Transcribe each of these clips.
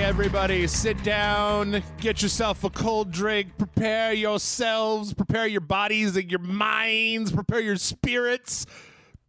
everybody. Sit down, get yourself a cold drink, prepare yourselves, prepare your bodies and your minds, prepare your spirits,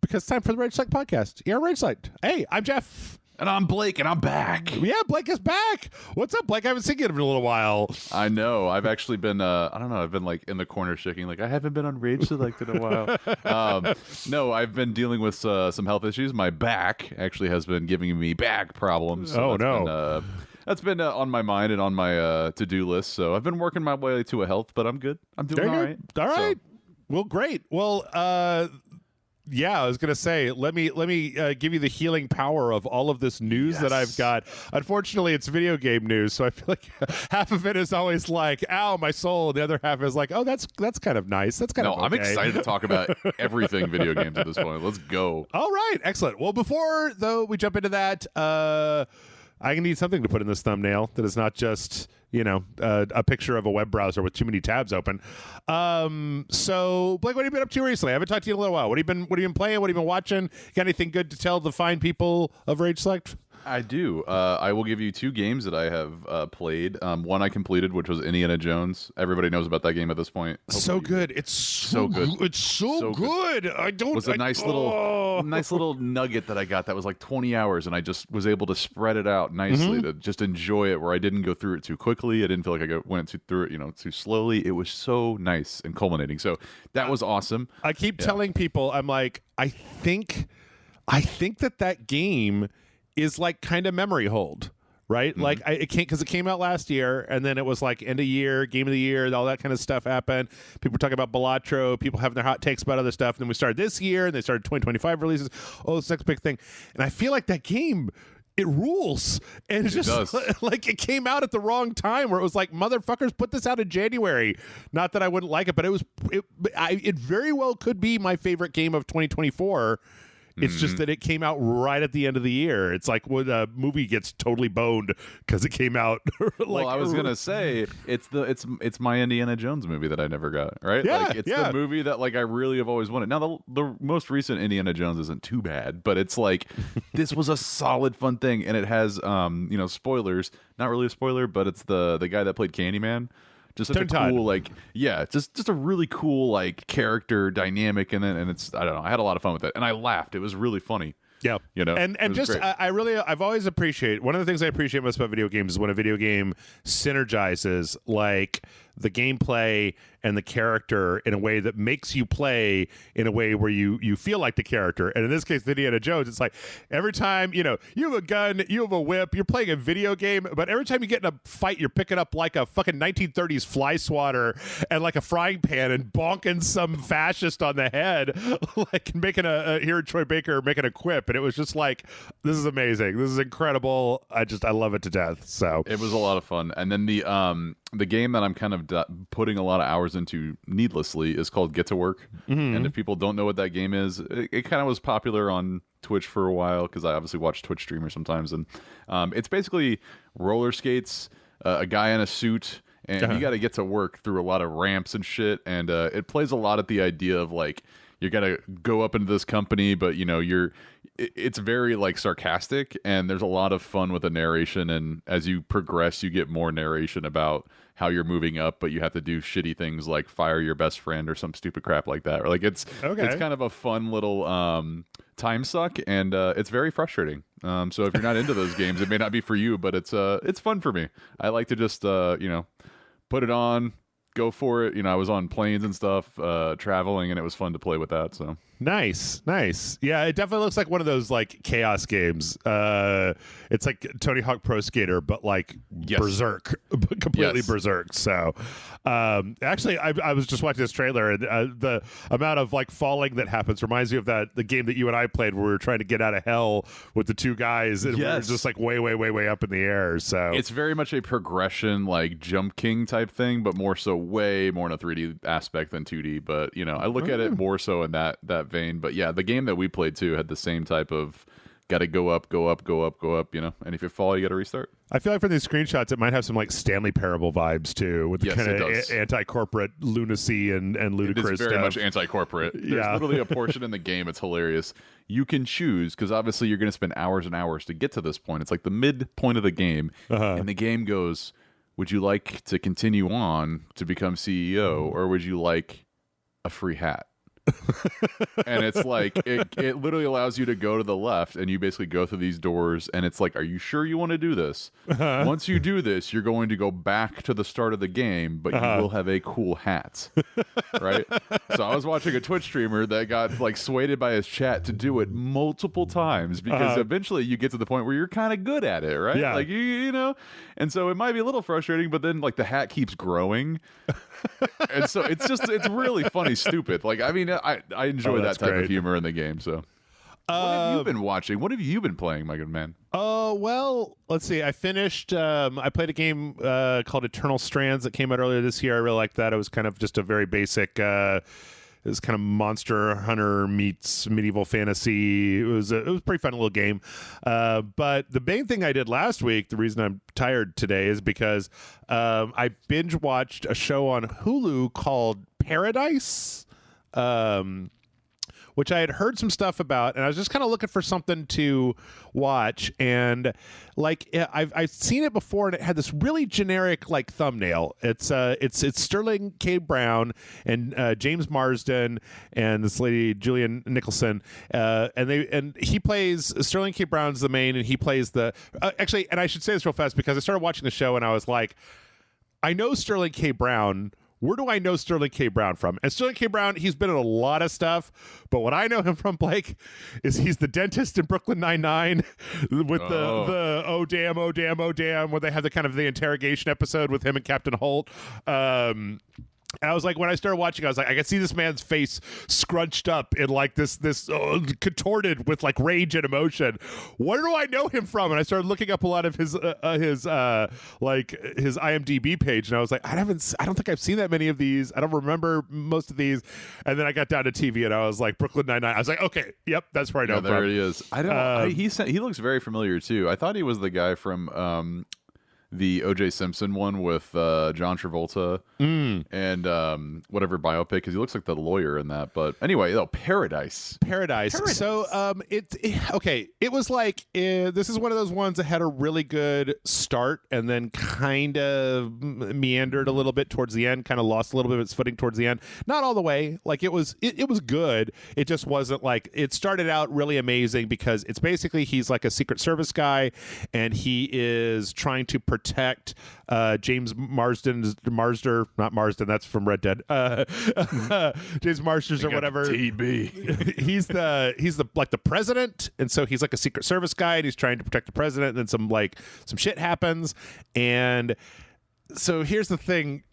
because it's time for the RageSelect podcast. Yeah, RageSelect. Hey, I'm Jeff. And I'm Blake, and I'm back. Yeah, Blake is back. What's up, Blake? I haven't seen you in a little while. I know. I've actually been, I don't know, I've been like in the corner shaking, like I haven't been on RageSelect in a while. No, I've been dealing with some health issues. My back actually has been giving me back problems. So that's been on my mind and on my to-do list. So I've been working my way to a health, but I'm good. I'm doing all right. All right. Well, great. Well, yeah, I was gonna say, let me give you the healing power of all of this news that I've got. Unfortunately, it's video game news, so I feel like half of it is always like, "Ow, my soul." The other half is like, "Oh, that's kind of nice. That's kind of okay." I'm excited to talk about everything video games at this point. Let's go. All right, excellent. Well, before though we jump into that, I need something to put in this thumbnail that is not just, a picture of a web browser with too many tabs open. So, Blake, what have you been up to recently? I haven't talked to you in a little while. What have you been playing? What have you been watching? Got anything good to tell the fine people of RageSelect? I do. I will give you two games that I have played. One I completed, which was Indiana Jones. Everybody knows about that game at this point. So good. It's so good. It's so good. It was a nice little nugget that I got that was like 20 hours, and I just was able to spread it out nicely to just enjoy it, where I didn't go through it too quickly. I didn't feel like I went through it, too slowly. It was so nice and culminating. So that was awesome. I keep telling people, I'm like, I think that game is like kind of memory hold, right? Like it came out last year, and then it was like end of year, game of the year, all that kind of stuff happened. People were talking about Balatro, people having their hot takes about other stuff. And then we started this year, and they started 2025 releases. Oh, this next big thing. And I feel like that game, it rules. And it's just like it came out at the wrong time, where it was like, motherfuckers, put this out in January. Not that I wouldn't like it, but it very well could be my favorite game of 2024. It's just that it came out right at the end of the year. It's like when a movie gets totally boned because it came out. Well, I was gonna say it's my Indiana Jones movie that I never got. Right? Yeah, it's the movie that like I really have always wanted. Now the most recent Indiana Jones isn't too bad, but it's like this was a solid fun thing, and it has spoilers. Not really a spoiler, but it's the guy that played Candyman. Just such a cool, just a really cool character dynamic, and it's I don't know. I had a lot of fun with it, and I laughed. It was really funny. Yeah, and just I've always appreciate, one of the things I appreciate most about video games is when a video game synergizes like the gameplay and the character in a way that makes you play in a way where you feel like the character. And in this case, Indiana Jones, it's like every time you have a gun, you have a whip, you're playing a video game, but every time you get in a fight, you're picking up like a fucking 1930s fly swatter and like a frying pan and bonking some fascist on the head, like making here Troy Baker making a quip. And it was just like, this is amazing, this is incredible. I love it to death. So it was a lot of fun. And then the game that I'm kind of putting a lot of hours into needlessly is called Get to Work. And if people don't know what that game is, it kind of was popular on Twitch for a while, because I obviously watch Twitch streamers sometimes, and it's basically roller skates, a guy in a suit, and you got to get to work through a lot of ramps and shit, and it plays a lot at the idea of like you got to go up into this company, but it's very like sarcastic, and there's a lot of fun with the narration, and as you progress you get more narration about how you're moving up, but you have to do shitty things like fire your best friend or some stupid crap like that, or like it's kind of a fun little time suck, and it's very frustrating. So if you're not into those games, it may not be for you, but it's fun for me. I like to just put it on, go for it. I was on planes and stuff, traveling, and it was fun to play with that. So nice. Yeah, it definitely looks like one of those like chaos games. It's like Tony Hawk Pro Skater, but like berserk, completely berserk. So actually, I was just watching this trailer, and the amount of like falling that happens reminds me of the game that you and I played, where we were trying to get out of hell with the two guys, and we were just like way up in the air. So it's very much a progression, like Jump King type thing, but more so way more in a 3D aspect than 2D. But I look at it more so in that vein. But yeah, the game that we played too had the same type of got to go up, go up, go up, go up, you know. And if you fall, you got to restart. I feel like from these screenshots, it might have some like Stanley Parable vibes too, with the kind of anti-corporate lunacy and ludicrous It's very stuff. much anti-corporate. There's Yeah. literally a portion in the game. It's hilarious. You can choose, because obviously you're going to spend hours and hours to get to this point. It's like the midpoint of the game, and the game goes, would you like to continue on to become CEO, or would you like a free hat? And it's like it literally allows you to go to the left, and you basically go through these doors, and it's like, are you sure you want to do this? Once you do this, you're going to go back to the start of the game, but you will have a cool hat. Right? So I was watching a Twitch streamer that got like swayed by his chat to do it multiple times, because eventually you get to the point where you're kind of good at it, right? Yeah. Like you know, and so it might be a little frustrating, but then like the hat keeps growing. And so it's really funny, stupid. Like, I mean, I enjoy that type of humor in the game. So, what have you been watching? What have you been playing, my good man? Oh, well, let's see. I finished. I played a game called Eternal Strands that came out earlier this year. I really liked that. It was kind of just a very basic. It was kind of Monster Hunter meets medieval fantasy. It was a pretty fun little game. But the main thing I did last week, the reason I'm tired today, is because I binge watched a show on Hulu called Paradise. Which I had heard some stuff about, and I was just kind of looking for something to watch. And like I've seen it before, and it had this really generic like thumbnail. It's Sterling K. Brown and James Marsden and this lady Julian Nicholson, and he plays Sterling K. Brown's the main, and he plays the actually. And I should say this real fast because I started watching the show and I was like, I know Sterling K. Brown. Where do I know Sterling K. Brown from? And Sterling K. Brown, he's been in a lot of stuff, but what I know him from, Blake, is he's the dentist in Brooklyn Nine-Nine with the oh damn, where they have the kind of the interrogation episode with him and Captain Holt. I was like, when I started watching, I was like, I can see this man's face scrunched up in like this contorted with like rage and emotion. Where do I know him from? And I started looking up a lot of his IMDb page, and I was like, I don't think I've seen that many of these. I don't remember most of these. And then I got down to TV, and I was like, Brooklyn Nine-Nine. I was like, okay, yep, that's where I know him from. There he is. He looks very familiar too. I thought he was the guy from the O.J. Simpson one with John Travolta and whatever biopic, because he looks like the lawyer in that. But anyway, Paradise. So it was like this is one of those ones that had a really good start and then kind of meandered a little bit towards the end, kind of lost a little bit of its footing towards the end. Not all the way. Like it was good. It just wasn't like, it started out really amazing because it's basically he's like a Secret Service guy, and he is trying to protect James Marsden, not Marsden, that's from Red Dead. James Marsters or whatever. TB. he's the like the president, and so he's like a Secret Service guy, and he's trying to protect the president, and then some shit happens. And so here's the thing.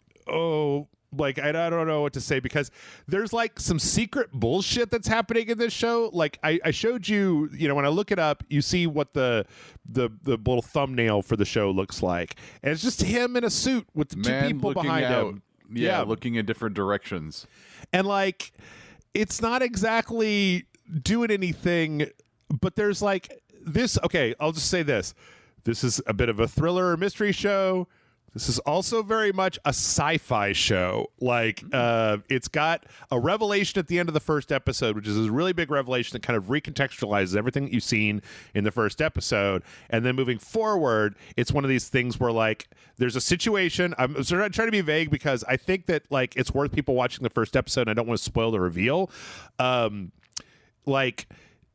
Like I don't know what to say, because there's like some secret bullshit that's happening in this show. Like I showed you, when I look it up, you see what the little thumbnail for the show looks like, and it's just him in a suit with the two people behind him. Yeah, looking in different directions, and like it's not exactly doing anything, but there's like this. Okay, I'll just say this: this is a bit of a thriller or mystery show. This is also very much a sci-fi show. Like, it's got a revelation at the end of the first episode, which is a really big revelation that kind of recontextualizes everything that you've seen in the first episode. And then moving forward, it's one of these things where, like, there's a situation. I'm trying to be vague because I think that, like, it's worth people watching the first episode, and I don't want to spoil the reveal.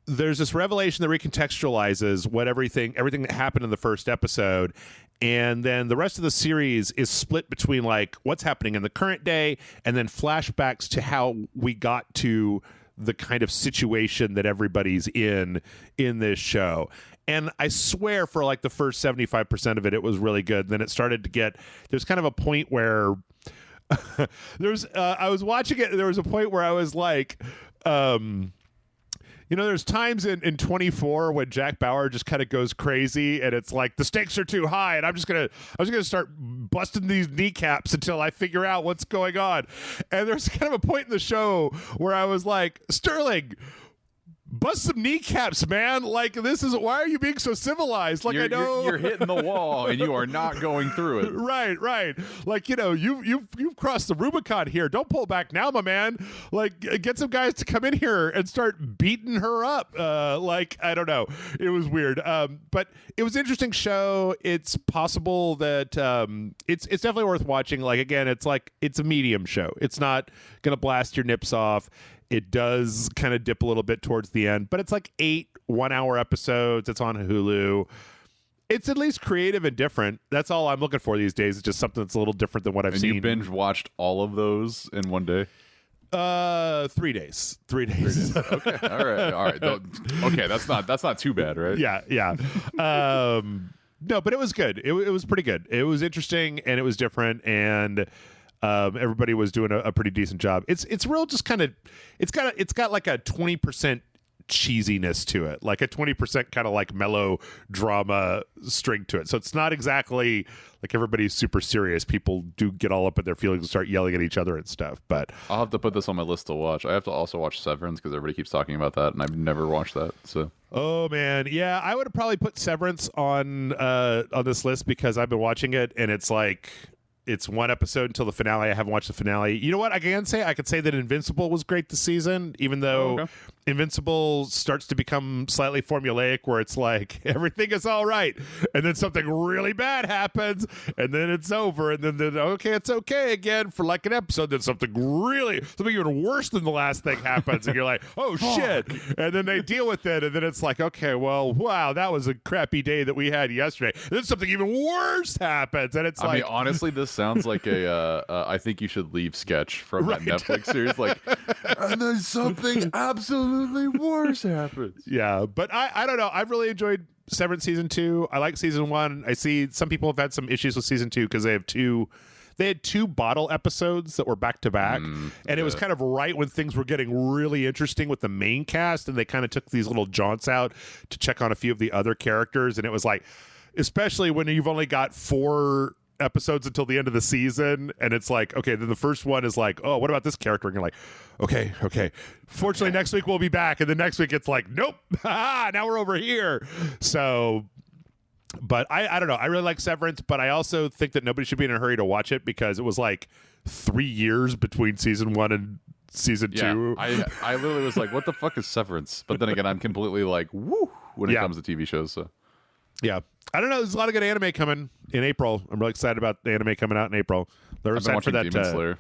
There's this revelation that recontextualizes what everything that happened in the first episode. And then the rest of the series is split between like what's happening in the current day and then flashbacks to how we got to the kind of situation that everybody's in this show. And I swear for like the first 75% of it was really good. Then it started to there's kind of a point where I was watching it and there was a point where I was like, there's times in 24 when Jack Bauer just kind of goes crazy, and it's like the stakes are too high, and I was gonna start busting these kneecaps until I figure out what's going on. And there's kind of a point in the show where I was like, Sterling, bust some kneecaps, man. Like, this is, why are you being so civilized? Like, I know you're hitting the wall and you are not going through it. Right. Like, you've crossed the Rubicon here. Don't pull back now, my man. Like, get some guys to come in here and start beating her up. Like, I don't know. It was weird. But it was an interesting show. It's possible that it's definitely worth watching. Like, again, it's a medium show. It's not gonna blast your nips off. It does kind of dip a little bit towards the end, but it's like 8 one-hour episodes. It's on Hulu. It's at least creative and different. That's all I'm looking for these days. It's just something that's a little different than what I've seen. And you binge watched all of those in one day? 3 days. 3 days. Okay. All right. Okay, that's not too bad, right? Yeah. No, but it was good. It was pretty good. It was interesting and it was different, and everybody was doing a pretty decent job. It's real, just kind of, it's got like a 20% cheesiness to it, like a 20% kind of like mellow drama string to it. So it's not exactly like everybody's super serious. People do get all up in their feelings and start yelling at each other and stuff. But I'll have to put this on my list to watch. I have to also watch Severance because everybody keeps talking about that, and I've never watched that. So. Oh man, yeah, I would have probably put Severance on this list because I've been watching it, and it's like, it's one episode until the finale. I haven't watched the finale. You know what? I could say that Invincible was great this season, even though Invincible starts to become slightly formulaic, where it's like everything is all right, and then something really bad happens, and then it's over, and then okay, it's okay again for like an episode. Then something even worse than the last thing happens, and you're like, oh shit, and then they deal with it, and then it's like, okay, well, wow, that was a crappy day that we had yesterday. And then something even worse happens, and it's I mean, honestly, this sounds like a I think you should leave sketch from that Netflix series. Like, and then something absolutely worse happens. Yeah, but I don't know. I've really enjoyed Severance season 2. I like season 1. I see some people have had some issues with season 2 because they had two bottle episodes that were back to back, and it was kind of right when things were getting really interesting with the main cast, and they kind of took these little jaunts out to check on a few of the other characters, and it was like, especially when you've only got 4 episodes until the end of the season, and it's like, okay, then the first one is like, oh, what about this character? And you're like, okay, fortunately next week we'll be back, and the next week it's like, nope, now we're over here. So, but I don't know, I really like Severance, but I also think that nobody should be in a hurry to watch it because it was like 3 years between season 1 and season 2. I literally was like, what the fuck is Severance? But then again, I'm completely like, woo, when it comes to TV shows. So yeah, I don't know. There's a lot of good anime coming in April. I'm really excited about the anime coming out in April. They're excited for that. Demon Slayer.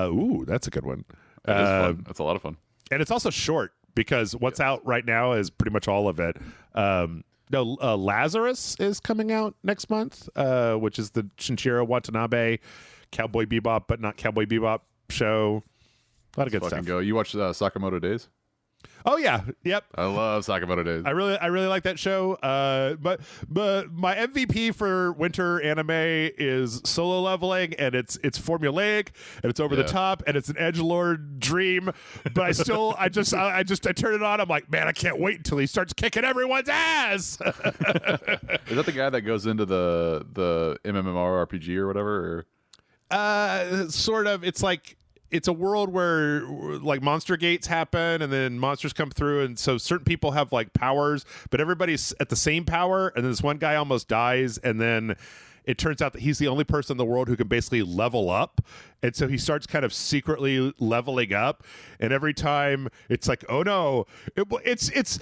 Ooh, that's a good one. That is fun. That's a lot of fun. And it's also short because what's out right now is pretty much all of it. Lazarus is coming out next month, which is the Shinichiro Watanabe Cowboy Bebop, but not Cowboy Bebop show. A lot of good stuff. Go. You watched Sakamoto Days? Oh yeah, yep. I love Sakamoto Days. I really like that show. But my MVP for winter anime is Solo Leveling, and it's formulaic and it's over the top and it's an edgelord dream. But I turn it on. I'm like, man, I can't wait until he starts kicking everyone's ass. Is that the guy that goes into the MMORPG or whatever? Or? Sort of. It's like, it's a world where like monster gates happen and then monsters come through, and so certain people have like powers, but everybody's at the same power, and then this one guy almost dies, and then it turns out that he's the only person in the world who can basically level up, and so he starts kind of secretly leveling up, and every time it's like, oh no, it's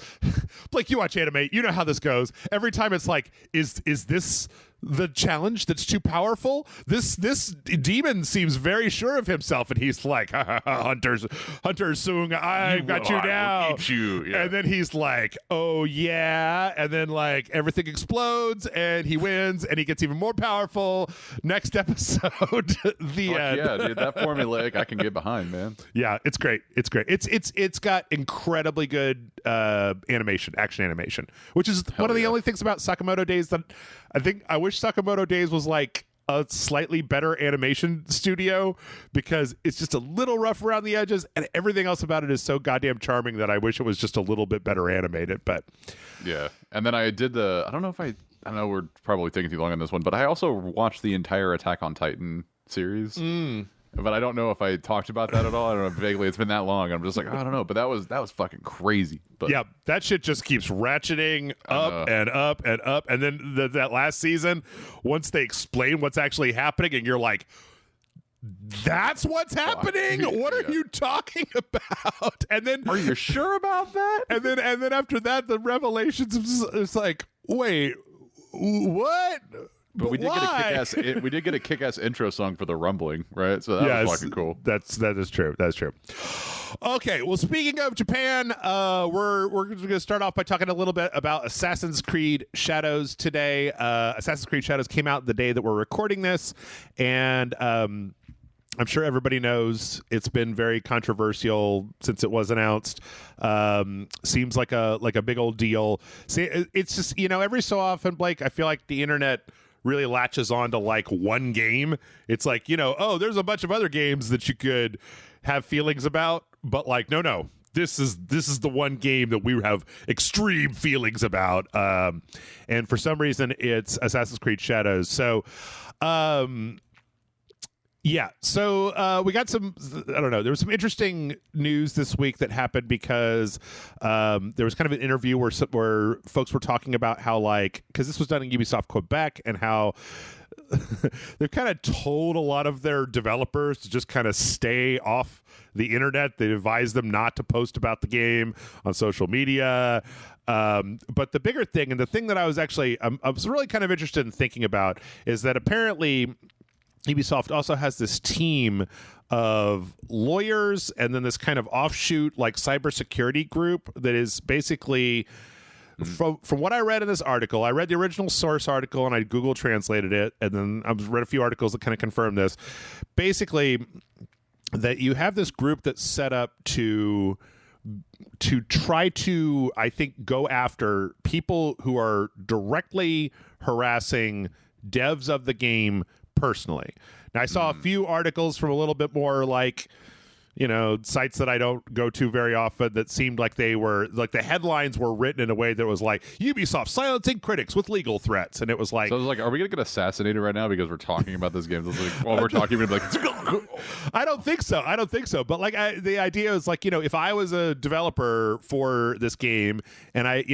like, you watch anime, you know how this goes. Every time it's like, is this the challenge that's too powerful? This demon seems very sure of himself, and he's like, Hunter Sung, I've got you now. Eat you. Yeah. And then he's like, oh yeah, and then like everything explodes, and he wins, and he gets even more powerful. Next episode, the end. Yeah, dude, that formulaic I can get behind, man. Yeah, it's great. It's got incredibly good action animation, which is one of the only things about Sakamoto Days that I wish Sakamoto Days was like a slightly better animation studio, because it's just a little rough around the edges, and everything else about it is so goddamn charming that I wish it was just a little bit better animated. But yeah, and then I did I know we're probably taking too long on this one, but I also watched the entire Attack on Titan series. but I don't know if I talked about that at all. I don't know. Vaguely, it's been that long. I'm just like, I don't know. But that was fucking crazy. But yeah, that shit just keeps ratcheting up and up and up. And then that last season, once they explain what's actually happening, and you're like, that's what's happening? What are you talking about? And then, are you sure about that? And then after that, the revelations, it's like, wait, what? But we did get a kick-ass intro song for the rumbling, right? So that was fucking cool. That is true. That's true. Okay, well, speaking of Japan, we're going to start off by talking a little bit about Assassin's Creed Shadows today. Assassin's Creed Shadows came out the day that we're recording this, and I'm sure everybody knows it's been very controversial since it was announced. Seems like a big old deal. See, it's just, every so often, Blake, I feel like the internet really latches on to like one game. It's like, oh, there's a bunch of other games that you could have feelings about, but like, no, this is the one game that we have extreme feelings about. And for some reason, it's Assassin's Creed Shadows. So, yeah, so we got some, I don't know, there was some interesting news this week that happened because there was kind of an interview where folks were talking about how, like, because this was done in Ubisoft Quebec, and how they've kind of told a lot of their developers to just kind of stay off the internet. They advised them not to post about the game on social media. But the bigger thing, and the thing that I was really kind of interested in thinking about, is that apparently Ubisoft also has this team of lawyers and then this kind of offshoot like cybersecurity group that is basically, from what I read in this article, I read the original source article and I Google translated it, and then I've read a few articles that kind of confirm this. Basically, that you have this group that's set up to try to, I think, go after people who are directly harassing devs of the game personally. Now, I saw a few articles from a little bit more like, sites that I don't go to very often that seemed like they were, like the headlines were written in a way that was like, Ubisoft silencing critics with legal threats. And it was like... So I was like, are we going to get assassinated right now because we're talking about this game? Like, while we're talking, we're like... I don't think so. But like, the idea is like, if I was a developer for this game and I,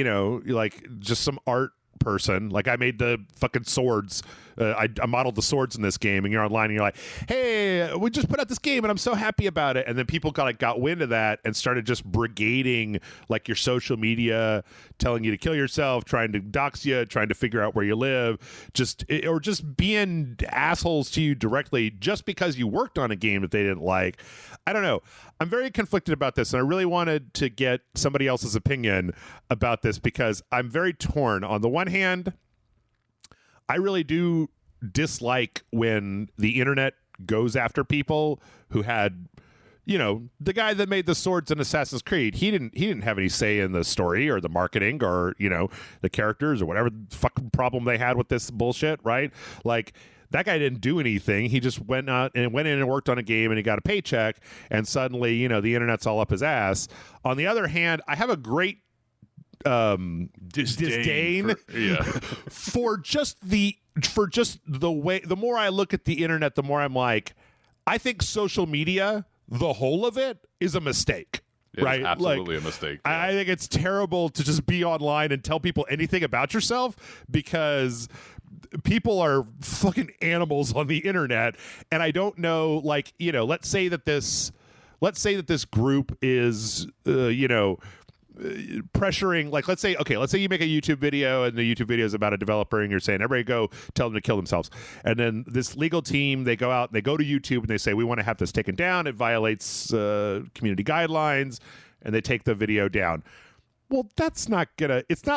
like just some art person, like I made the fucking swords, I modeled the swords in this game, and you're online and you're like, hey, we just put out this game and I'm so happy about it, and then people got wind of that and started just brigading like your social media, telling you to kill yourself, trying to dox you, trying to figure out where you live, or just being assholes to you directly just because you worked on a game that they didn't like. I don't know. I'm very conflicted about this, and I really wanted to get somebody else's opinion about this because I'm very torn. On the one hand, I really do dislike when the internet goes after people who had, the guy that made the swords in Assassin's Creed, he didn't have any say in the story or the marketing or, the characters or whatever fucking problem they had with this bullshit, right? Like, that guy didn't do anything. He just went in and worked on a game, and he got a paycheck, and suddenly, the internet's all up his ass. On the other hand, I have a great disdain for just the way. The more I look at the internet, the more I'm like, I think social media, the whole of it, is a mistake. Right? Absolutely a mistake. Yeah. I think it's terrible to just be online and tell people anything about yourself, because people are fucking animals on the internet. And I don't know, like, let's say that this group is, pressuring, like, let's say you make a YouTube video, and the YouTube video is about a developer, and you're saying, everybody go tell them to kill themselves. And then this legal team, they go out and they go to YouTube and they say, we want to have this taken down. It violates community guidelines, and they take the video down. Well, it's not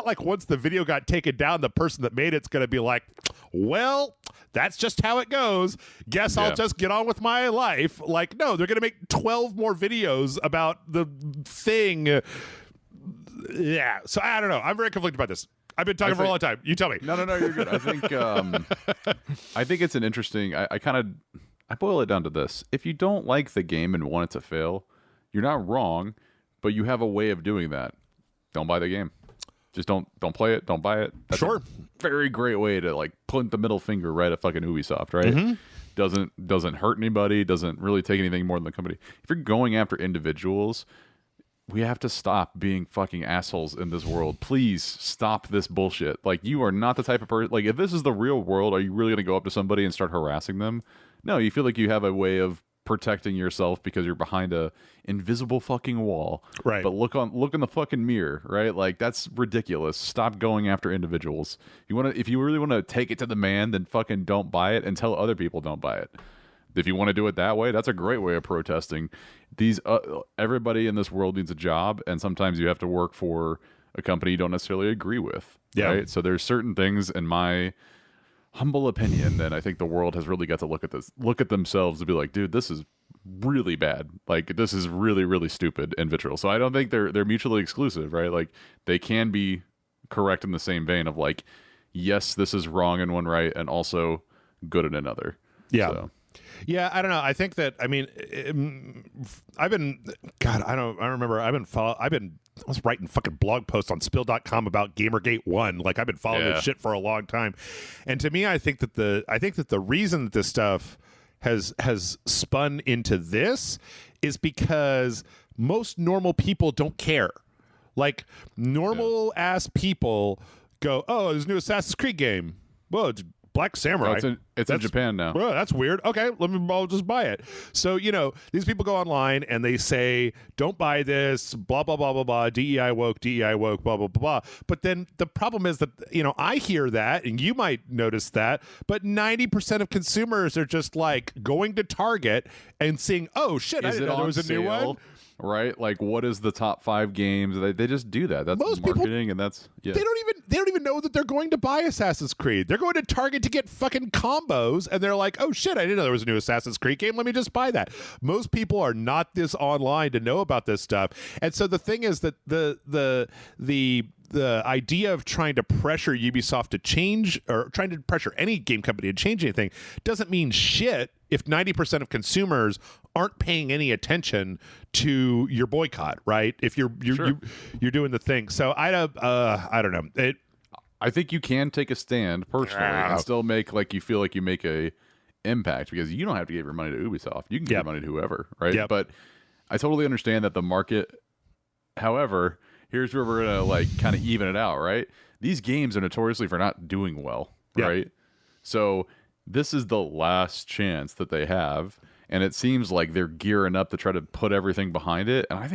like once the video got taken down, the person that made it's going to be like, well, that's just how it goes. Guess I'll just get on with my life. Like, no, they're going to make 12 more videos about the thing. Yeah. So I don't know. I'm very conflicted about this. I've been talking for a long time. You tell me. No, you're good. I think it's an interesting, I boil it down to this. If you don't like the game and want it to fail, you're not wrong, but you have a way of doing that. Don't buy the game. Just don't play it. Don't buy it. That's a very great way to like point the middle finger right at fucking Ubisoft, right? doesn't hurt anybody, doesn't really take anything more than the company. If you're going after individuals, we have to stop being fucking assholes in this world. Please stop this bullshit. Like, you are not the type of person. Like, if this is the real world, are you really going to go up to somebody and start harassing them? No, you feel like you have a way of protecting yourself because you're behind a invisible fucking wall. Right. But look in the fucking mirror, right? Like, that's ridiculous. Stop going after individuals. If you really want to take it to the man, then fucking don't buy it and tell other people don't buy it. If you want to do it that way, that's a great way of protesting. Everybody in this world needs a job, and sometimes you have to work for a company you don't necessarily agree with. Yeah. Right? So there's certain things, in my humble opinion, that I think the world has really got to look at themselves and be like, dude, this is really bad. Like, this is really, really stupid and vitriol. So I don't think they're mutually exclusive, right? Like, they can be correct in the same vein of like, yes, this is wrong in one right, and also good in another. Yeah. So. Yeah, I don't know. I think that, I mean, I've been, God, I remember, I was writing fucking blog posts on spill.com about Gamergate 1. Like, I've been following this shit for a long time. And to me, I think that the reason that this stuff has spun into this is because most normal people don't care. Like, normal ass people go, oh, there's a new Assassin's Creed game. Well, it's Black Samurai. It's in Japan now. Well, that's weird. Okay, I'll just buy it. So, these people go online and they say, don't buy this, blah, blah, blah, blah, blah, DEI woke, blah, blah, blah, blah. But then the problem is that, I hear that, and you might notice that, but 90% of consumers are just like going to Target and seeing, oh, shit, I didn't know there was a new one. Right? Like, what is the top 5 games? They just do that. That's most marketing, and that's they don't even know that they're going to buy Assassin's Creed. They're going to Target to get fucking combos, and they're like, oh shit, I didn't know there was a new Assassin's Creed game. Let me just buy that. Most people are not this online to know about this stuff. And so the thing is that the idea of trying to pressure Ubisoft to change, or trying to pressure any game company to change anything, doesn't mean shit if 90% of consumers aren't paying any attention to your boycott, right? If you're doing the thing. So I don't know. I think you can take a stand personally and still make, like, you feel like you make a impact, because you don't have to give your money to Ubisoft. You can give your money to whoever, right? Yep. But I totally understand that the market. However, here's where we're gonna like kind of even it out, right? These games are notoriously for not doing well, right? So this is the last chance that they have, and it seems like they're gearing up to try to put everything behind it. And I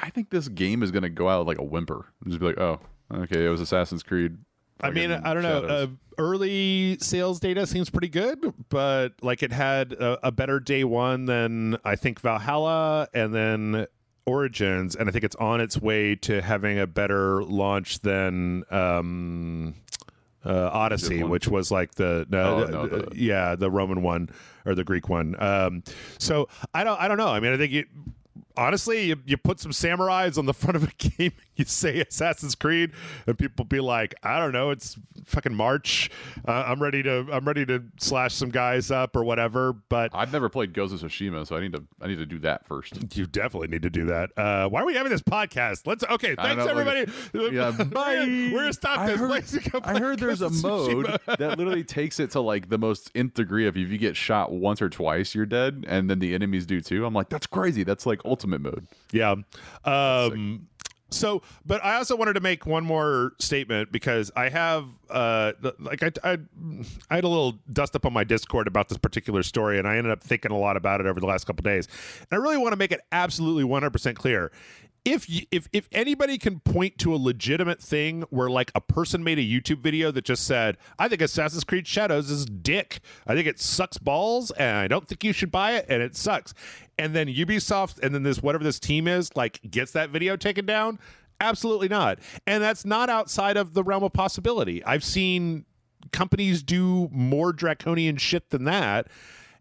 think this game is gonna go out like a whimper and just be like, oh, okay, it was Assassin's Creed. I mean, I don't know. Early sales data seems pretty good, but like, it had a better day one than I think Valhalla, and then Origins, and I think it's on its way to having a better launch than Odyssey, which was like the Roman one, or the Greek one. So I don't know. I mean, I think honestly, you put some samurais on the front of a game, you say Assassin's Creed, and people be like, I don't know, it's fucking March. I'm ready to slash some guys up or whatever. But I've never played Ghost of Tsushima, so I need to do that first. You definitely need to do that. Why are we having this podcast? Thanks everybody. Bye. We're gonna stop this. I heard there's a mode that literally takes it to like the most nth degree of, if you get shot once or twice, you're dead, and then the enemies do too. I'm like, that's crazy. That's like ultimate mode. Yeah. So, but I also wanted to make one more statement, because I have I had a little dust up on my Discord about this particular story, and I ended up thinking a lot about it over the last couple of days. And I really want to make it absolutely 100% clear. If anybody can point to a legitimate thing where like a person made a YouTube video that just said, I think Assassin's Creed Shadows is dick, I think it sucks balls, and I don't think you should buy it, and it sucks, and then Ubisoft and then whatever this team is like gets that video taken down, absolutely not. And that's not outside of the realm of possibility. I've seen companies do more draconian shit than that,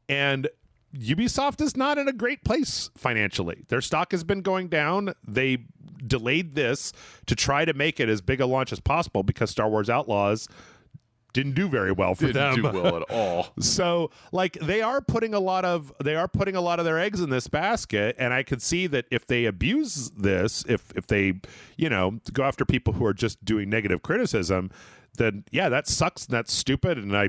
and Ubisoft is not in a great place financially. Their stock has been going down. They delayed this to try to make it as big a launch as possible, because Star Wars Outlaws didn't do very well for them. Didn't do well at all. So, like, they are putting a lot of their eggs in this basket, and I could see that if they abuse this, if they, go after people who are just doing negative criticism, then yeah, that sucks and that's stupid and I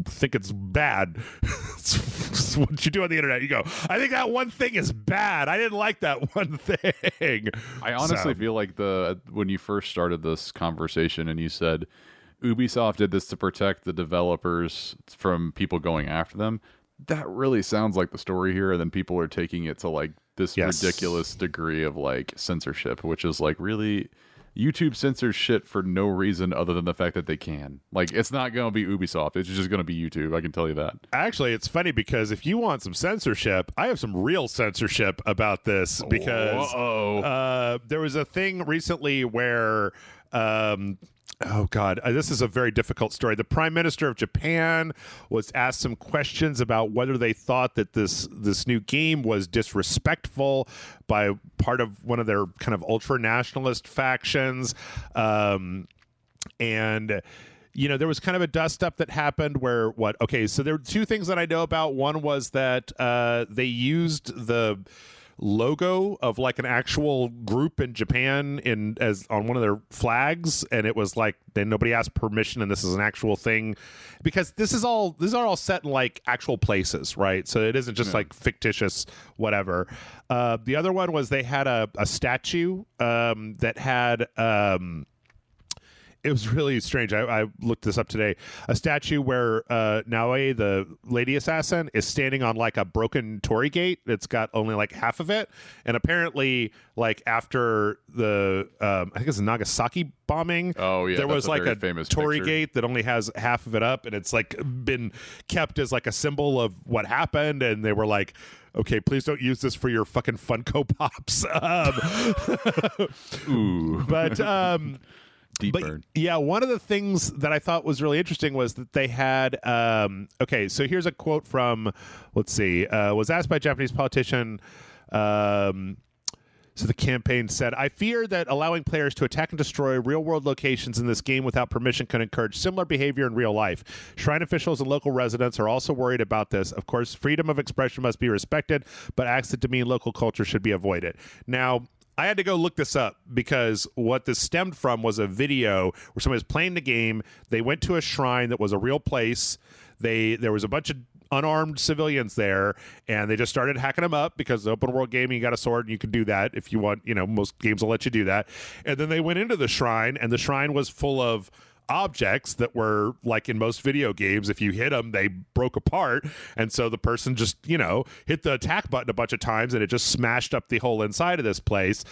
think it's bad. It's what you do on the internet. You go, I think that one thing is bad. I didn't like that one thing. I honestly feel like when you first started this conversation and you said Ubisoft did this to protect the developers from people going after them, that really sounds like the story here, and then people are taking it to like this ridiculous degree of like censorship, which is like, really, YouTube censors shit for no reason other than the fact that they can. Like, it's not going to be Ubisoft. It's just going to be YouTube. I can tell you that. Actually, it's funny because if you want some censorship, I have some real censorship about this because there was a thing recently where oh God, this is a very difficult story. The Prime Minister of Japan was asked some questions about whether they thought that this new game was disrespectful by part of one of their kind of ultra-nationalist factions. And there was kind of a dust-up that happened where so there were two things that I know about. One was that they used the logo of like an actual group in Japan as on one of their flags, and it was like then nobody asked permission, and this is an actual thing because these are all set in like actual places, right? So it isn't just like fictitious whatever. The other one was they had a statue that had it was really strange. I looked this up today. A statue where Naoe, the lady assassin, is standing on like a broken torii gate. It's got only like half of it. And apparently, like after the, I think it's Nagasaki bombing. Oh, yeah. There was like a torii picture. gate that only has half of it up. And it's like been kept as like a symbol of what happened. And they were like, okay, please don't use this for your fucking Funko Pops. Ooh. But Deep burn. Yeah, one of the things that I thought was really interesting was that they had okay, so here's a quote from, let's see, was asked by a Japanese politician. So the campaign said, I fear that allowing players to attack and destroy real-world locations in this game without permission can encourage similar behavior in real life. Shrine officials and local residents are also worried about this. Of course, freedom of expression must be respected, but acts that demean local culture should be avoided. Now, I had to go look this up because what this stemmed from was a video where somebody was playing the game. They went to a shrine that was a real place. There was a bunch of unarmed civilians there, and they just started hacking them up because the open world game, you got a sword and you can do that if you want. Most games will let you do that. And then they went into the shrine, and the shrine was full of objects that were like in most video games, if you hit them they broke apart, and so the person just hit the attack button a bunch of times and it just smashed up the whole inside of this place.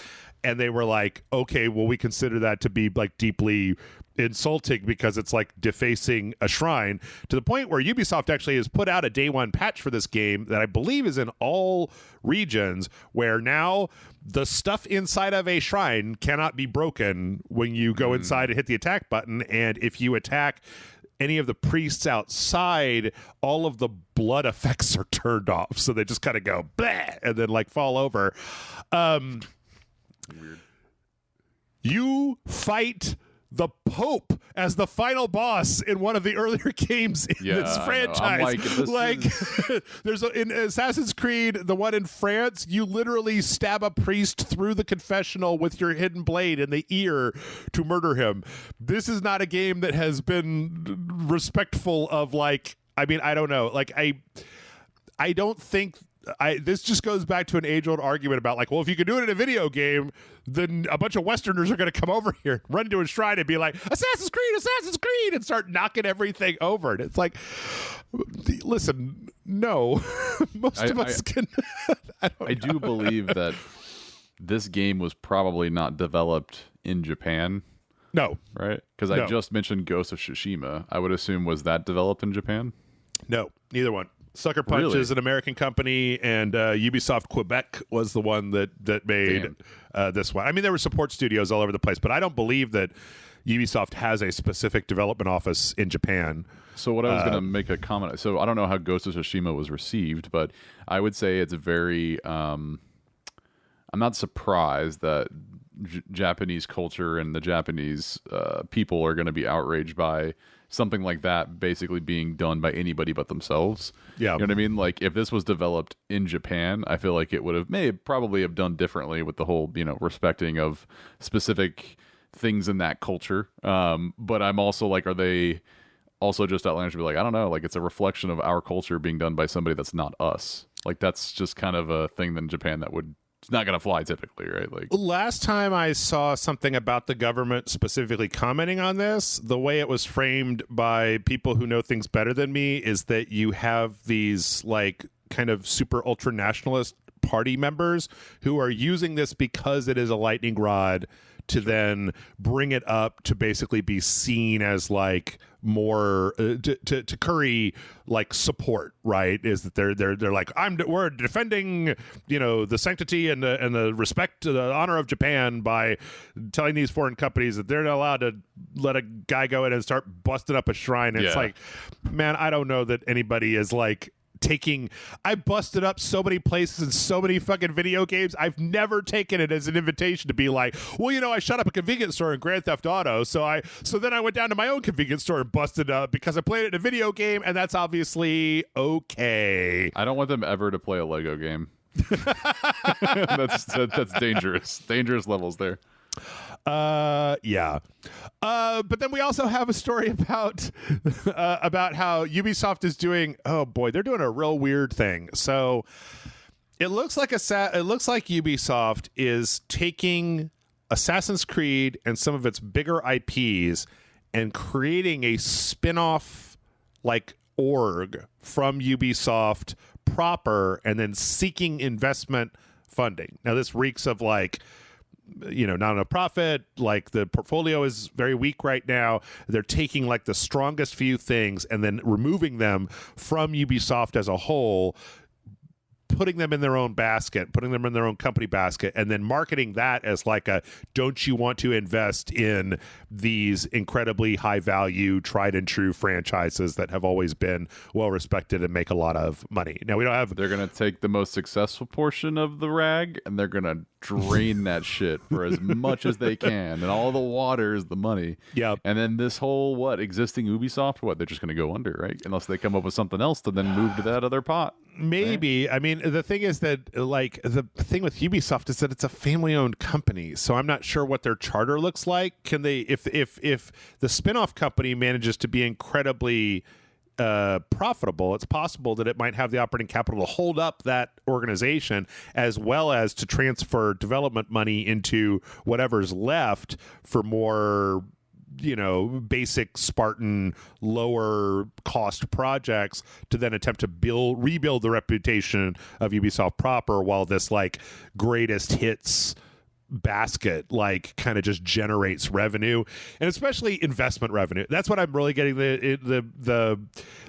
And they were like, okay, well, we consider that to be like deeply insulting because it's like defacing a shrine, to the point where Ubisoft actually has put out a day one patch for this game that I believe is in all regions, where now the stuff inside of a shrine cannot be broken when you go inside and hit the attack button. And if you attack any of the priests outside, all of the blood effects are turned off. So they just kind of go, bleh, and then like fall over. Weird. You fight the Pope as the final boss in one of the earlier games in this franchise. There's in Assassin's Creed, the one in France, you literally stab a priest through the confessional with your hidden blade in the ear to murder him. This is not a game that has been respectful of I don't know. I don't think this just goes back to an age-old argument about if you can do it in a video game, then a bunch of Westerners are going to come over here, run to a shrine and be like, Assassin's Creed, and start knocking everything over. And it's like, listen, no. Most of us can. I do believe that this game was probably not developed in Japan. No. Right? Because I just mentioned Ghost of Tsushima. I would assume, was that developed in Japan? No, neither one. Sucker Punch is an American company, and Ubisoft Quebec was the one that made this one. I mean, there were support studios all over the place, but I don't believe that Ubisoft has a specific development office in Japan. So what I was going to make a comment. So I don't know how Ghost of Tsushima was received, but I would say it's very... I'm not surprised that Japanese culture and the Japanese people are going to be outraged by something like that basically being done by anybody but themselves. Yeah. You know what I mean? Like, if this was developed in Japan, I feel like it would have probably have done differently with the whole, respecting of specific things in that culture. But I'm also like, are they also just outlandish to be like, I don't know, like it's a reflection of our culture being done by somebody that's not us. Like that's just kind of a thing in Japan that would, it's not going to fly typically, right? Like last time I saw something about the government specifically commenting on this, the way it was framed by people who know things better than me is that you have these like kind of super ultra nationalist party members who are using this because it is a lightning rod to then bring it up to basically be seen as like more to curry like support, right? Is that they're like we're defending, you know, the sanctity and the respect to the honor of Japan by telling these foreign companies that they're not allowed to let a guy go in and start busting up a shrine. And it's like, man, I don't know that anybody is like I busted up so many places in so many fucking video games. I've never taken it as an invitation to be like, well, you know, I shut up a convenience store in Grand Theft Auto, so then I went down to my own convenience store and busted up because I played it in a video game, and that's obviously okay. I don't want them ever to play a Lego game. That's dangerous levels there. Yeah. But then we also have a story about how Ubisoft is doing. Oh boy, they're doing a real weird thing. So it looks like Ubisoft is taking Assassin's Creed and some of its bigger IPs and creating a spin-off like org from Ubisoft proper and then seeking investment funding. Now this reeks of like, you know, not enough profit, like the portfolio is very weak right now. They're taking like the strongest few things and then removing them from Ubisoft as a whole, putting them in their own basket, putting them in their own company basket, and then marketing that as like a, don't you want to invest in these incredibly high value, tried and true franchises that have always been well respected and make a lot of money. Now we don't have. They're going to take the most successful portion of the rag and they're going to drain that shit for as much as they can, and all the water is the money. Yeah. And then this whole existing Ubisoft, they're just going to go under, right? Unless they come up with something else to then move to that other pot. Maybe. Right? I mean, the thing is that like the thing with Ubisoft is that it's a family-owned company, so I'm not sure what their charter looks like. Can they, if the spin-off company manages to be incredibly profitable, it's possible that it might have the operating capital to hold up that organization as well as to transfer development money into whatever's left for more, you know, basic Spartan lower cost projects to then attempt to rebuild the reputation of Ubisoft proper, while this like greatest hits basket like kind of just generates revenue, and especially investment revenue. That's what I'm really getting the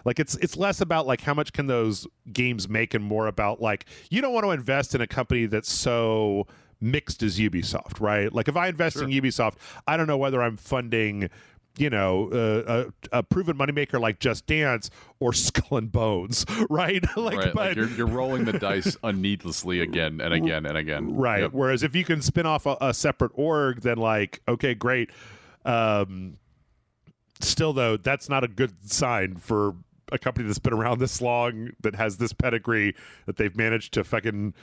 like it's less about like how much can those games make and more about like you don't want to invest in a company that's so mixed as Ubisoft, right? Like if I invest in Ubisoft, I don't know whether I'm funding, you know, a proven moneymaker like Just Dance or Skull and Bones, right? But like you're rolling the dice needlessly again and again and again, right? Yep. Whereas if you can spin off a separate org, then like, okay, great. Still though, that's not a good sign for a company that's been around this long, that has this pedigree, that they've managed to fucking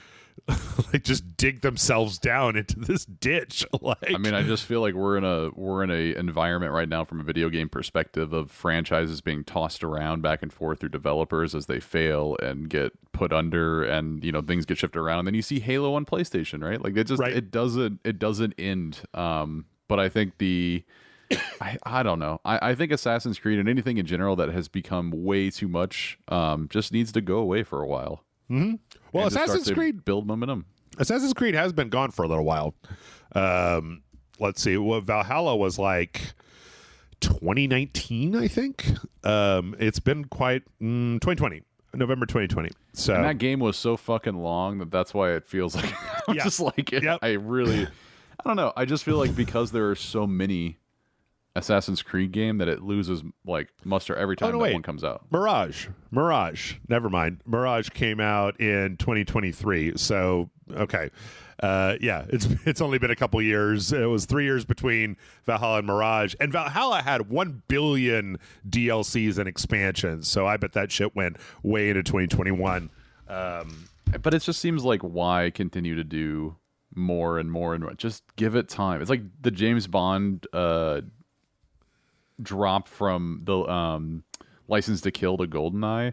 like just dig themselves down into this ditch. Like, I mean, I just feel like we're in a environment right now from a video game perspective of franchises being tossed around back and forth through developers as they fail and get put under, and you know things get shifted around. And then you see Halo on PlayStation, right? Like it doesn't end. But I think I don't know. I think Assassin's Creed and anything in general that has become way too much just needs to go away for a while. Mm-hmm. Well, Assassin's Creed build momentum. Assassin's Creed has been gone for a little while. Let's see. Well, Valhalla was like 2019, I think. It's been quite 2020, November 2020. So and that game was so fucking long that's why it feels like just like it. Yep. I don't know. I just feel like because there are so many Assassin's Creed game that it loses like muster every time one comes out. Mirage. Never mind. Mirage came out in 2023. So okay. It's only been a couple years. It was 3 years between Valhalla and Mirage, and Valhalla had 1 billion DLCs and expansions. So I bet that shit went way into 2021. But it just seems like why continue to do more and more and more. Just give it time. It's like the James Bond drop from the License to Kill to GoldenEye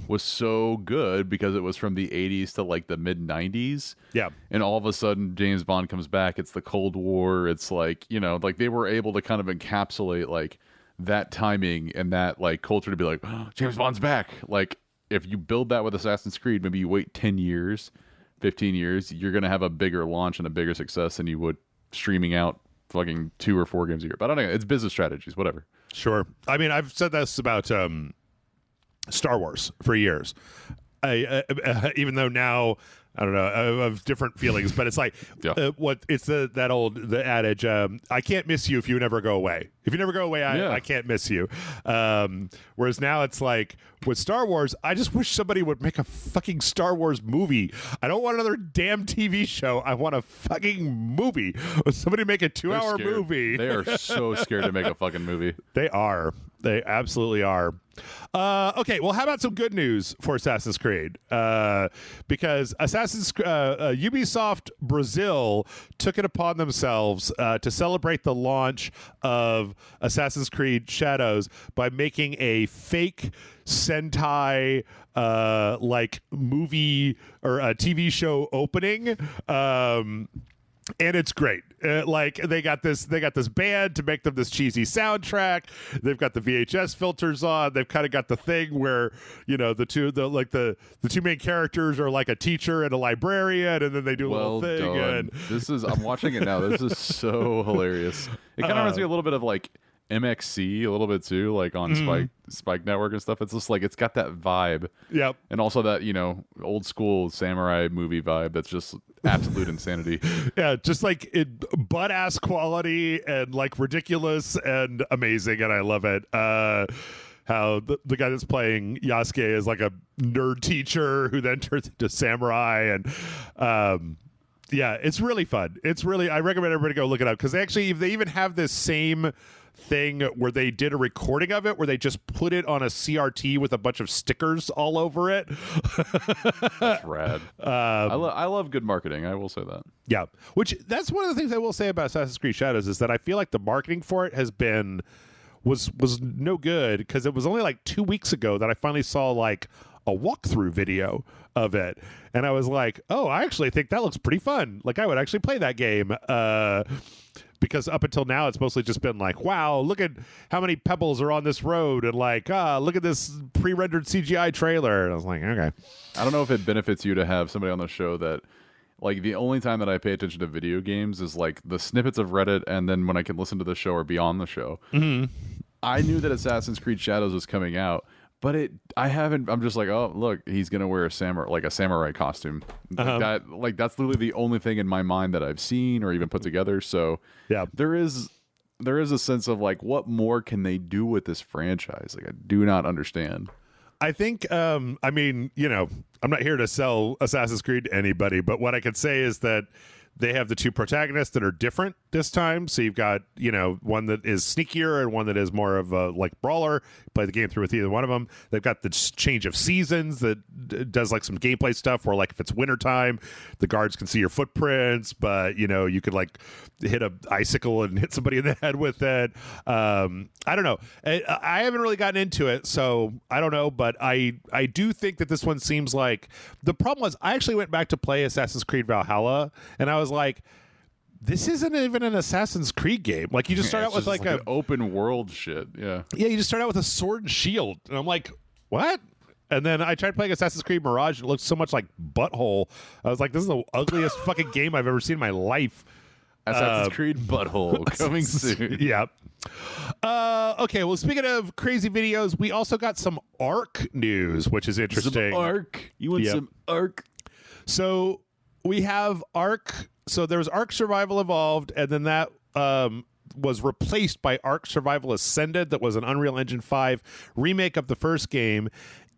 was so good because it was from the 80s to like the mid 90s. Yeah. And all of a sudden James Bond comes back. It's the Cold War. It's like, you know, like they were able to kind of encapsulate like that timing and that like culture to be like, oh, James Bond's back. Like if you build that with Assassin's Creed, maybe you wait 10 years, 15 years, you're going to have a bigger launch and a bigger success than you would streaming out fucking 2 or 4 games a year. But I don't know. It's business strategies, whatever. Sure. I mean, I've said this about Star Wars for years. Even though now, I don't know, I have different feelings, but it's like the adage, I can't miss you if you never go away. If you never go away, I can't miss you. Whereas now it's like with Star Wars, I just wish somebody would make a fucking Star Wars movie. I don't want another damn TV show. I want a fucking movie. Somebody make a 2-hour movie. They are so scared to make a fucking movie. They are. They absolutely are. Okay, well, how about some good news for Assassin's Creed? Because Ubisoft Brazil took it upon themselves to celebrate the launch of Assassin's Creed Shadows by making a fake Sentai like movie or a TV show opening. And it's great. Like they got this band to make them this cheesy soundtrack. They've got the VHS filters on. They've kind of got the thing where, you know, the two main characters are like a teacher and a librarian, and then they do a little thing. And I'm watching it now. This is so hilarious. It kind of reminds me a little bit of like MXC a little bit too, like on Spike Network and stuff. It's just like it's got that vibe. Yep. And also that, you know, old school samurai movie vibe that's just absolute insanity. Yeah, just like butt ass quality and like ridiculous and amazing, and I love it. How the guy that's playing Yasuke is like a nerd teacher who then turns into samurai, and yeah, it's really fun. I recommend everybody go look it up because they even have this same thing where they did a recording of it where they just put it on a CRT with a bunch of stickers all over it. That's rad. I love good marketing. I will say that. Yeah, which that's one of the things I will say about Assassin's Creed Shadows is that I feel like the marketing for it was no good because it was only like 2 weeks ago that I finally saw like a walkthrough video of it, and I was like, oh, I actually think that looks pretty fun. Like I would actually play that game. Because up until now, it's mostly just been like, wow, look at how many pebbles are on this road. And like, look at this pre-rendered CGI trailer. And I was like, okay. I don't know if it benefits you to have somebody on the show that, like, the only time that I pay attention to video games is like the snippets of Reddit. And then when I can listen to the show or be on the show. Mm-hmm. I knew that Assassin's Creed Shadows was coming out. But I'm just like, oh, look, he's going to wear a samurai costume. Like that's literally the only thing in my mind that I've seen or even put together. So yeah, there is a sense of like, what more can they do with this franchise? Like, I do not understand. I think, I mean, you know, I'm not here to sell Assassin's Creed to anybody, but what I could say is that they have the two protagonists that are different this time. So you've got, you know, one that is sneakier and one that is more of a like brawler. Play the game through with either one of them. They've got the change of seasons that does like some gameplay stuff where like if it's wintertime, the guards can see your footprints, but you know, you could like hit a icicle and hit somebody in the head with it. I don't know. I haven't really gotten into it, so I don't know, but I do think that this one seems like the problem was I actually went back to play Assassin's Creed Valhalla and I was like, this isn't even an Assassin's Creed game. Like you just start out with like an open world shit. Yeah. Yeah, you just start out with a sword and shield. And I'm like, what? And then I tried playing Assassin's Creed Mirage. It looked so much like Butthole. I was like, this is the ugliest fucking game I've ever seen in my life. Assassin's Creed Butthole coming soon. Yeah. Okay, well, speaking of crazy videos, we also got some Ark news, which is interesting. Some Ark? You want some Ark? So we have Ark. So there was Ark Survival Evolved, and then that was replaced by Ark Survival Ascended. That was an Unreal Engine 5 remake of the first game.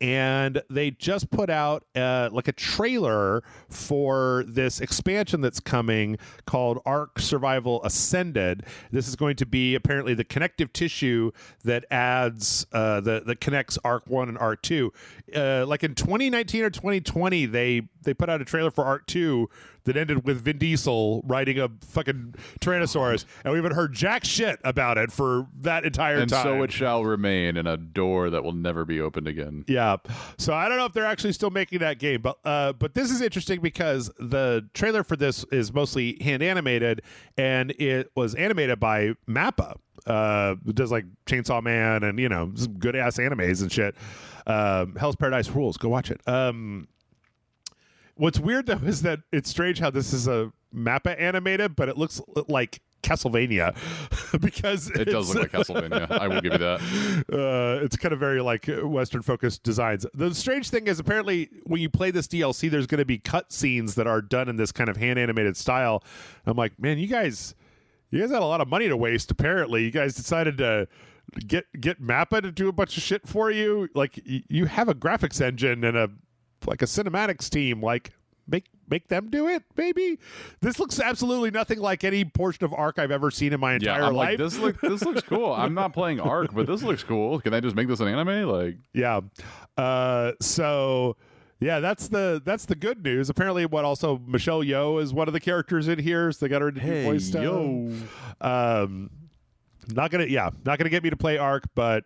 and they just put out like a trailer for this expansion that's coming called Ark Survival Ascended. This is going to be apparently the connective tissue that adds that connects Ark 1 and Ark 2. Like in 2019 or 2020, they put out a trailer for Ark 2 that ended with Vin Diesel riding a fucking Tyrannosaurus, and we haven't heard jack shit about it for that entire and time. So it shall remain in a door that will never be opened again. Yeah. So I don't know if they're actually still making that game, but this is interesting because the trailer for this is mostly hand animated, and it was animated by Mappa. Who does like Chainsaw Man and some good ass animes and shit. Hell's Paradise rules. Go watch it. What's weird though is that it's strange how this is a Mappa animated, but it looks like Castlevania because it does look like Castlevania. I will give you that. It's kind of very like Western focused designs. The strange thing is apparently when you play this DLC, there's going to be cut scenes that are done in this kind of hand animated style. I'm like, man, you guys had a lot of money to waste. Apparently, you guys decided to get Mappa to do a bunch of shit for you. Like you have a graphics engine and a cinematics team. Like make them do it. Maybe this looks absolutely nothing like any portion of Ark I've ever seen in my entire life. Like, this looks cool. I'm not playing Ark, but this looks cool. Can I just make this an anime? Like, yeah. So. Yeah, that's the good news. Apparently, also Michelle Yeoh is one of the characters in here, so they got her to do voice stuff. Not gonna get me to play Ark, but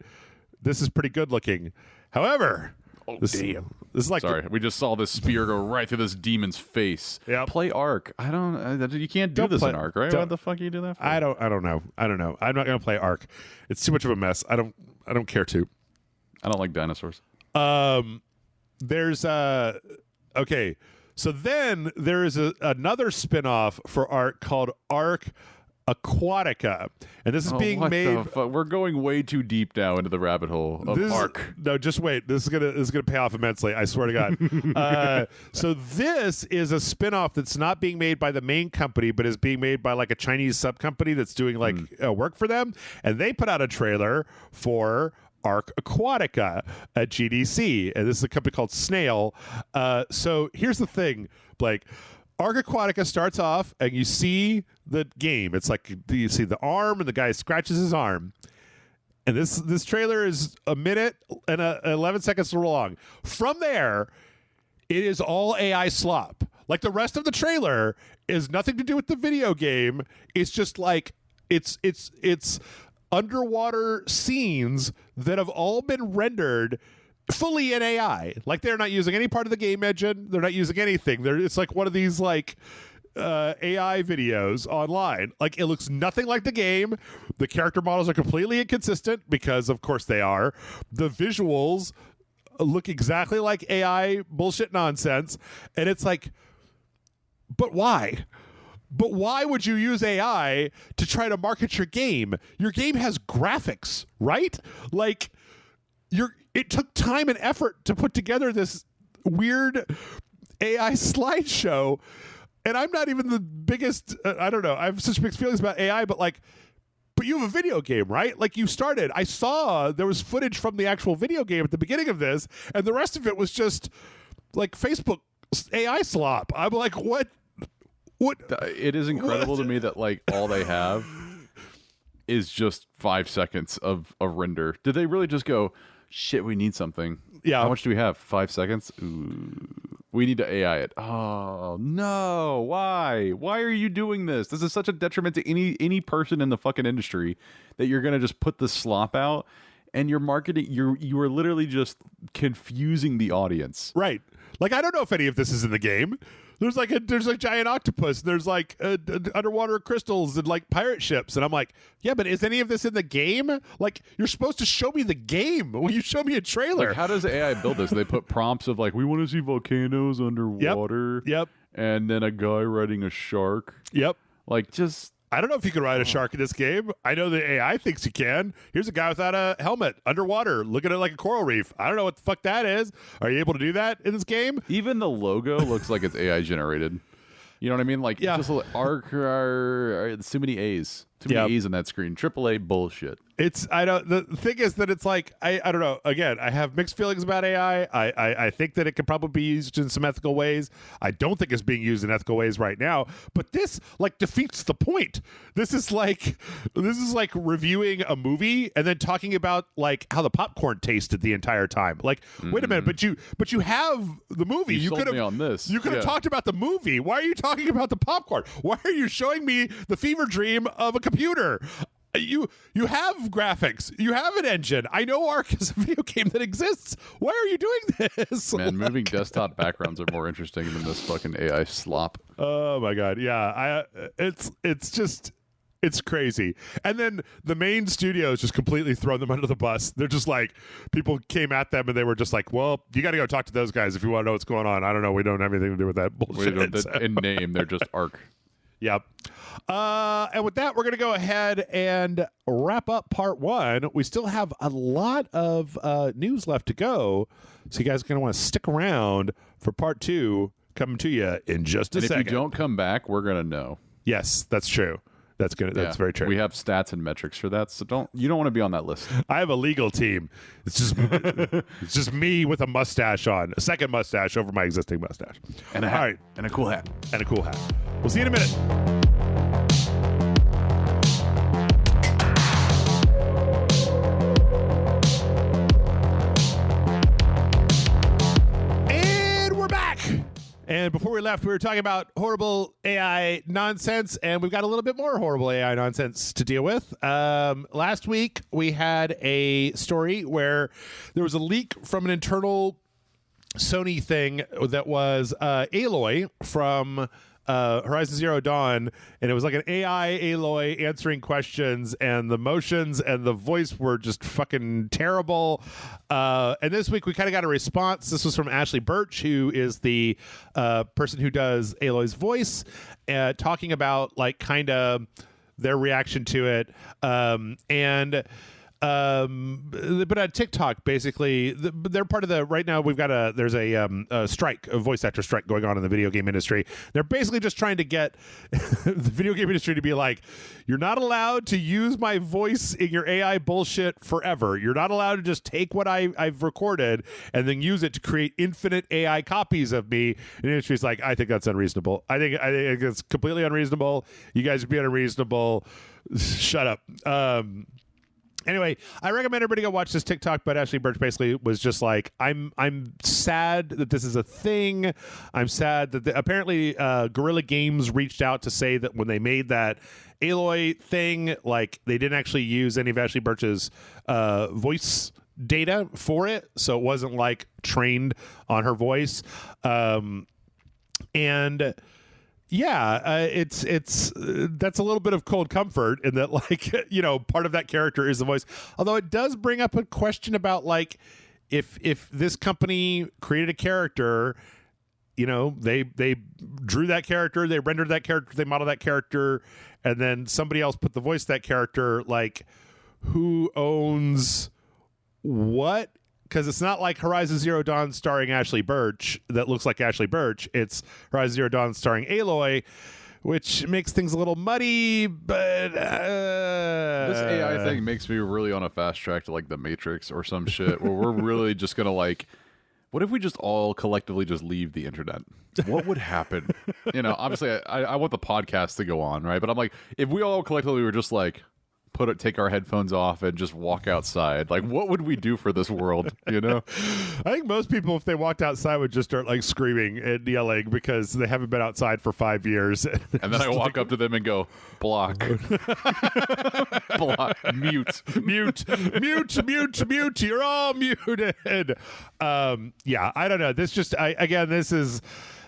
this is pretty good looking. However, this is like we just saw this spear go right through this demon's face. Yep. Play Ark. You can't do this in Ark, right? What the fuck you do that for? I don't know. I'm not gonna play Ark. It's too much of a mess. I don't care to. I don't like dinosaurs. There's okay, so then there is another spin-off for Ark called Ark Aquatica, and this is being made. We're going way too deep now into the rabbit hole of Ark. No, just wait. This is gonna pay off immensely. I swear to God. So this is a spin-off that's not being made by the main company, but is being made by like a Chinese sub company that's doing like work for them, and they put out a trailer for Ark Aquatica at GDC, and this is a company called Snail. So here's the thing, Blake. Ark Aquatica starts off, and you see the game. It's like you see the arm, and the guy scratches his arm. And this trailer is a minute and 11 seconds long. From there, it is all AI slop. Like the rest of the trailer is nothing to do with the video game. It's just like it's underwater scenes that have all been rendered fully in AI. Like they're not using any part of the game engine. They're not using anything. It's like one of these like AI videos online. Like it looks nothing like the game. The character models are completely inconsistent because of course they are. The visuals look exactly like AI bullshit nonsense. And it's like, but why? But why would you use AI to try to market your game? Your game has graphics, right? Like, it took time and effort to put together this weird AI slideshow. And I'm not even the biggest, I don't know, I have such mixed feelings about AI, but you have a video game, right? Like you started, I saw there was footage from the actual video game at the beginning of this, and the rest of it was just like Facebook AI slop. I'm like, what? It is incredible to me that like all they have is just 5 seconds of render. Did they really just go, shit, we need something? Yeah. How much do we have? 5 seconds? Ooh, we need to AI it. Oh no. Why are you doing this? This is such a detriment to any person in the fucking industry that you're gonna just put the slop out, and you're marketing. You are literally just confusing the audience. Right. Like I don't know if any of this is in the game. There's like giant octopus. There's like underwater crystals and like pirate ships. And I'm like, yeah, but is any of this in the game? Like, you're supposed to show me the game. Will you show me a trailer? Like, how does AI build this? They put prompts of like, we want to see volcanoes underwater. Yep. And then a guy riding a shark. Yep. Like, just... I don't know if you can ride a shark in this game. I know the AI thinks you can. Here's a guy without a helmet underwater looking at it like a coral reef. I don't know what the fuck that is. Are you able to do that in this game? Even the logo looks like it's AI generated. You know what I mean? Like, just Ark, so many A's. Too many A's on that screen. AAA bullshit. The thing is that it's like, I don't know. Again, I have mixed feelings about AI. I think that it could probably be used in some ethical ways. I don't think it's being used in ethical ways right now. But this like defeats the point. This is like reviewing a movie and then talking about like how the popcorn tasted the entire time. Like, wait a minute, but you have the movie. You could have on this. You could have talked about the movie. Why are you talking about the popcorn? Why are you showing me the fever dream of a computer? You have graphics. You have an engine. I know Ark is a video game that exists. Why are you doing this? Man, moving desktop backgrounds are more interesting than this fucking AI slop. Oh my god, yeah. It's crazy. And then the main studio has just completely thrown them under the bus. They're just like, people came at them and they were just like, well, you got to go talk to those guys if you want to know what's going on. I don't know. We don't have anything to do with that bullshit. In name, they're just Ark. Yep. And with that, we're going to go ahead and wrap up part one. We still have a lot of news left to go, so you guys are going to want to stick around for part two coming to you in just a second. If you don't come back, we're going to know. Yes, that's true. That's good. That's very true. We have stats and metrics for that, so you don't want to be on that list. I have a legal team. It's just me with a mustache on, a second mustache over my existing mustache, and a hat. All right, and a cool hat, We'll see you in a minute. And before we left, we were talking about horrible AI nonsense, and we've got a little bit more horrible AI nonsense to deal with. Last week, we had a story where there was a leak from an internal Sony thing that was Aloy from Horizon Zero Dawn, and it was like an AI Aloy answering questions, and the motions and the voice were just fucking terrible. And this week we kind of got a response. This was from Ashley Birch, who is the person who does Aloy's voice, talking about like kind of their reaction to it. But on TikTok, basically, they're part of the right now. There's a strike, a voice actor strike going on in the video game industry. They're basically just trying to get the video game industry to be like, you're not allowed to use my voice in your AI bullshit forever. You're not allowed to just take what I've recorded and then use it to create infinite AI copies of me. And the industry's like, I think that's unreasonable. I think it's completely unreasonable. You guys are being unreasonable. Shut up. Anyway, I recommend everybody go watch this TikTok, but Ashley Birch basically was just like, I'm sad that this is a thing. I'm sad that apparently Guerrilla Games reached out to say that when they made that Aloy thing, like they didn't actually use any of Ashley Birch's voice data for it, so it wasn't like trained on her voice. And yeah, it's that's a little bit of cold comfort in that, like, you know, part of that character is the voice. Although it does bring up a question about like if this company created a character, you know, they drew that character, they rendered that character, they modeled that character, and then somebody else put the voice of that character, like who owns what? Because it's not like Horizon Zero Dawn starring Ashley Birch that looks like Ashley Birch. It's Horizon Zero Dawn starring Aloy, which makes things a little muddy, but this AI thing makes me really on a fast track to like The Matrix or some shit where we're really just gonna like, what if we just all collectively just leave the internet? What would happen? You know, obviously I want the podcast to go on, right? But I'm like, if we all collectively were just like take our headphones off and just walk outside, like what would we do for this world? You know, I think most people, if they walked outside, would just start like screaming and yelling because they haven't been outside for 5 years. And then I walk up to them and go, block, block, mute. You're all muted. Yeah, I don't know. This is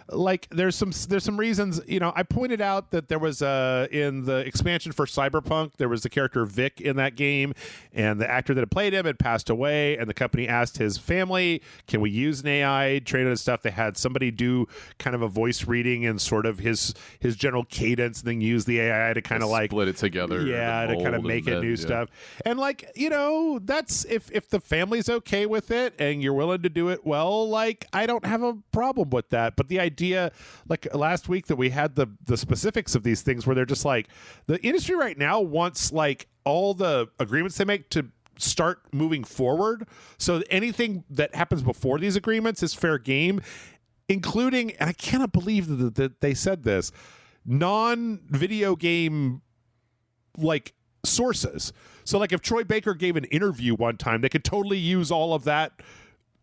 like there's some reasons, you know. I pointed out that there was in the expansion for Cyberpunk, there was the character Vic in that game, and the actor that had played him had passed away, and the company asked his family, can we use an AI trained on stuff? They had somebody do kind of a voice reading and sort of his general cadence, and then use the AI to kind of like split it together, to kind of make it new stuff. And like, you know, that's if the family's okay with it and you're willing to do it well, like I don't have a problem with that. But the idea idea like last week that we had the specifics of these things where they're just like the industry right now wants like all the agreements they make to start moving forward. So anything that happens before these agreements is fair game, including, and I cannot believe that they said this, non-video game like sources. So like if Troy Baker gave an interview one time, they could totally use all of that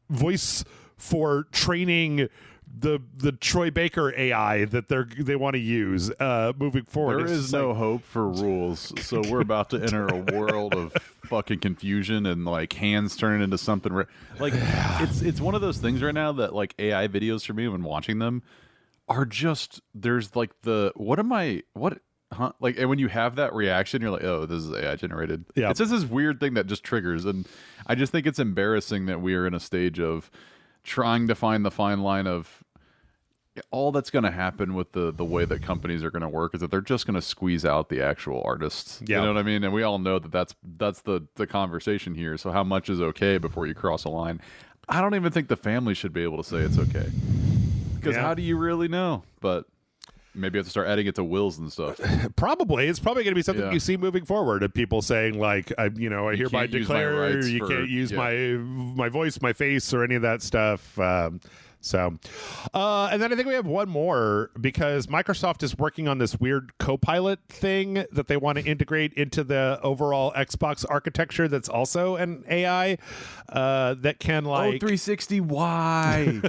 voice for training the Troy Baker AI that they want to use moving forward. There is no hope for rules, so we're about to enter a world of fucking confusion and like hands turning into something. Like it's one of those things right now that like AI videos for me when watching them are just there's like like, and when you have that reaction, you're like, oh, this is AI generated. Yeah. It's just this weird thing that just triggers, and I just think it's embarrassing that we are in a stage of trying to find the fine line of all that's going to happen with the way that companies are going to work is that they're just going to squeeze out the actual artists. Yeah. You know what I mean? And we all know that that's the conversation here. So how much is okay before you cross a line? I don't even think the family should be able to say it's okay. Because how do you really know? But maybe you have to start adding it to wills and stuff. Probably. It's probably going to be something you see moving forward of people saying like, I hereby declare you can't use my voice, my face, or any of that stuff. And then I think we have one more because Microsoft is working on this weird Copilot thing that they want to integrate into the overall Xbox architecture that's also an AI that can like... 360, why?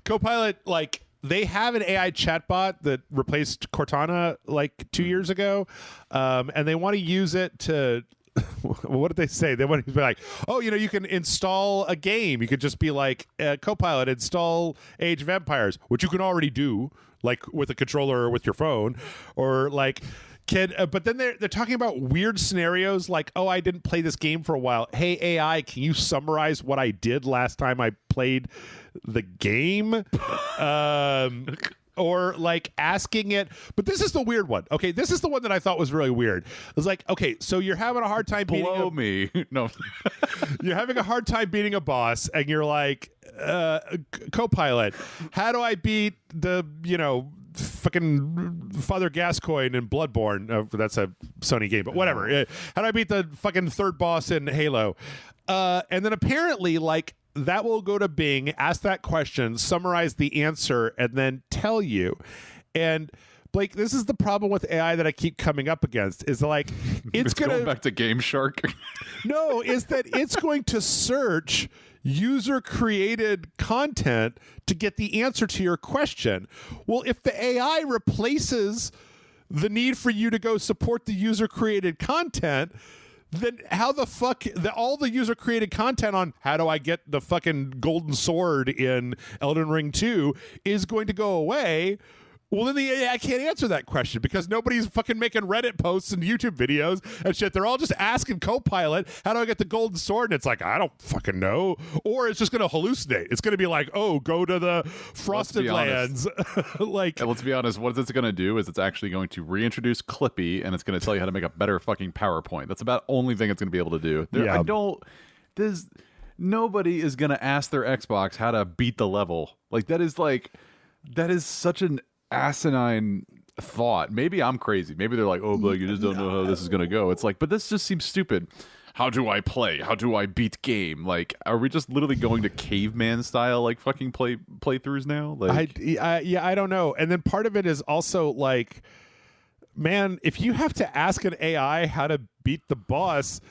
Copilot, like... They have an AI chatbot that replaced Cortana like 2 years ago, and they want to use it to. What did they say? They want to be like, oh, you can install a game. You could just be like, Copilot, install Age of Empires, which you can already do, like with a controller or with your phone, or like. But then they're talking about weird scenarios like, oh, I didn't play this game for a while. Hey, AI, can you summarize what I did last time I played the game? Or like asking it. But this is the weird one. Okay, this is the one that I thought was really weird. It was like, okay, so you're having a hard time beating me. No. You're having a hard time beating a boss, and you're like, Copilot, how do I beat the, fucking Father Gascoigne in Bloodborne? That's a Sony game, but whatever. How do I beat the fucking third boss in Halo? And then apparently, like, that will go to Bing, ask that question, summarize the answer, and then tell you. And Blake, this is the problem with AI that I keep coming up against is like it's going back to Game Shark. No, is that it's going to search user created content to get the answer to your question. Well, if the AI replaces the need for you to go support the user created content, then how the fuck all the user created content on how do I get the fucking golden sword in Elden Ring 2 is going to go away. Well, then the AI can't answer that question because nobody's fucking making Reddit posts and YouTube videos and shit. They're all just asking Copilot, how do I get the golden sword? And it's like, I don't fucking know. Or it's just going to hallucinate. It's going to be like, oh, go to the Frosted Lands. Like, and let's be honest, what it's going to do is it's actually going to reintroduce Clippy and it's going to tell you how to make a better fucking PowerPoint. That's about the only thing it's going to be able to do. Nobody is going to ask their Xbox how to beat the level. That is such an asinine thought. Maybe I'm crazy. Maybe they're like, oh, Blake, you just don't know how this is going to go. It's like, but this just seems stupid. How do I play? How do I beat game? Like, are we just literally going to caveman style, like, fucking playthroughs now? Like, I don't know. And then part of it is also like, man, if you have to ask an AI how to beat the boss,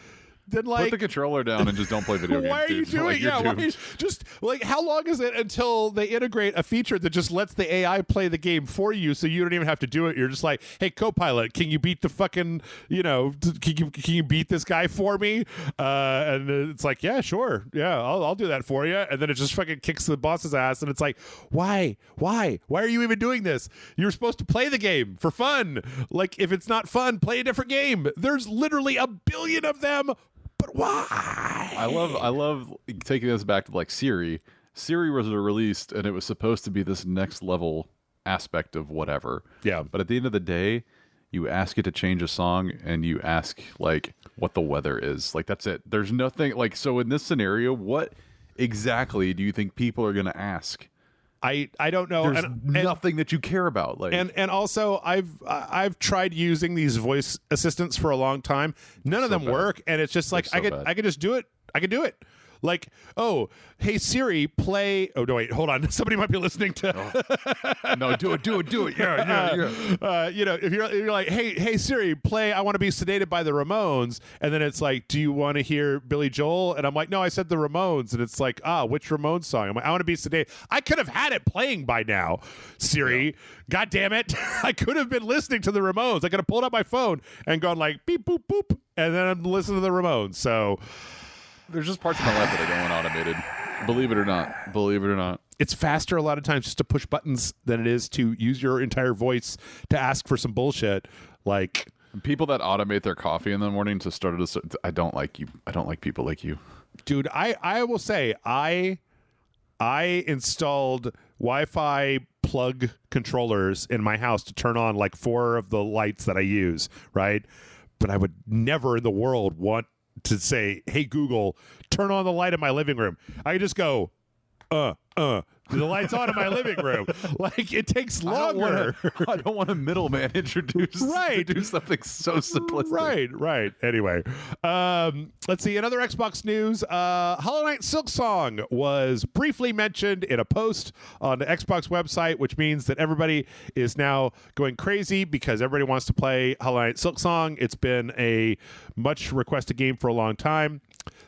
then like put the controller down and just don't play video games. Why are you doing? Like, just like how long is it until they integrate a feature that just lets the AI play the game for you, so you don't even have to do it? You're just like, hey, Copilot, can you beat the fucking can you beat this guy for me? And it's like, yeah, sure, yeah, I'll do that for you. And then it just fucking kicks the boss's ass, and it's like, why are you even doing this? You're supposed to play the game for fun. Like, if it's not fun, play a different game. There's literally a billion of them. But why? I love taking this back to like Siri. Siri was released and it was supposed to be this next level aspect of whatever. Yeah. But at the end of the day, you ask it to change a song and you ask like what the weather is. Like, that's it. There's nothing like, so in this scenario, what exactly do you think people are going to ask I don't know. There's nothing that you care about. Like, and also I've tried using these voice assistants for a long time. None of them work, and it's just like I could just do it. I could do it. Like, oh, hey Siri, play. Oh no, wait, hold on. Somebody might be listening to. No, do it. Yeah. If you're like, hey Siri, play. I want to be sedated by the Ramones, and then it's like, do you want to hear Billy Joel? And I'm like, no, I said the Ramones, and it's like, which Ramones song? I'm like, I want to be sedated. I could have had it playing by now, Siri. Yeah. God damn it! I could have been listening to the Ramones. I could have pulled up my phone and gone like beep boop boop, and then I'm listening to the Ramones. So. There's just parts of my life that I don't want automated. Believe it or not. It's faster a lot of times just to push buttons than it is to use your entire voice to ask for some bullshit. Like people that automate their coffee in the morning to start it. I don't like you. I don't like people like you. Dude, I will say I installed Wi-Fi plug controllers in my house to turn on like 4 of the lights that I use, right? But I would never in the world want to say, hey Google, turn on the light in my living room. I just go, the light's on in my living room. Like, it takes longer. I don't want a middleman introduce to do something so simplistic. Right. Anyway, let's see. Another Xbox news. Hollow Knight Silksong was briefly mentioned in a post on the Xbox website, which means that everybody is now going crazy because everybody wants to play Hollow Knight Silksong. It's been a much requested game for a long time.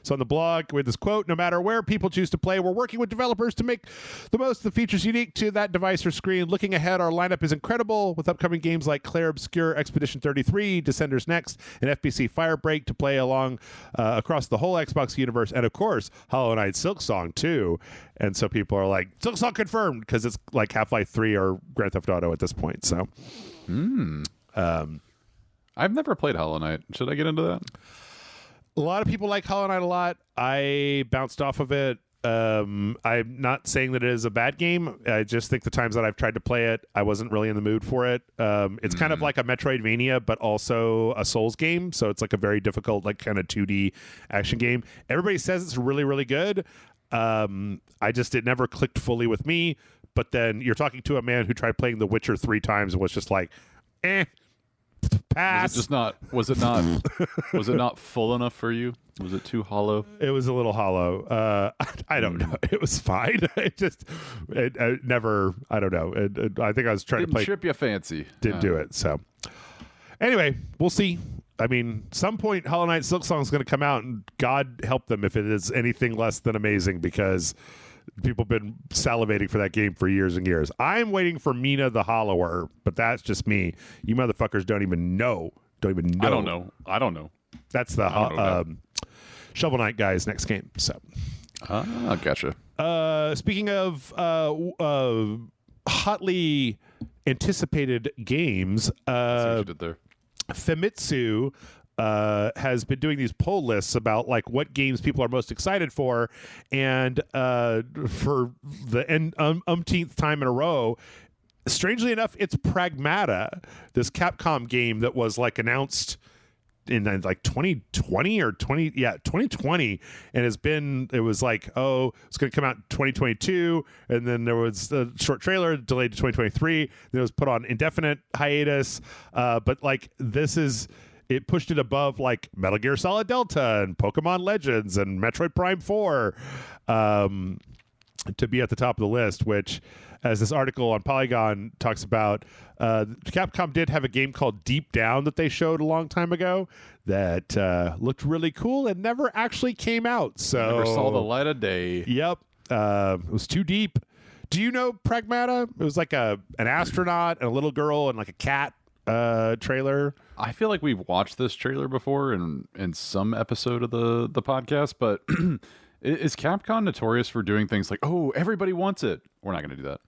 So on the blog, with this quote, no matter where people choose to play, we're working with developers to make the most of the features unique to that device or screen. Looking ahead, our lineup is incredible with upcoming games like Claire Obscure Expedition 33, Descenders Next, and FBC Firebreak to play along across the whole Xbox universe. And of course, Hollow Knight Silksong too. And so people are like, Silksong confirmed, because it's like Half-Life 3 or Grand Theft Auto at this point. So, I've never played Hollow Knight. Should I get into that? A lot of people like Hollow Knight a lot. I bounced off of it. I'm not saying that it is a bad game. I just think the times that I've tried to play it, I wasn't really in the mood for it. It's kind of like a Metroidvania, but also a Souls game. So it's like a very difficult, like kind of 2D action game. Everybody says it's really, really good. It never clicked fully with me. But then you're talking to a man who tried playing The Witcher 3 times and was just like, pass. Was it not full enough for you? Was it too hollow? It was a little hollow. I don't know. It was fine. I don't know. I think I was trying to play. Didn't trip your fancy. Didn't do it. So anyway, we'll see. I mean, some point Hollow Knight Silksong is going to come out, and God help them if it is anything less than amazing, because people have been salivating for that game for years and years. I'm waiting for Mina the Hollower, but that's just me. You motherfuckers don't even know. I don't know. That's the Shovel Knight guy's next game. So, gotcha. Speaking of hotly anticipated games, That's what you did there. Famitsu has been doing these poll lists about like what games people are most excited for, and for the umpteenth time in a row, strangely enough, it's Pragmata, this Capcom game that was like announced in like 2020 or 2020, and it was like, it's going to come out in 2022, and then there was a short trailer delayed to 2023, then it was put on indefinite hiatus, but like it pushed it above like Metal Gear Solid Delta and Pokemon Legends and Metroid Prime 4 to be at the top of the list, which, as this article on Polygon talks about, Capcom did have a game called Deep Down that they showed a long time ago that looked really cool and never actually came out. So never saw the light of day. Yep. It was too deep. Do you know Pragmata? It was like an astronaut and a little girl and like a cat trailer. I feel like we've watched this trailer before in some episode of the podcast, but is Capcom notorious for doing things like, everybody wants it? We're not going to do that.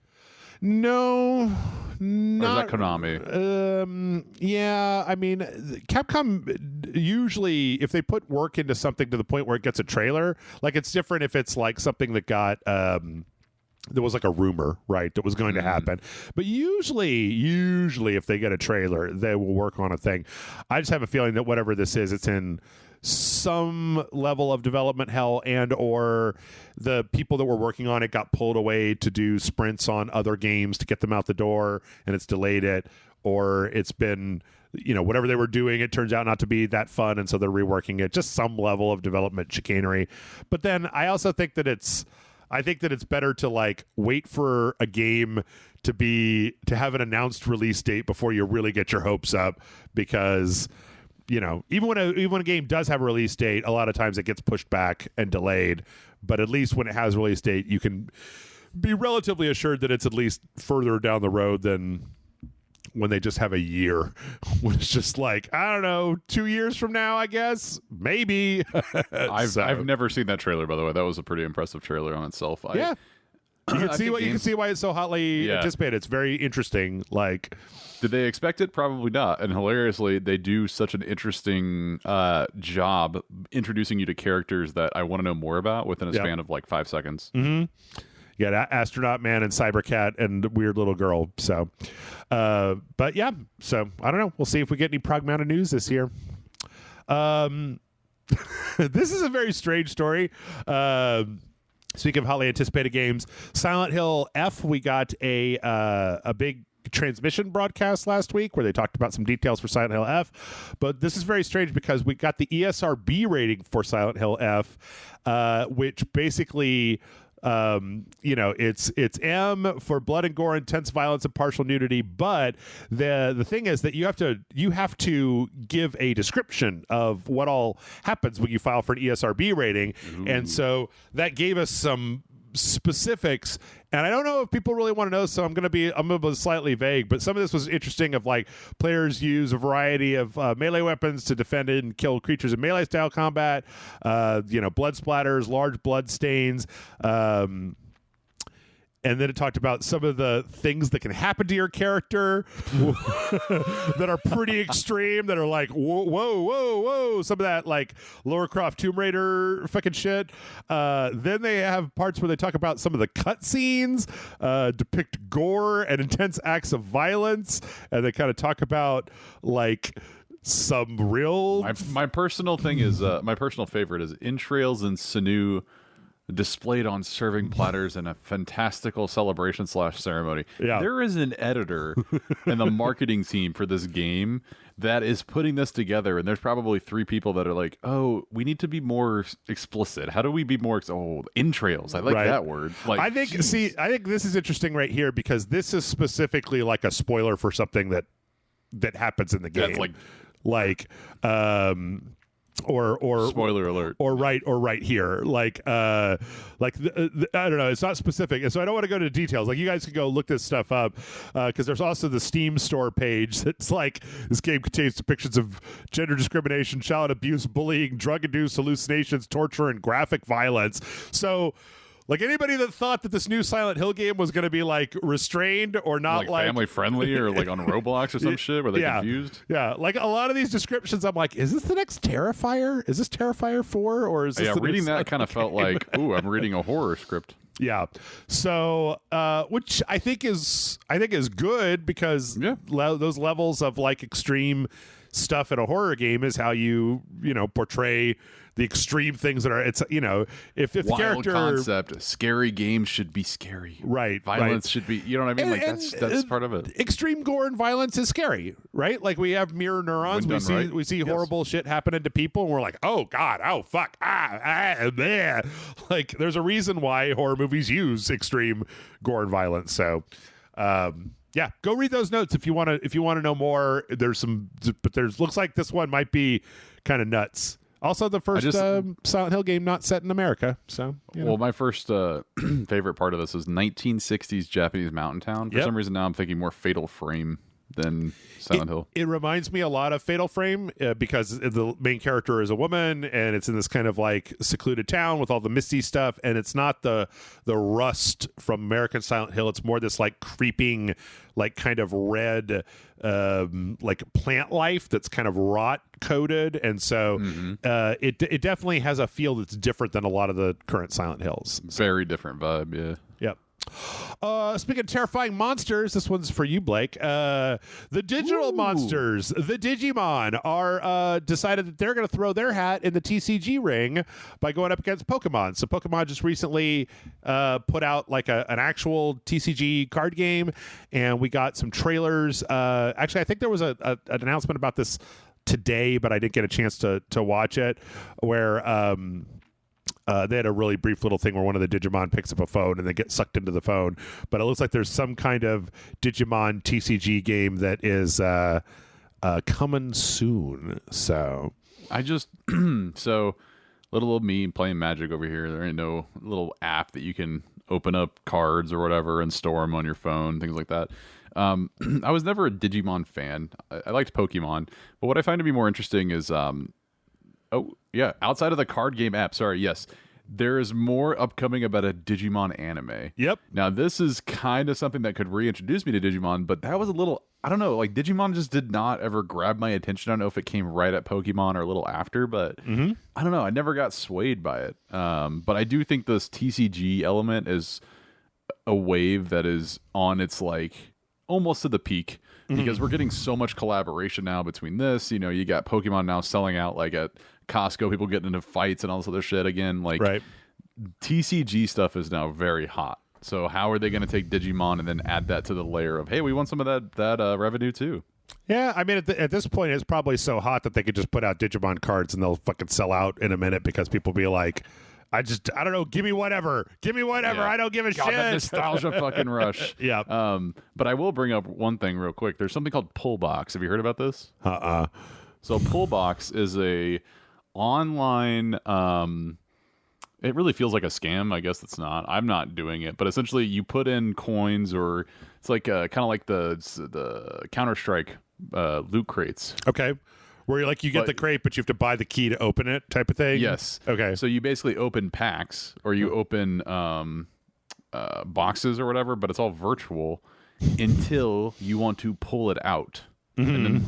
No, not. Or is that Konami? Yeah, I mean, Capcom usually, if they put work into something to the point where it gets a trailer, like it's different if it's like something that got there was like a rumor, right, that was going to happen. But usually if they get a trailer, they will work on a thing. I just have a feeling that whatever this is, it's in some level of development hell, and or the people that were working on it got pulled away to do sprints on other games to get them out the door, and it's delayed it, or it's been, whatever they were doing, it turns out not to be that fun, and so they're reworking it. Just some level of development chicanery. But then I also think that it's better to like wait for a game to have an announced release date before you really get your hopes up, because even when a game does have a release date, a lot of times it gets pushed back and delayed. But at least when it has a release date, you can be relatively assured that it's at least further down the road than when they just have a year, when it's just like, I don't know, 2 years from now, I guess, maybe. I've never seen that trailer, by the way. That was a pretty impressive trailer on itself. Yeah. You can see why it's so hotly anticipated. It's very interesting. Like, did they expect it? Probably not. And hilariously, they do such an interesting job introducing you to characters that I want to know more about within a span of like 5 seconds. Mm-hmm. Yeah, Astronaut Man and Cybercat and Weird Little Girl. So, but yeah. So I don't know. We'll see if we get any Prog Mountain news this year. This is a very strange story. Speaking of hotly anticipated games, Silent Hill F, we got a big transmission broadcast last week where they talked about some details for Silent Hill F. But this is very strange because we got the ESRB rating for Silent Hill F, which basically, it's M for blood and gore, intense violence, and partial nudity. But the thing is that you have to give a description of what all happens when you file for an ESRB rating. Ooh. And so that gave us some specifics, and I don't know if people really want to know, so I'm gonna be slightly vague. But some of this was interesting, of like players use a variety of melee weapons to defend and kill creatures in melee style combat, blood splatters, large blood stains, and then it talked about some of the things that can happen to your character that are pretty extreme, that are like, whoa. Some of that, like, Lara Croft Tomb Raider fucking shit. Then they have parts where they talk about some of the cutscenes, depict gore and intense acts of violence. And they kind of talk about, like, some real... My personal thing is, my personal favorite is entrails and sinew displayed on serving platters in a fantastical celebration/ceremony. Yeah. There is an editor and the marketing team for this game that is putting this together, and there's probably 3 people that are like, oh, we need to be more explicit. How do we be more entrails? I like that word. Like, I think this is interesting right here, because this is specifically like a spoiler for something that happens in the game. That's or spoiler alert, or right here, I don't know, it's not specific, and so I don't want to go into details. Like, you guys can go look this stuff up, because there's also the Steam store page that's like, this game contains depictions of gender discrimination, child abuse, bullying, drug-induced hallucinations, torture, and graphic violence. So, like, anybody that thought that this new Silent Hill game was going to be, like, restrained or not, like family friendly, or like on Roblox or some shit, were they confused? Yeah, like, a lot of these descriptions, I'm like, is this the next Terrifier? Is this Terrifier 4? Or is this reading that kind of felt like, ooh, I'm reading a horror script. Yeah. So, which I think is good, because those levels of, like, extreme stuff in a horror game is how you portray the extreme things that are, it's, if the wild character concept, scary games should be scary, right? Violence should be, you know what I mean? That's part of it. Extreme gore and violence is scary, right? Like, we have mirror neurons. We see horrible shit happening to people, and we're like, oh god, oh fuck, bleh. Like, there's a reason why horror movies use extreme gore and violence. So, yeah, go read those notes if you want to know more. Looks like this one might be kind of nuts. Also, the first Silent Hill game not set in America. So, well, my first favorite part of this is 1960s Japanese mountain town. For some reason, now I'm thinking more Fatal Frame than Silent Hill. It reminds me a lot of Fatal Frame, because the main character is a woman, and it's in this kind of like secluded town with all the misty stuff, and it's not the rust from American Silent Hill. It's more this like creeping, like kind of red, like plant life that's kind of rot coated, and so it definitely has a feel that's different than a lot of the current Silent Hills. Very different vibe, yeah. Yep. Speaking of terrifying monsters, this one's for you, Blake. The digital monsters, the Digimon, are decided that they're going to throw their hat in the TCG ring by going up against Pokemon. So Pokemon just recently put out like an actual TCG card game, and we got some trailers. Actually, I think there was an announcement about this today, but I didn't get a chance to watch it, where they had a really brief little thing where one of the Digimon picks up a phone and they get sucked into the phone. But it looks like there's some kind of Digimon TCG game that is coming soon. So I just so little old me playing Magic over here. There ain't no little app that you can open up cards or whatever and store them on your phone, things like that. I was never a Digimon fan. I liked Pokemon, but what I find to be more interesting is outside of the card game app, there is more upcoming about a Digimon anime. Yep. Now, this is kind of something that could reintroduce me to Digimon, but that was a little, I don't know, like Digimon just did not ever grab my attention. I don't know if it came right at Pokemon or a little after, but I don't know. I never got swayed by it. But I do think this TCG element is a wave that is on its like almost to the peak. Because we're getting so much collaboration now between this, you got Pokemon now selling out like at Costco, people getting into fights and all this other shit again. Like TCG stuff is now very hot. So how are they going to take Digimon and then add that to the layer of, hey, we want some of that revenue too? Yeah, I mean, at this point, it's probably so hot that they could just put out Digimon cards and they'll fucking sell out in a minute because people be like, I don't know. Give me whatever. Yeah. I don't give a shit. That nostalgia fucking rush. Yeah. But I will bring up one thing real quick. There's something called Pullbox. Have you heard about this? So Pullbox is a online. It really feels like a scam. I guess it's not. I'm not doing it. But essentially, you put in coins, or it's like kind of like the Counter-Strike loot crates. Okay. Where you get the crate, but you have to buy the key to open it, type of thing. Yes. Okay. So you basically open packs, or you open boxes or whatever, but it's all virtual until you want to pull it out, and then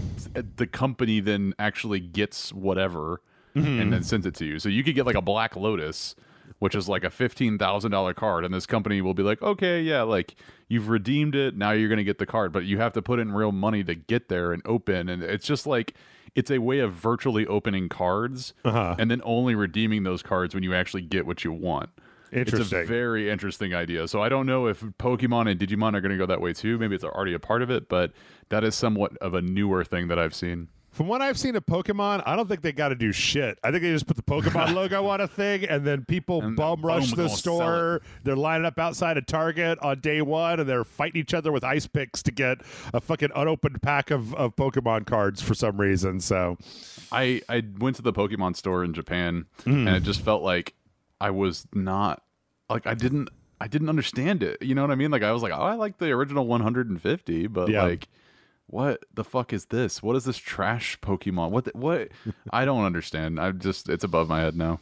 the company then actually gets whatever and then sends it to you. So you could get like a Black Lotus, which is like a $15,000 card, and this company will be like, okay, yeah, like you've redeemed it, now you're going to get the card, but you have to put in real money to get there and open, and it's just like. It's a way of virtually opening cards and then only redeeming those cards when you actually get what you want. Interesting. It's a very interesting idea. So I don't know if Pokemon and Digimon are going to go that way too. Maybe it's already a part of it, but that is somewhat of a newer thing that I've seen. From what I've seen of Pokemon, I don't think they got to do shit. I think they just put the Pokemon logo on a thing, and then people bum rush the store. They're lining up outside of Target on day one, and they're fighting each other with ice picks to get a fucking unopened pack of Pokemon cards for some reason. So, I went to the Pokemon store in Japan, and it just felt like I was not like I didn't understand it. You know what I mean? Like I was like, oh, I like the original 150, but like. What the fuck is this? What is this trash Pokemon? What? I don't understand. It's above my head now.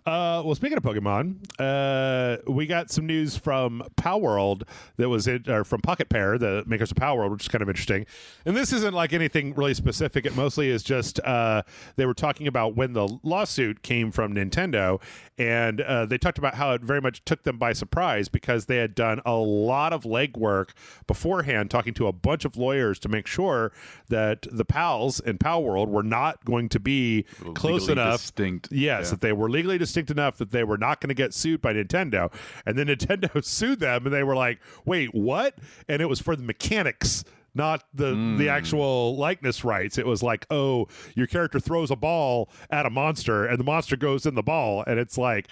Well, speaking of Pokemon, we got some news from Palworld that was from Pocket Pair, the makers of Palworld, which is kind of interesting. And this isn't like anything really specific. It mostly is just they were talking about when the lawsuit came from Nintendo, and they talked about how it very much took them by surprise because they had done a lot of legwork beforehand, talking to a bunch of lawyers to make sure that the pals in Palworld were not going to be close enough. Distinct. Yes, that they were legally distinct enough that they were not going to get sued by Nintendo. And then Nintendo sued them, and they were like, wait, what? And it was for the mechanics, not the actual likeness rights. It was like, oh, your character throws a ball at a monster and the monster goes in the ball, and it's like,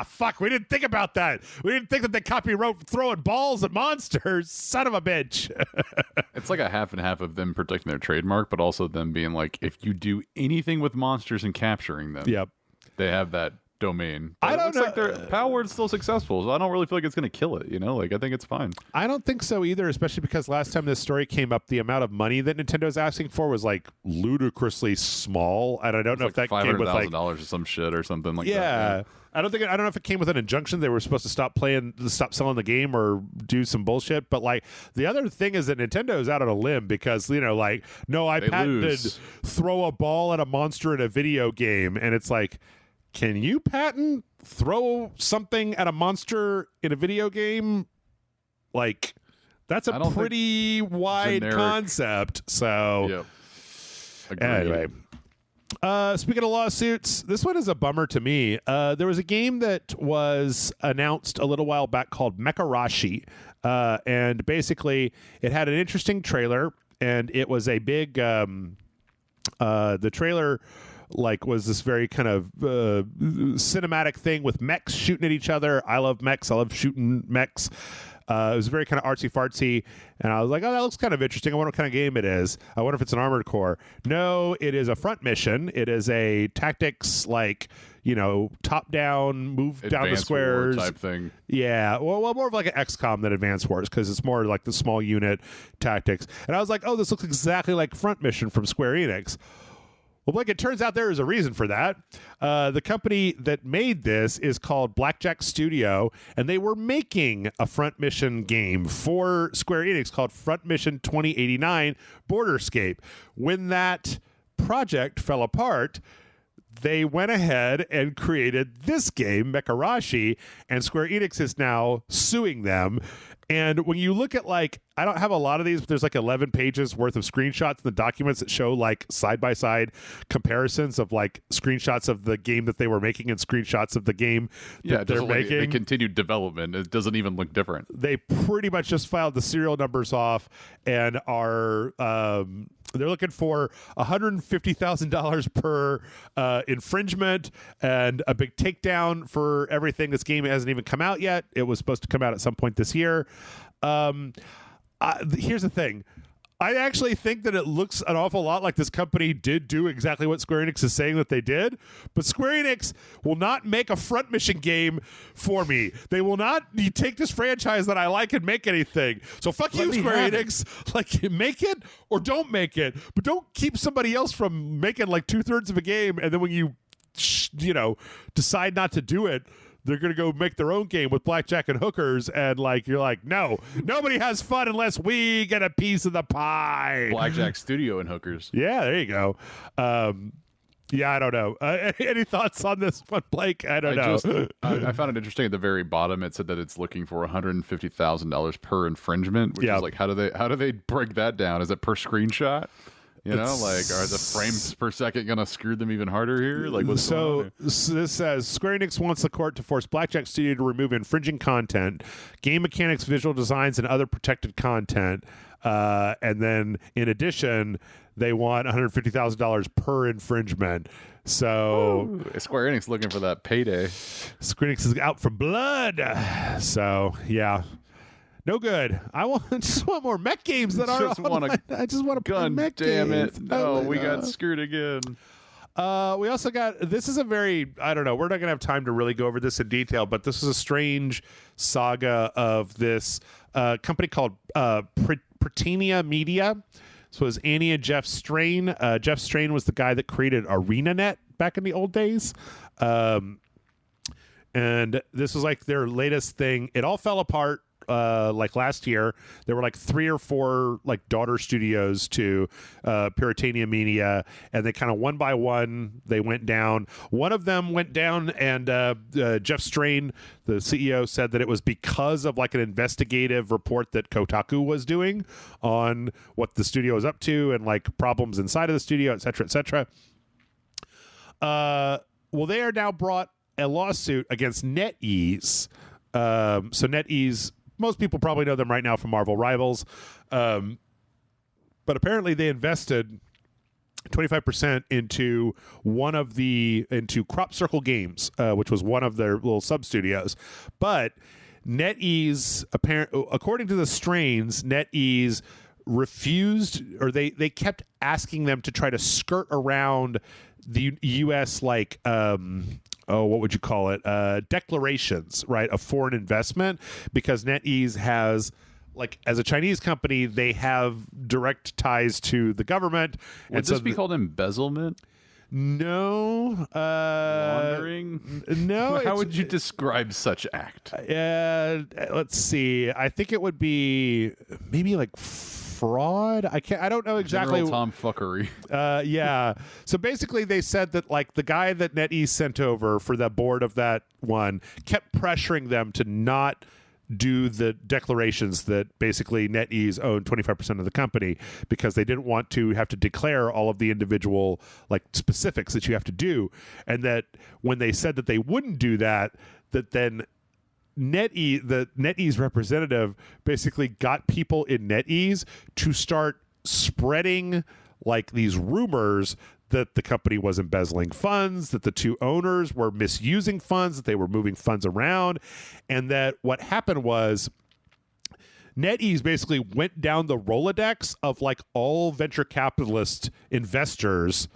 fuck, we didn't think about that. We didn't think that they copyright throwing balls at monsters. Son of a bitch. It's like a half and half of them protecting their trademark, but also them being like, if you do anything with monsters and capturing them, they have that domain. But I don't know. Like their Palworld's still successful, so I don't really feel like it's going to kill it. Like I think it's fine. I don't think so either, especially because last time this story came up, the amount of money that Nintendo's asking for was like ludicrously small, and I don't know if that came with like $500,000 or some shit or something like that. Yeah. I don't know if it came with an injunction. They were supposed to stop selling the game or do some bullshit. But like the other thing is that Nintendo is out on a limb because no, I patented throw a ball at a monster in a video game, and it's like, can you patent throw something at a monster in a video game? like that's a pretty wide concept. So yep. Agreed. Anyway. Speaking of lawsuits, this one is a bummer to me. There was a game that was announced a little while back called Mekarashi, and basically it had an interesting trailer, and it was a big the trailer was this very kind of cinematic thing with mechs shooting at each other. I love mechs. I love shooting mechs. It was very kind of artsy fartsy, and I was like, oh, that looks kind of interesting. I wonder what kind of game it is. I wonder if it's an Armored Core. No, it is a front mission. It is a tactics, top down, move Advanced down the squares war type thing. Yeah, well, more of like an XCOM than Advanced Wars, because it's more like the small unit tactics. And I was like, oh, this looks exactly like Front Mission from Square Enix. Well, it turns out there is a reason for that. The company that made this is called Blackjack Studio, and they were making a Front Mission game for Square Enix called Front Mission 2089 Borderscape. When that project fell apart, they went ahead and created this game, Mekarashi, and Square Enix is now suing them. And when you look at I don't have a lot of these, but there's 11 pages worth of screenshots in the documents that show side-by-side comparisons of screenshots of the game that they were making and screenshots of the game that they're making. They continued development. It doesn't even look different. They pretty much just filed the serial numbers off and are they're looking for $150,000 per infringement and a big takedown for everything. This game hasn't even come out yet. It was supposed to come out at some point this year. Here's the thing. I actually think that it looks an awful lot like this company did do exactly what Square Enix is saying that they did, but Square Enix will not make a Front Mission game for me. They will not take this franchise that I like and make anything. So fuck you, Square Enix. Make it or don't make it, but don't keep somebody else from making 2/3 of a game, and then when you decide not to do it, they're going to go make their own game with blackjack and hookers, and you're like, no, nobody has fun unless we get a piece of the pie. Blackjack Studio and hookers. Yeah, there you go. Yeah, I don't know. Any thoughts on this one, Blake? I don't know. I found it interesting at the very bottom. It said that it's looking for $150,000 per infringement, which is how do they break that down? Is it per screenshot? Are the frames per second going to screw them even harder here? What's going on here? So this says Square Enix wants the court to force Blackjack Studio to remove infringing content, game mechanics, visual designs, and other protected content. And then, in addition, they want $150,000 per infringement. So Square Enix looking for that payday. Square Enix is out for blood. So yeah. No good. just want more mech games that are. I just want to play mech games. Damn it! No, we got screwed again. We also got. This is a very. I don't know. We're not going to have time to really go over this in detail, but this is a strange saga of this company called Prytania Media. So it was Annie and Jeff Strain. Jeff Strain was the guy that created ArenaNet back in the old days. And this was their latest thing. It all fell apart. Last year, there were 3 or 4 daughter studios to Prytania Media, and they kind of one by one they went down. One of them went down, and Jeff Strain, the CEO, said that it was because of an investigative report that Kotaku was doing on what the studio was up to and problems inside of the studio, et cetera, et cetera. Well, they are now brought a lawsuit against NetEase. So NetEase, most people probably know them right now from Marvel Rivals. But apparently they invested 25% into Crop Circle Games, which was one of their little sub studios. But NetEase, according to the Strains, NetEase refused, or they kept asking them to try to skirt around the U.S. what would you call it? Declarations, right, of foreign investment, because NetEase has, as a Chinese company, they have direct ties to the government. Would this be called embezzlement? No. Laundering? No. How would you describe such act? Let's see. I think it would be maybe fraud. I don't know exactly. General tomfuckery. Yeah. So basically they said that the guy that NetEase sent over for the board of that one kept pressuring them to not do the declarations that basically NetEase owned 25% of the company, because they didn't want to have to declare all of the individual like specifics that you have to do. And that when they said that they wouldn't do that, that then the NetEase representative basically got people in NetEase to start spreading like these rumors that the company was embezzling funds, that the two owners were misusing funds, that they were moving funds around, and that what happened was NetEase basically went down the Rolodex of like all venture capital investors,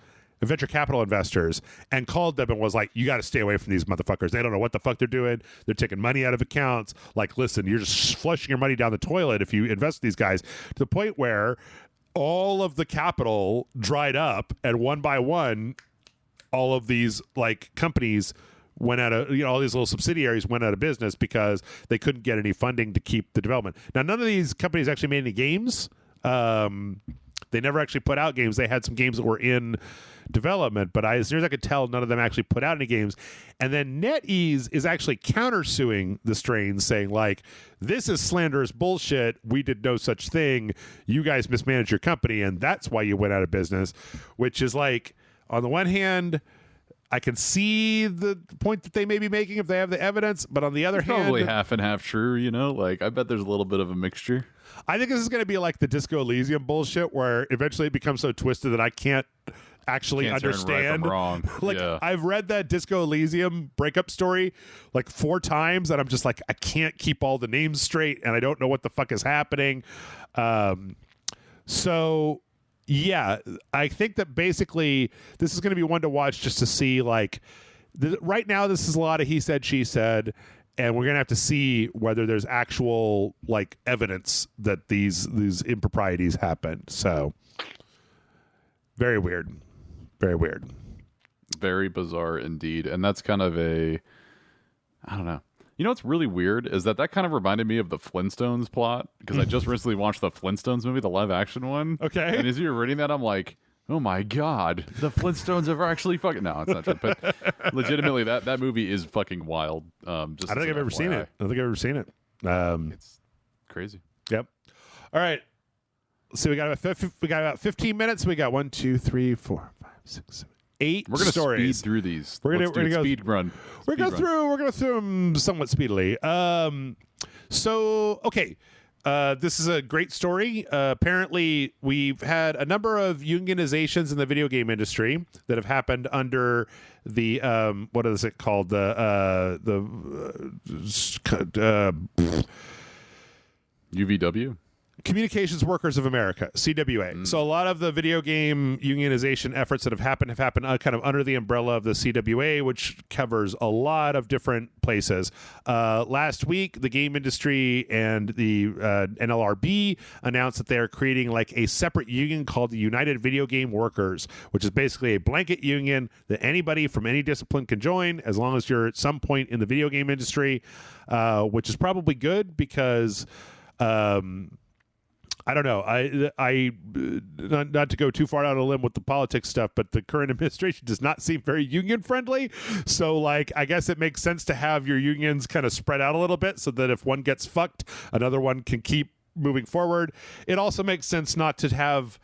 and called them and was like, you got to stay away from these motherfuckers. They don't know what the fuck they're doing. They're taking money out of accounts. Like, listen, you're just flushing your money down the toilet if you invest in these guys, to the point where all of the capital dried up, and one by one, all of these like companies went out of, all these little subsidiaries went out of business because they couldn't get any funding to keep the development. Now, none of these companies actually made any games. They never actually put out games. They had some games that were in development, but as near as I could tell, none of them actually put out any games. And then NetEase is actually countersuing the strains, saying like, this is slanderous bullshit. We did no such thing. You guys mismanaged your company, and that's why you went out of business. Which is like, on the one hand, I can see the point that they may be making if they have the evidence, but on the other hand, probably half and half true. Like I bet there's a little bit of a mixture. I think this is going to be like the Disco Elysium bullshit, where eventually it becomes so twisted that I can't actually understand. Right from wrong. Like, yeah. I've read that Disco Elysium breakup story like 4 times, and I'm just like, I can't keep all the names straight, and I don't know what the fuck is happening. So yeah, I think that basically this is going to be one to watch just to see like right now this is a lot of he said, she said. And we're going to have to see whether there's actual like evidence that these improprieties happened. So very weird. Very weird. Very bizarre indeed. And that's kind of I don't know. What's really weird is that kind of reminded me of the Flintstones plot, because I just recently watched the Flintstones movie, the live action one. Okay. And as you were reading that, I'm like, oh my God, the Flintstones have actually fucking... No, it's not true. But legitimately, that movie is fucking wild. I don't think I've ever seen it. It's crazy. Yep. All right. So we got about 15 minutes. We got 1, 2, 3, 4, 5, 6, 7, 8 We're gonna stories. speed through these. We're gonna go speed run. We're going through them somewhat speedily. So okay. This is a great story. Apparently, we've had a number of unionizations in the video game industry that have happened under the what is it called? UVW? Communications Workers of America, CWA. So a lot of the video game unionization efforts that have happened kind of under the umbrella of the CWA, which covers a lot of different places. Last week, the game industry and the NLRB announced that they are creating like a separate union called the United Video Game Workers, which is basically a blanket union that anybody from any discipline can join as long as you're at some point in the video game industry, which is probably good because... I don't know. I not to go too far out on a limb with the politics stuff, but the current administration does not seem very union friendly. So, like, I guess it makes sense to have your unions kind of spread out a little bit so that if one gets fucked, another one can keep moving forward. It also makes sense not to have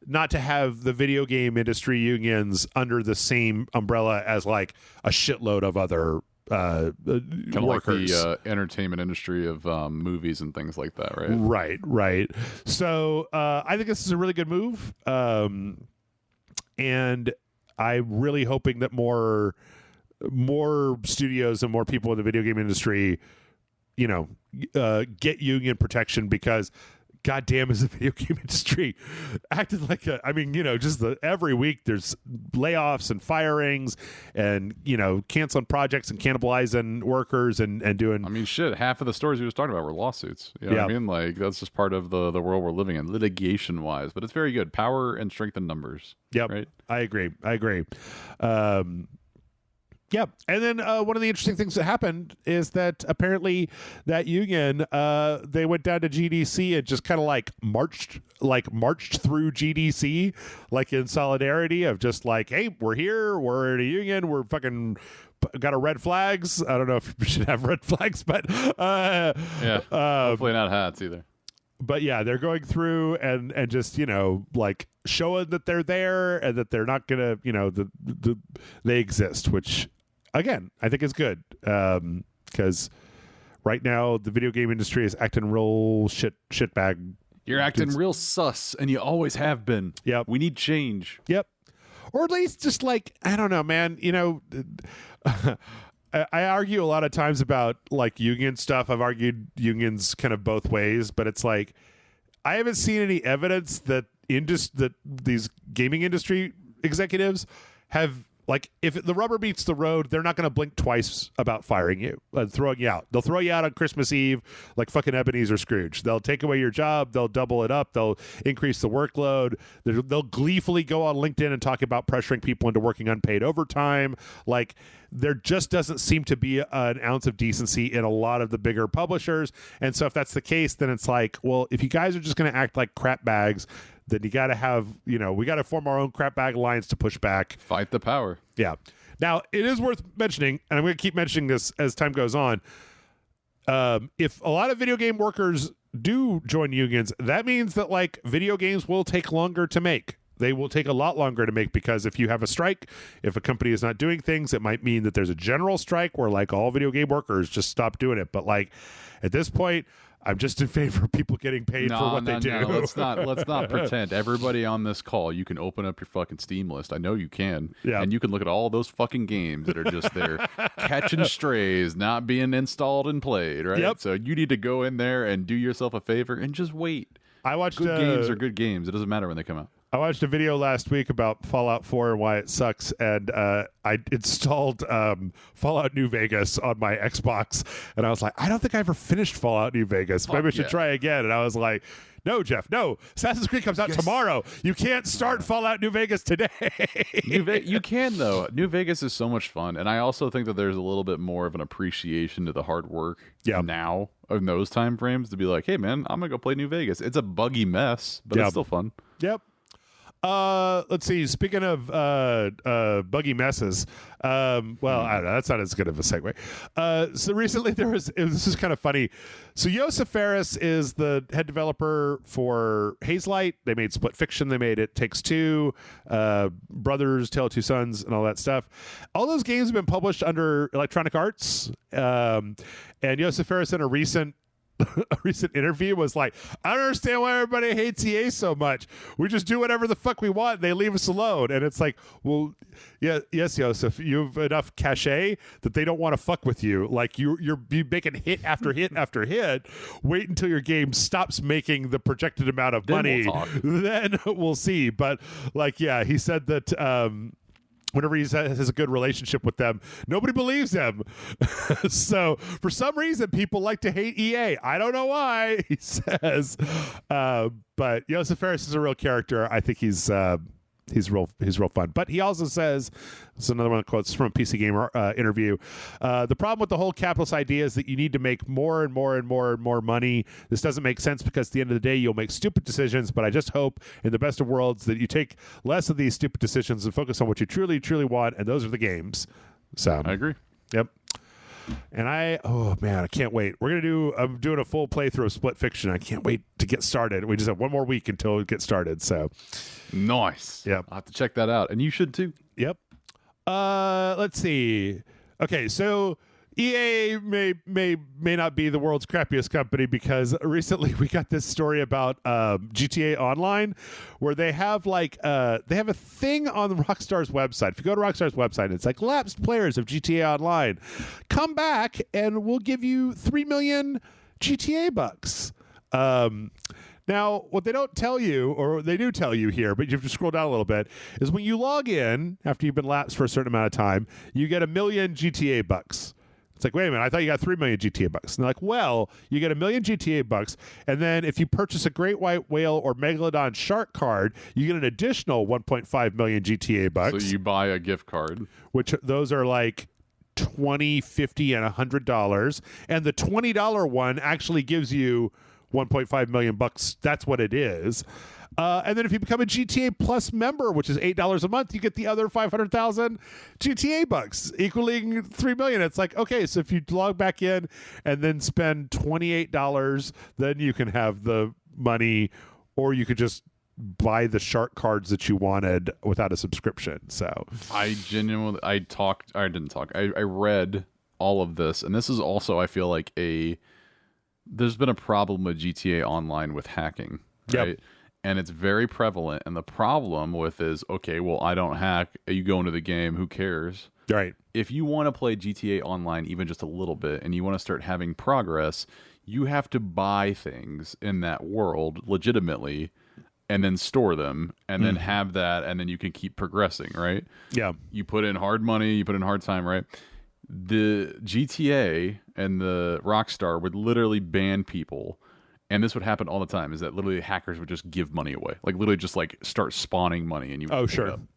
the video game industry unions under the same umbrella as like a shitload of other kind of workers. like the entertainment industry of movies and things like that, right? Right. So I think this is a really good move, and I'm really hoping that more studios and more people in the video game industry, get union protection, because goddamn is the video game industry acted like every week there's layoffs and firings and canceling projects and cannibalizing workers and doing, I mean, shit, half of the stories we was talking about were lawsuits. You know what I mean? Like, that's just part of the world we're living in, litigation wise, but it's very good. Power and strength in numbers. Yep. Right. I agree. Yeah, and then one of the interesting things that happened is that apparently that union they went down to GDC and just kind of like marched through GDC like in solidarity of just like, hey, we're here, we're in a union, we're fucking got our red flags. I don't know if we should have red flags, but hopefully not hats either. But yeah, they're going through and just, you know, like showing that they're there and that they're not gonna, you know, they exist, which again I think is good, because right now the video game industry is acting real shitbag. You're acting real sus, and you always have been. Yep. We need change. Yep. Or at least just like, I don't know, man. You know, I argue a lot of times about like union stuff. I've argued unions kind of both ways, but it's like I haven't seen any evidence that that these gaming industry executives have, like, if the rubber meets the road, they're not going to blink twice about firing you and throwing you out. They'll throw you out on Christmas Eve like fucking Ebenezer Scrooge. They'll take away your job. They'll double it up. They'll increase the workload. They'll gleefully go on LinkedIn and talk about pressuring people into working unpaid overtime. Like, there just doesn't seem to be an ounce of decency in a lot of the bigger publishers. And so if that's the case, then it's like, well, if you guys are just going to act like crap bags, then you got to have, you know, we got to form our own crap bag alliance to push back. Fight the power. Yeah. Now, it is worth mentioning, and I'm going to keep mentioning this as time goes on. If a lot of video game workers do join unions, that means that like video games will take longer to make. They will take a lot longer to make, because if you have a strike, if a company is not doing things, it might mean that there's a general strike where like all video game workers just stop doing it. But like at this point, I'm just in favor of people getting paid for what they do. Let's not pretend. Everybody on this call, you can open up your fucking Steam list. I know you can. Yeah. And you can look at all those fucking games that are just there catching strays, not being installed and played, right? Yep. So you need to go in there and do yourself a favor and just wait. I watched good games are good games. It doesn't matter when they come out. I watched a video last week about Fallout 4 and why it sucks, and I installed Fallout New Vegas on my Xbox, and I was like, I don't think I ever finished Fallout New Vegas. Maybe I should try again. And I was like, no, Jeff, no. Assassin's Creed comes out tomorrow. You can't start Fallout New Vegas today. You can, though. New Vegas is so much fun, and I also think that there's a little bit more of an appreciation to the hard work now in those time frames to be like, hey, man, I'm going to go play New Vegas. It's a buggy mess, but it's still fun. Yep. Let's see. Speaking of buggy messes, I don't know. That's not as good of a segue. So recently this is kind of funny. So Josef Fares is the head developer for Hazelight. They made Split Fiction. They made It Takes Two, Brothers, Tale of Two Sons, and all that stuff. All those games have been published under Electronic Arts. And Josef Fares in a recent interview was like, I don't understand why everybody hates EA so much. We just do whatever the fuck we want. They leave us alone. And it's like, well, yeah, yes, Joseph, you have enough cachet that they don't want to fuck with you. Like you're making hit after hit after hit. Wait until your game stops making the projected amount of money. Then we'll see. But like, yeah, he said that whenever he has a good relationship with them, nobody believes him. So for some reason, people like to hate EA. I don't know why, he says. But Josef Fares is a real character. I think he's real fun. But he also says, this is another one of the quotes from a PC Gamer interview, the problem with the whole capitalist idea is that you need to make more and more and more and more money. This doesn't make sense because at the end of the day, you'll make stupid decisions. But I just hope in the best of worlds that you take less of these stupid decisions and focus on what you truly, truly want. And those are the games. So I agree. Yep. And I can't wait. I'm doing a full playthrough of Split Fiction. I can't wait to get started. We just have one more week until it gets started. So nice. Yep. I'll have to check that out. And you should too. Yep. Let's see. Okay, so EA may not be the world's crappiest company, because recently we got this story about GTA Online, where they have a thing on the Rockstar's website. If you go to Rockstar's website, it's like, lapsed players of GTA Online, come back and we'll give you 3 million GTA bucks. Now, what they don't tell you, or they do tell you here, but you have to scroll down a little bit, is when you log in after you've been lapsed for a certain amount of time, you get 1 million GTA bucks. It's like, wait a minute, I thought you got 3 million GTA bucks. And they're like, well, you get 1 million GTA bucks, and then if you purchase a Great White Whale or Megalodon Shark card, you get an additional 1.5 million GTA bucks. So you buy a gift card. Which those are like $20, $50, and $100, and the $20 one actually gives you 1.5 million bucks. That's what it is. And then if you become a GTA Plus member, which is $8 a month, you get the other 500,000 GTA bucks, equaling 3 million. It's like, okay, so if you log back in and then spend $28, then you can have the money, or you could just buy the shark cards that you wanted without a subscription. So I read all of this, and this is also, I feel like, there's been a problem with GTA Online with hacking, right? Yep. And it's very prevalent. And the problem with is, okay, well, I don't hack. You go into the game. Who cares? Right. If you want to play GTA Online even just a little bit and you want to start having progress, you have to buy things in that world legitimately and then store them and then have that, and then you can keep progressing, right? Yeah. You put in hard money, you put in hard time, right? The GTA and the Rockstar would literally ban people. And this would happen all the time, is that literally hackers would just give money away. Like literally just like start spawning money, and you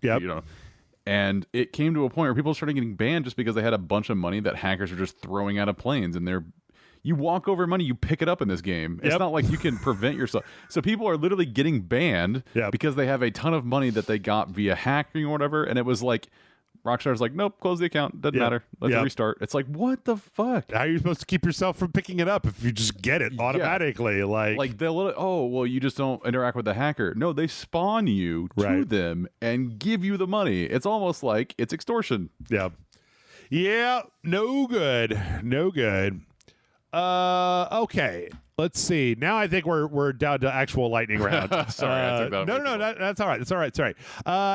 Yeah. You know. And it came to a point where people started getting banned just because they had a bunch of money that hackers were just throwing out of planes, and you walk over money, you pick it up in this game. It's not like you can prevent yourself. So people are literally getting banned because they have a ton of money that they got via hacking or whatever. And it was like, Rockstar's like, nope, close the account. Doesn't matter. Let's restart. It's like, what the fuck? How are you supposed to keep yourself from picking it up if you just get it automatically? Like they'll, oh, well, you just don't interact with the hacker. No, they spawn you to them and give you the money. It's almost like it's extortion. Yeah. Yeah. No good. No good. Okay. Let's see. Now I think we're down to actual lightning round. Sorry, I took that. No, that's all right. That's all right. It's all right.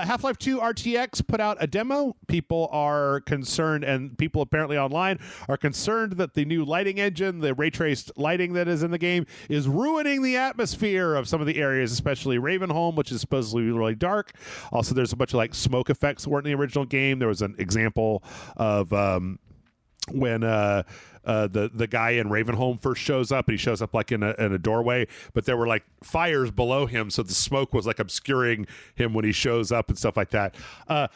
Half-Life 2 RTX put out a demo. People are concerned, and people apparently online are concerned that the new lighting engine, the ray traced lighting that is in the game, is ruining the atmosphere of some of the areas, especially Ravenholm, which is supposedly really dark. Also, there's a bunch of like smoke effects that weren't in the original game. There was an example of when the guy in Ravenholm first shows up, and he shows up like in a doorway, but there were like fires below him, so the smoke was like obscuring him when he shows up and stuff like that.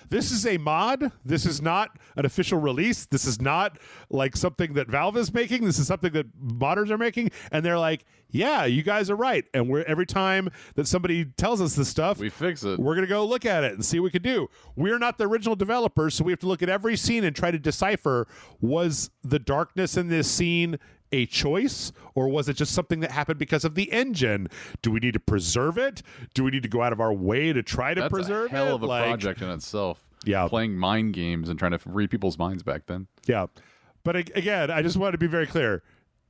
This is a mod. This is not an official release. This is not like something that Valve is making. This is something that modders are making, and they're like, yeah, you guys are right. And every time that somebody tells us this stuff, we fix it. We're going to go look at it and see what we can do. We're not the original developers, so we have to look at every scene and try to decipher, was the darkness in this scene a choice, or was it just something that happened because of the engine? Do we need to preserve it? Do we need to go out of our way to try to preserve it? That's a hell of a project in itself. Yeah. Playing mind games and trying to read people's minds back then. Yeah. But again, I just want to be very clear.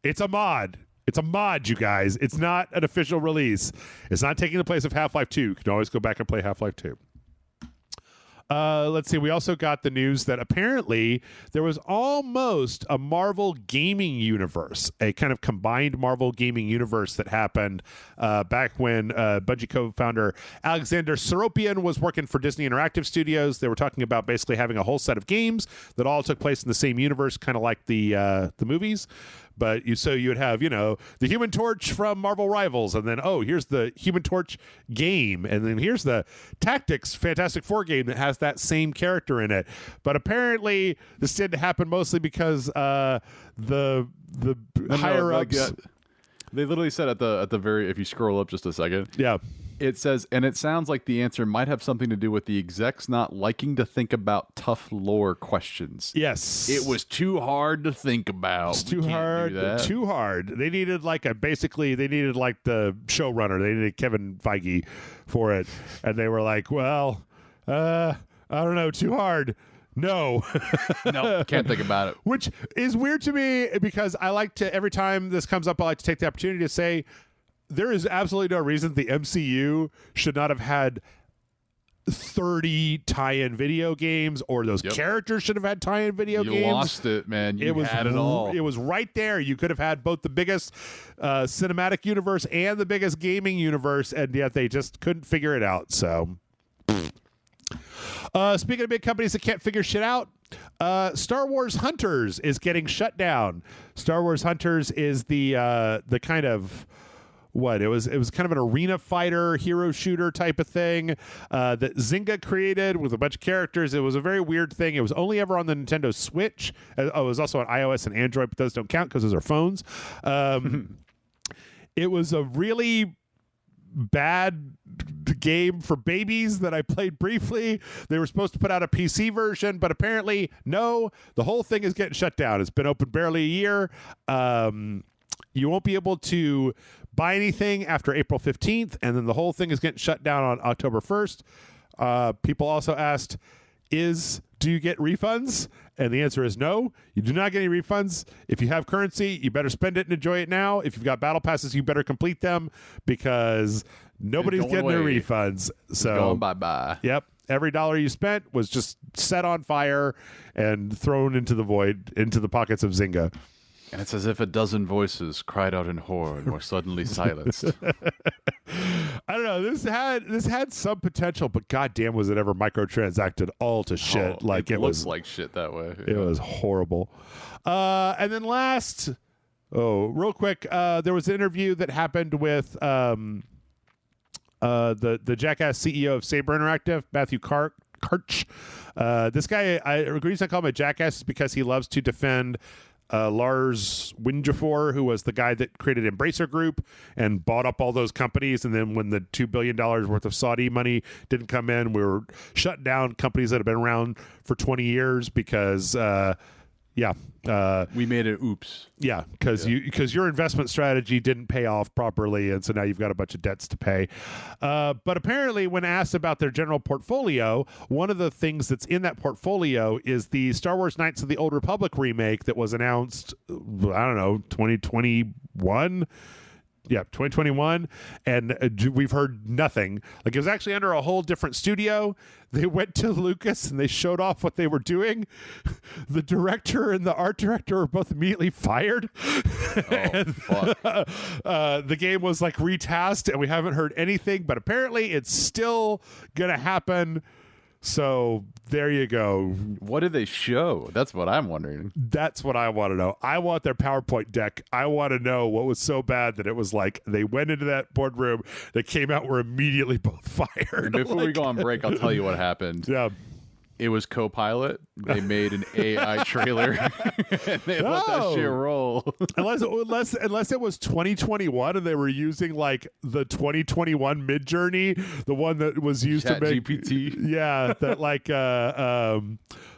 It's a mod. It's a mod, you guys. It's not an official release. It's not taking the place of Half-Life 2. You can always go back and play Half-Life 2. Let's see. We also got the news that apparently there was almost a Marvel gaming universe, a kind of combined Marvel gaming universe that happened back when Bungie co-founder Alexander Seropian was working for Disney Interactive Studios. They were talking about basically having a whole set of games that all took place in the same universe, kind of like the movies. But you would have, the Human Torch from Marvel Rivals, and then, here's the Human Torch game, and then here's the Tactics Fantastic Four game that has that same character in it. But apparently, this didn't happen mostly because the higher ups. They literally said at the very, if you scroll up just a second, it says, and it sounds like the answer might have something to do with the execs not liking to think about tough lore questions. Yes. It was too hard to think about. It's too hard. They needed like the showrunner. They needed Kevin Feige for it. And they were like, well, I don't know, too hard. No. No, can't think about it. Which is weird to me because I like to, every time this comes up, I like to take the opportunity to say, there is absolutely no reason the MCU should not have had 30 tie-in video games, or those characters should have had tie-in video games. You lost it, man. You had it all. It was right there. You could have had both the biggest cinematic universe and the biggest gaming universe, and yet they just couldn't figure it out. So, speaking of big companies that can't figure shit out, Star Wars Hunters is getting shut down. Star Wars Hunters is the kind of what it was kind of an arena fighter, hero shooter type of thing that Zynga created with a bunch of characters. It was a very weird thing. It was only ever on the Nintendo Switch. It was also on iOS and Android, but those don't count because those are phones. It was a really bad game for babies that I played briefly. They were supposed to put out a PC version, but apparently no, the whole thing is getting shut down. It's been open barely a year. You won't be able to buy anything after April 15th, and then the whole thing is getting shut down on October 1st. People also asked, do you get refunds? And the answer is no. You do not get any refunds. If you have currency, you better spend it and enjoy it now. If you've got battle passes, you better complete them because nobody's getting their refunds. So going bye-bye. Yep. Every dollar you spent was just set on fire and thrown into the void, into the pockets of Zynga. And it's as if a dozen voices cried out in horror and were suddenly silenced. I don't know. This had some potential, but goddamn, was it ever microtransacted all to shit? It looks like shit that way. It was horrible. And then real quick, there was an interview that happened with the Jackass CEO of Saber Interactive, Matthew Karch. This guy, the reason I call him a jackass is because he loves to defend Lars Wingefor, who was the guy that created Embracer Group and bought up all those companies. And then when the $2 billion worth of Saudi money didn't come in, we were shutting down companies that have been around for 20 years because we made it oops. Yeah, because your investment strategy didn't pay off properly, and so now you've got a bunch of debts to pay. But apparently, when asked about their general portfolio, one of the things that's in that portfolio is the Star Wars Knights of the Old Republic remake that was announced, 2021. Yeah, 2021, and we've heard nothing. Like, it was actually under a whole different studio. They went to Lucas and they showed off what they were doing. The director and the art director were both immediately fired. Fuck. The game was like retasked, and we haven't heard anything. But apparently, it's still gonna happen. So there you go. What did they show? That's what I'm wondering. That's what I want to know. I want their PowerPoint deck. I want to know what was so bad that it was like they went into that boardroom, they came out, were immediately both fired. Before we go on break, I'll tell you what happened. Yeah. It was Copilot. They made an AI trailer and they let that shit roll. unless it was 2021 and they were using like the 2021 Midjourney, the one that was used to make GPT. Yeah, that like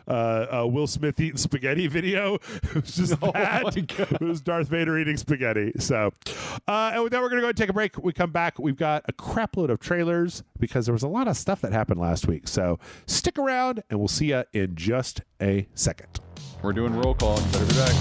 Will Smith eating spaghetti video. It was just that. It was Darth Vader eating spaghetti. So, and with that, we're gonna go and take a break. We come back. We've got a crap load of trailers because there was a lot of stuff that happened last week. So stick around, and we'll see you in just a second. We're doing roll call. Better be back.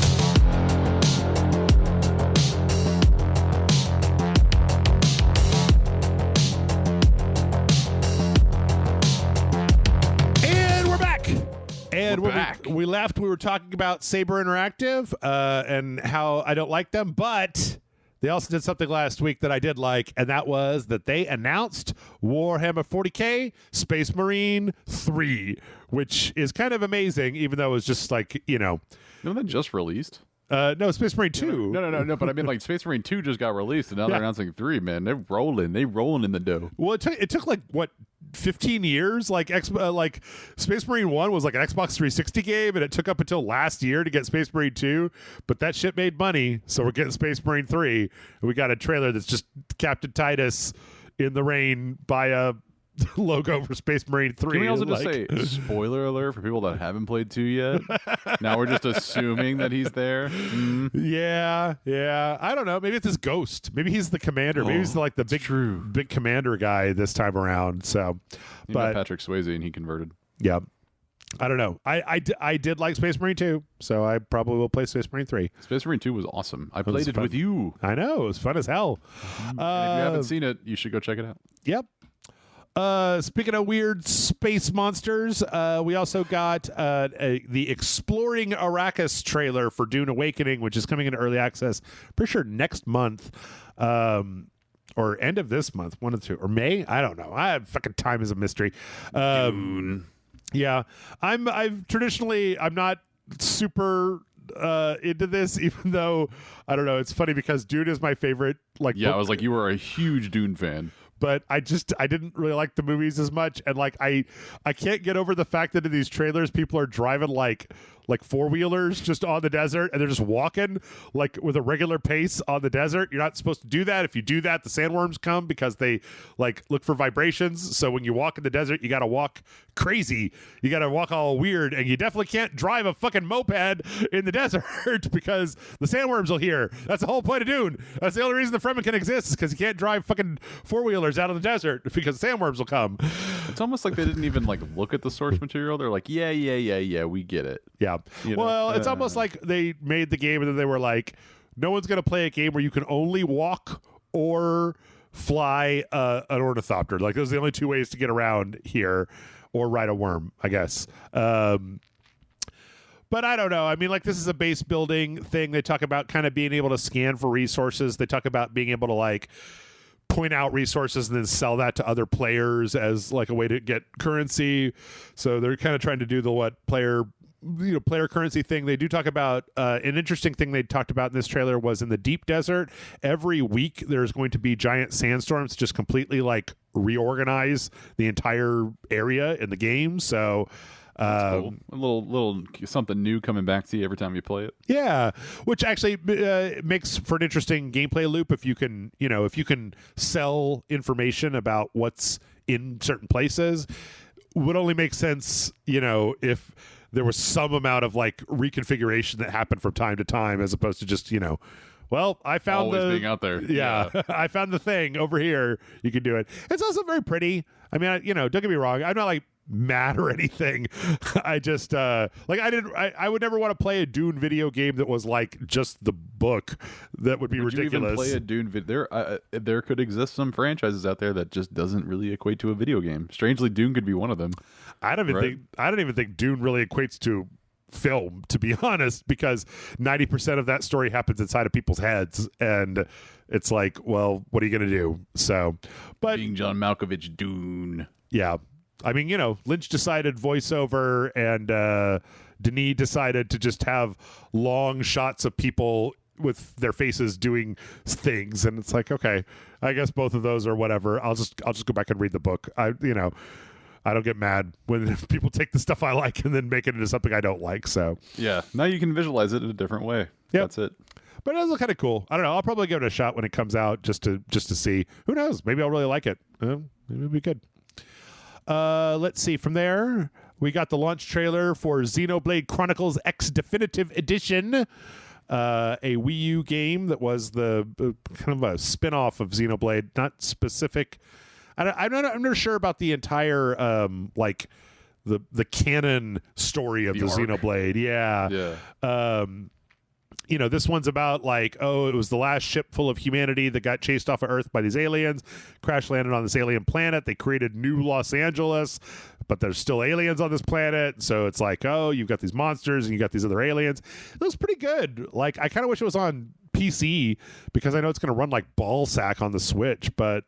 And when we left, we were talking about Saber Interactive and how I don't like them, but they also did something last week that I did like, and that was that they announced Warhammer 40K Space Marine 3, which is kind of amazing, even though it was just like, No, that just released. No, Space Marine 2. No. But I mean, like, Space Marine 2 just got released, and now they're announcing 3, man. They're rolling in the dough. Well, it took like, what, 15 years? Like Space Marine 1 was like an Xbox 360 game, and it took up until last year to get Space Marine 2, but that shit made money, so we're getting Space Marine 3, and we got a trailer that's just Captain Titus in the rain by a logo for Space Marine 3. Can we also just say spoiler alert for people that haven't played 2 yet? Now we're just assuming that he's there. Yeah. I don't know. Maybe it's his ghost. Maybe he's the commander. Maybe he's like the big commander guy this time around. So, but Patrick Swayze and he converted. Yeah. I don't know. I did like Space Marine 2, so I probably will play Space Marine 3. Space Marine 2 was awesome. I played it with you. I know. It was fun as hell. And if you haven't seen it, you should go check it out. Yep. Speaking of weird space monsters, we also got the Exploring Arrakis trailer for Dune Awakening, which is coming into early access, pretty sure next month, or end of this month, one of the two, or May. I don't know. Fucking time is a mystery. Dune. Yeah, I'm not super into this, even though I don't know. It's funny because Dune is my favorite. Like, Yeah, book. I was like, you were a huge Dune fan. But I didn't really like the movies as much, and like I can't get over the fact that in these trailers people are driving like four-wheelers just on the desert, and they're just walking like with a regular pace on the desert. You're not supposed to do that. If you do that, the sandworms come because they like look for vibrations. So when you walk in the desert, you got to walk crazy. You got to walk all weird, and you definitely can't drive a fucking moped in the desert because the sandworms will hear. That's the whole point of Dune. That's the only reason the Fremen can exist is because you can't drive fucking four-wheelers out of the desert because sandworms will come. It's almost like they didn't even like look at the source material. They're like, yeah, we get it. Yeah. Well, it's almost like they made the game and then they were like, no one's going to play a game where you can only walk or fly an ornithopter. Like, those are the only two ways to get around here, or ride a worm, I guess. But I don't know. I mean, like, this is a base building thing. They talk about kind of being able to scan for resources. They talk about being able to, like, point out resources and then sell that to other players as, like, a way to get currency. So they're kind of trying to do the player currency thing. They do talk about an interesting thing they talked about in this trailer was in the deep desert. Every week there's going to be giant sandstorms to just completely like reorganize the entire area in the game. So cool. A little something new coming back to you every time you play it. Yeah, which actually makes for an interesting gameplay loop if you can sell information about what's in certain places. Would only make sense, if there was some amount of like reconfiguration that happened from time to time, as opposed to just, well, I found always being out there. Yeah, I found the thing over here. You can do it. It's also very pretty. I mean, don't get me wrong. I'm not like mad or anything. I just I would never want to play a Dune video game that was like just the book. That would be ridiculous. You even play a Dune there could exist some franchises out there that just doesn't really equate to a video game. Strangely, Dune could be one of them. I don't even think Dune really equates to film, to be honest, because 90% of that story happens inside of people's heads, and it's like, well, what are you going to do? So, but being John Malkovich, Dune. Yeah. I mean, Lynch decided voiceover, and Denis decided to just have long shots of people with their faces doing things, and it's like, okay, I guess both of those are whatever. I'll just go back and read the book. I don't get mad when people take the stuff I like and then make it into something I don't like. So yeah, now you can visualize it in a different way. Yep. That's it. But it does look kind of cool. I don't know. I'll probably give it a shot when it comes out just to see. Who knows? Maybe I'll really like it. Maybe it'll be good. Let's see. From there, we got the launch trailer for Xenoblade Chronicles X Definitive Edition, a Wii U game that was the kind of a spin-off of Xenoblade, not specific. I'm not sure about the entire the canon story of the Xenoblade. Yeah. This one's about like, it was the last ship full of humanity that got chased off of Earth by these aliens, crash landed on this alien planet. They created new Los Angeles, but there's still aliens on this planet. So it's like, you've got these monsters and you got these other aliens. It looks pretty good. Like, I kind of wish it was on PC because I know it's going to run like ball sack on the Switch, but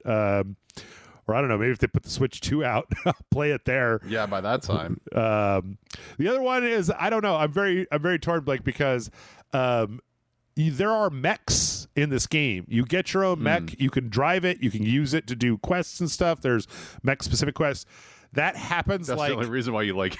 or I don't know, maybe if they put the Switch 2 out, I'll play it there. Yeah, by that time. The other one is, I don't know. I'm very torn, Blake, because there are mechs in this game. You get your own mech. You can drive it. You can use it to do quests and stuff. There's mech-specific quests. That happens. That's the only reason why you like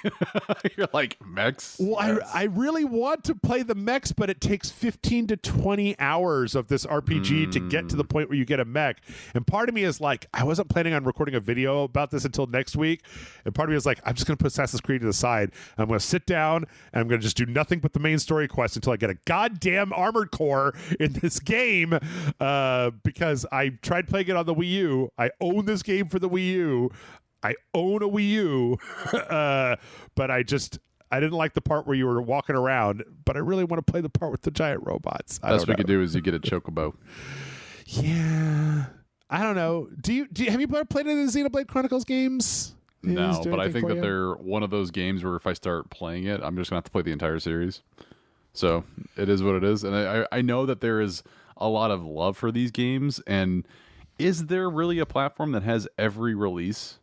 you're like mechs. Well, yes. I really want to play the mechs, but it takes 15 to 20 hours of this RPG to get to the point where you get a mech. And part of me is like, I wasn't planning on recording a video about this until next week. And part of me is like, I'm just going to put Assassin's Creed to the side. I'm going to sit down and I'm going to just do nothing but the main story quest until I get a goddamn Armored Core in this game. Because I tried playing it on the Wii U. I own this game for the Wii U. I own a Wii U, but I didn't like the part where you were walking around, but I really want to play the part with the giant robots. Best we could do is you get a chocobo. Yeah. I don't know. Have you played any of the Xenoblade Chronicles games? No, but I think that they're one of those games where if I start playing it, I'm just going to have to play the entire series. So it is what it is. And I know that there is a lot of love for these games. And is there really a platform that has every release?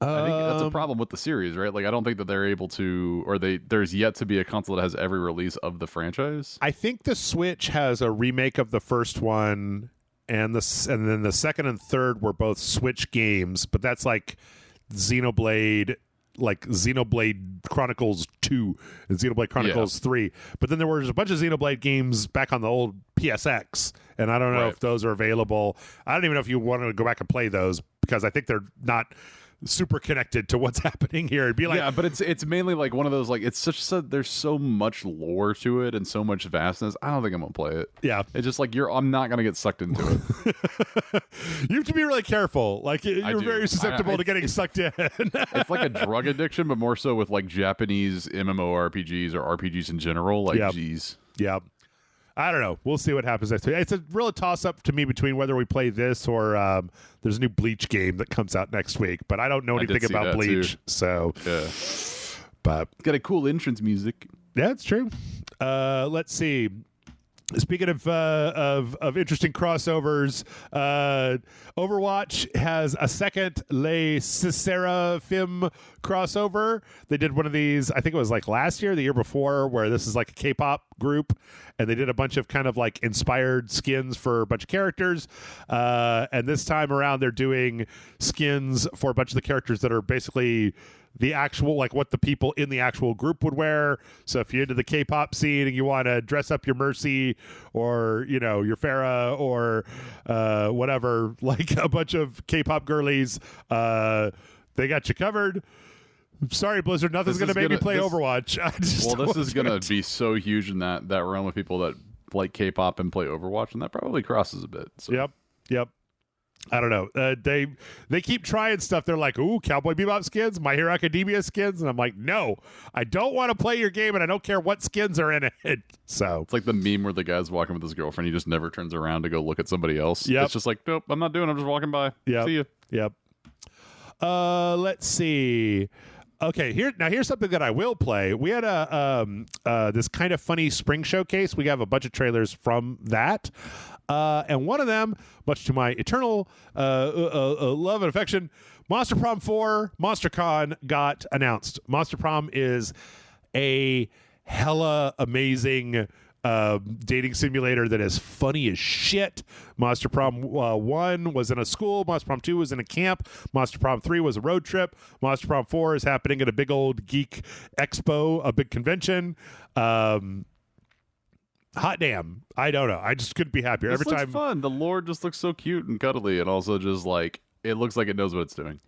I think that's a problem with the series, right? Like, I don't think that they're able to, or there's yet to be a console that has every release of the franchise. I think the Switch has a remake of the first one, and then the second and third were both Switch games, but that's like Xenoblade Chronicles 2 and Xenoblade Chronicles 3. But then there was a bunch of Xenoblade games back on the old PSX, and I don't know if those are available. I don't even know if you want to go back and play those, because I think they're not super connected to what's happening here. It'd be like, yeah, but it's mainly like one of those, like, it's there's so much lore to it and so much vastness. I don't think I'm gonna play it. Yeah, it's just like I'm not gonna get sucked into it. You have to be really careful. Like, you're very susceptible to getting sucked in. It's like a drug addiction, but more so with like Japanese MMORPGs or RPGs in general. Like, geez. Yeah. I don't know. We'll see what happens next week. It's a real toss-up to me between whether we play this or there's a new Bleach game that comes out next week, but I don't know anything about Bleach. Too. So, yeah. But it's got a cool entrance music. Yeah, it's true. Let's see. Speaking of interesting crossovers, Overwatch has a second Les Seraphim crossover. They did one of these, I think it was like last year, the year before, where this is like a K-pop group, and they did a bunch of kind of like inspired skins for a bunch of characters. And this time around, they're doing skins for a bunch of the characters that are basically the actual, like, what the people in the actual group would wear. So if you're into the K-pop scene and you want to dress up your Mercy or, you know, your Farah or whatever, like a bunch of K-pop girlies, they got you covered. Sorry, Blizzard, nothing's going to make me play Overwatch. This is going to be so huge in that realm of people that like K-pop and play Overwatch, and that probably crosses a bit. So. Yep. I don't know. They keep trying stuff. They're like, ooh, Cowboy Bebop skins, My Hero Academia skins. And I'm like, no, I don't want to play your game, and I don't care what skins are in it. So it's like the meme where the guy's walking with his girlfriend. He just never turns around to go look at somebody else. It's just like, nope, I'm not doing it. I'm just walking by. See you. Yep. Let's see. Okay, here's something that I will play. We had this kind of funny spring showcase. We have a bunch of trailers from that. And one of them, much to my eternal love and affection, Monster Prom 4 MonsterCon got announced. Monster Prom is a hella amazing dating simulator that is funny as shit. Monster Prom 1 was in a school. Monster Prom 2 was in a camp. Monster Prom 3 was a road trip. Monster Prom 4 is happening at a big old geek expo, a big convention. Hot damn. I don't know. I just couldn't be happier. This looks fun. The lore just looks so cute and cuddly, and also just like, it looks like it knows what it's doing.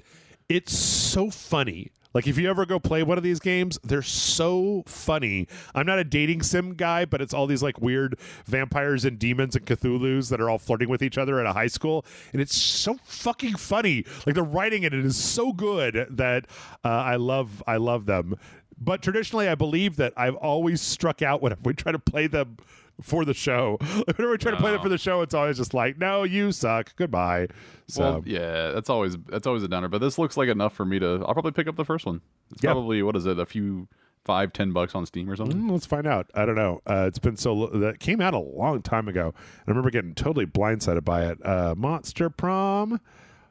It's so funny. Like, if you ever go play one of these games, they're so funny. I'm not a dating sim guy, but it's all these like weird vampires and demons and Cthulhus that are all flirting with each other at a high school. And it's so fucking funny. Like, the writing in it is so good that I love them. But traditionally, I believe that I've always struck out when we try to play them for the show. Whenever we try to play them for the show, it's always just like, no, you suck. Goodbye. So, well, yeah, that's always a downer. But this looks like enough for me to. I'll probably pick up the first one. It's probably, what is it? A few $5-10 on Steam or something. Let's find out. I don't know. It's been that came out a long time ago. I remember getting totally blindsided by it. Monster Prom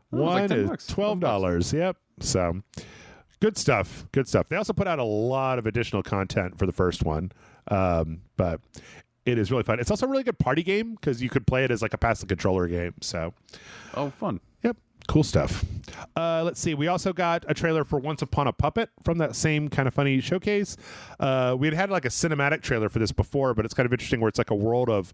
1 is $12. Yep. So. Good stuff. They also put out a lot of additional content for the first one, but it is really fun. It's also a really good party game because you could play it as like a pass the controller game. So, fun. Yep, cool stuff. Let's see. We also got a trailer for Once Upon a Puppet from that same kind of funny showcase. We had like a cinematic trailer for this before, but it's kind of interesting where it's like a world of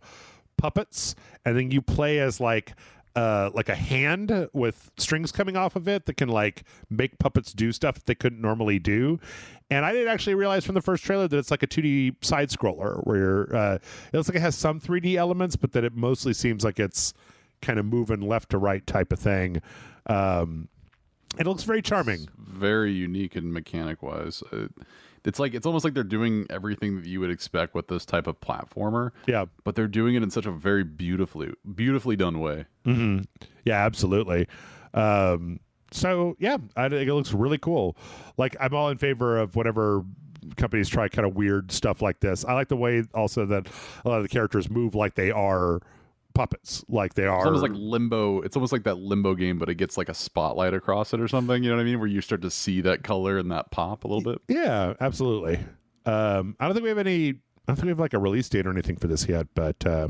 puppets, and then you play as like a hand with strings coming off of it that can like make puppets do stuff that they couldn't normally do. And I didn't actually realize from the first trailer that it's like a 2D side scroller where it looks like it has some 3D elements, but that it mostly seems like it's kind of moving left to right type of thing. It looks very charming. It's very unique and mechanic wise. It's almost like they're doing everything that you would expect with this type of platformer. Yeah. But they're doing it in such a very beautifully done way. Mm-hmm. Yeah, absolutely. So yeah, I think it looks really cool. Like, I'm all in favor of whatever companies try kind of weird stuff like this. I like the way also that a lot of the characters move like they are puppets. Like they are. It's almost like Limbo. It's almost like that Limbo game, but it gets like a spotlight across it or something. You know what I mean? Where you start to see that color and that pop a little bit. Yeah, absolutely. I don't think we have any. I don't think we have like a release date or anything for this yet, but I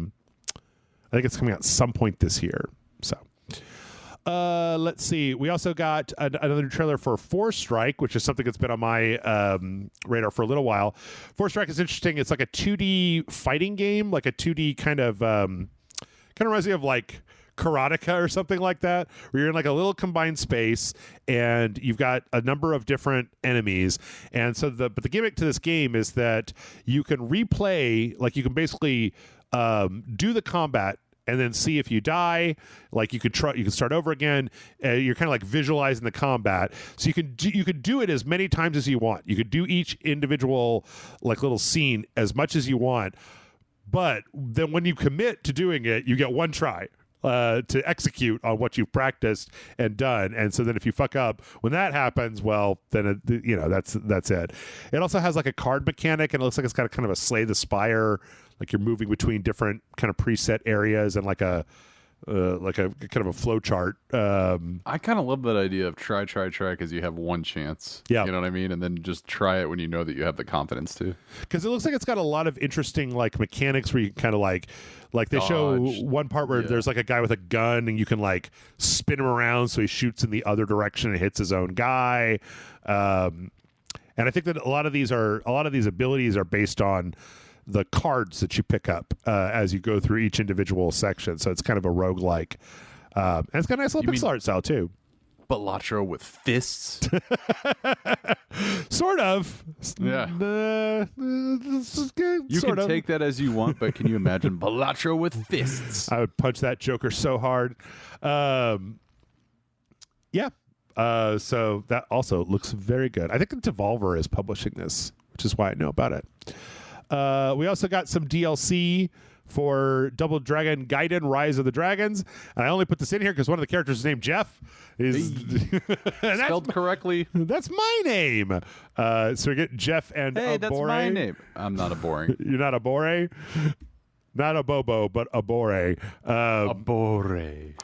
think it's coming out some point this year. So. Let's see. We also got another trailer for Force Strike, which is something that's been on my radar for a little while. Force Strike is interesting. It's like a 2D fighting game, like a 2D kind of reminds me of like Karateka or something like that, where you're in like a little combined space and you've got a number of different enemies. And so the gimmick to this game is that you can replay, like you can basically do the combat and then see if you die. Like you could start over again. You're kind of like visualizing the combat, so you could do it as many times as you want. You could do each individual like little scene as much as you want, but then when you commit to doing it, you get one try to execute on what you've practiced and done. And so then if you fuck up when that happens, well, then that's it. It also has like a card mechanic, and it looks like it's got kind of a Slay the Spire. Like you're moving between different kind of preset areas and like a kind of a flow chart. I kind of love that idea of try because you have one chance. Yeah, you know what I mean, and then just try it when you know that you have the confidence to. Because it looks like it's got a lot of interesting like mechanics where you can kind of like they Dodge. show one part where there's like a guy with a gun and you can like spin him around so he shoots in the other direction and hits his own guy. And I think that a lot of these abilities are based on the cards that you pick up as you go through each individual section. So it's kind of a roguelike. And it's got a nice little pixel art style too. Balatro with fists? Sort of. Yeah. You sort can of. take that as you want, but can you imagine Balatro with fists? I would punch that Joker so hard. Yeah. So that also looks very good. I think Devolver is publishing this, which is why I know about it. We also got some DLC for Double Dragon Gaiden Rise of the Dragons. And I only put this in here because one of the characters is named Jeff. Spelled correctly. That's my name. So we get Jeff and Hey, Abore. that's my name. I'm not a boring. You're not Abore? Not a Bobo, but Abore. Abore.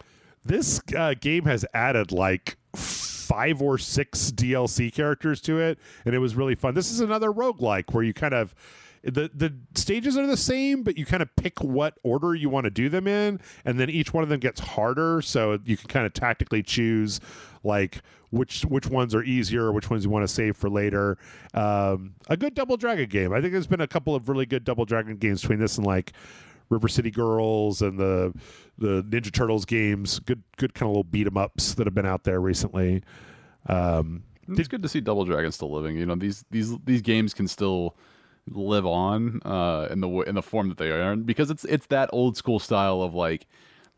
This game has added like 5 or 6 DLC characters to it, and it was really fun. This is another roguelike where you kind of the stages are the same, but you kind of pick what order you want to do them in, and then each one of them gets harder, so you can kind of tactically choose like which ones are easier, which ones you want to save for later. A good Double Dragon game. I think there's been a couple of really good Double Dragon games between this and like River City Girls and the Ninja Turtles games. Good kind of little beat 'em ups that have been out there recently. It's good to see Double Dragon still living. You know, these games can still live on in the form that they are, because it's that old school style of like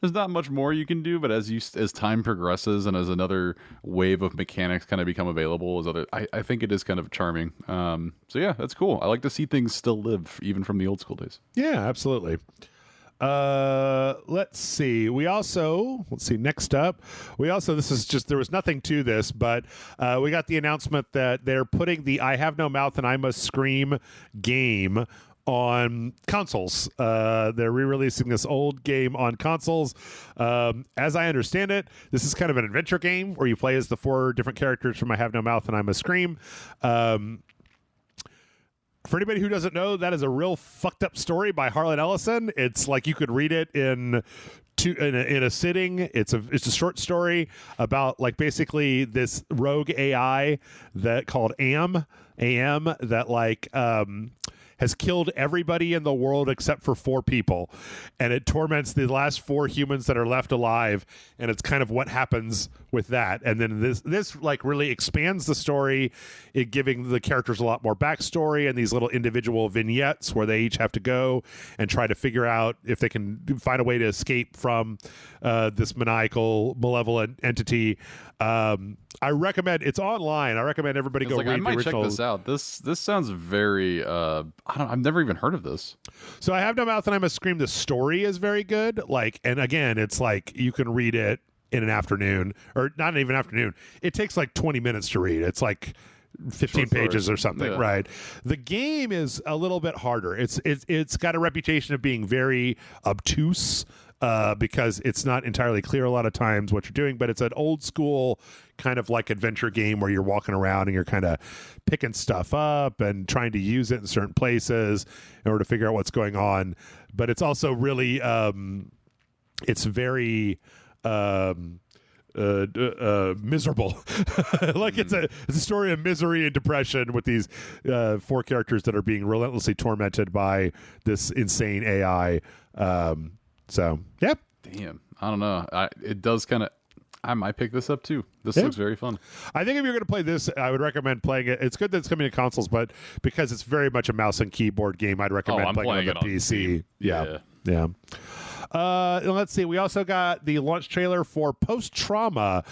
there's not much more you can do, but as time progresses and as another wave of mechanics kind of become available, I think it is kind of charming. So yeah, that's cool. I like to see things still live even from the old school days. Yeah, absolutely. Let's see. Next up, there was nothing to this, but we got the announcement that they're putting the I Have No Mouth and I Must Scream game on consoles. They're re-releasing this old game on consoles. As I understand it, this is kind of an adventure game where you play as the 4 different characters from I Have No Mouth and I Must Scream. For anybody who doesn't know, that is a real fucked up story by Harlan Ellison. It's like you could read it in a sitting. It's a short story about like basically this rogue AI that called AM that like has killed everybody in the world except for 4 people, and it torments the last 4 humans that are left alive, and it's kind of what happens with that. And then this like really expands the story, it giving the characters a lot more backstory and these little individual vignettes where they each have to go and try to figure out if they can find a way to escape from this maniacal, malevolent entity. I recommend it's online. I recommend everybody go read I might the original. check this out. This sounds very. I've never even heard of this. So I Have No Mouth and I Must Scream. The story is very good. Like, and again, it's like you can read it in an afternoon, or not even afternoon. It takes like 20 minutes to read. It's like 15 pages or something, yeah. Right? The game is a little bit harder. It's got a reputation of being very obtuse. because it's not entirely clear a lot of times what you're doing, but it's an old school kind of like adventure game where you're walking around and you're kind of picking stuff up and trying to use it in certain places in order to figure out what's going on. But it's also really, it's very miserable. Like it's a story of misery and depression with these 4 characters that are being relentlessly tormented by this insane AI. So yeah, Damn, I don't know. It does kind of. I might pick this up too. This looks very fun. I think if you're going to play this, I would recommend playing it. It's good that it's coming to consoles, but because it's very much a mouse and keyboard game, I'd recommend playing it on the PC. Yeah. Let's see. We also got the launch trailer for Post Trauma,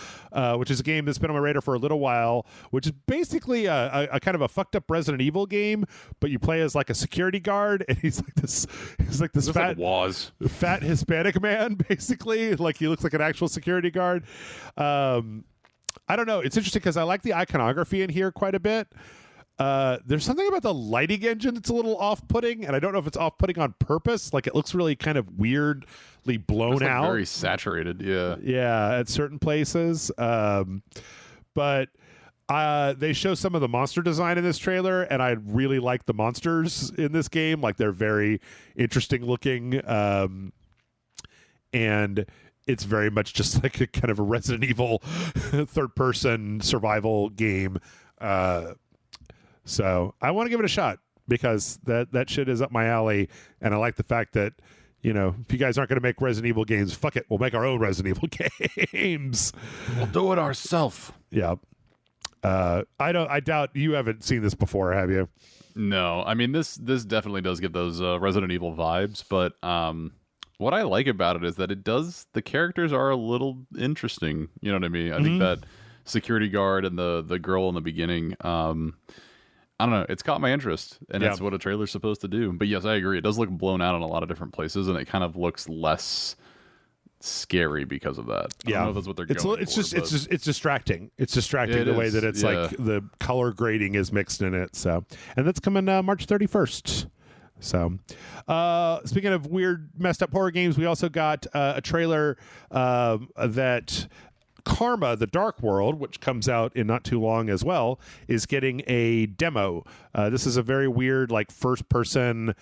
which is a game that's been on my radar for a little while, which is basically a kind of a fucked up Resident Evil game, but you play as like a security guard, and he's like this fat Hispanic man, basically. Like he looks like an actual security guard. I don't know. It's interesting because I like the iconography in here quite a bit. There's something about the lighting engine that's a little off-putting, and I don't know if it's off-putting on purpose. Like it looks really kind of weirdly blown out, very saturated. Yeah, at certain places. But they show some of the monster design in this trailer, and I really like the monsters in this game. Like they're very interesting looking, and it's very much just like a kind of a Resident Evil third-person survival game. So I want to give it a shot because that shit is up my alley, and I like the fact that, you know, if you guys aren't going to make Resident Evil games, fuck it, we'll make our own Resident Evil games. We'll do it ourselves. Yeah. I doubt you haven't seen this before, have you? No, I mean this definitely does get those Resident Evil vibes, but what I like about it is that the characters are a little interesting. You know what I mean? I think that security guard and the girl in the beginning, I don't know. It's caught my interest, and it's what a trailer's supposed to do. But yes, I agree. It does look blown out in a lot of different places, and it kind of looks less scary because of that. I don't know if that's what they're going for. It's distracting. It's distracting the way that it's like the color grading is mixed in it. So, and that's coming March 31st. So, speaking of weird, messed up horror games, we also got a trailer that Karma, the Dark World, which comes out in not too long as well, is getting a demo. This is a very weird, like, first-person...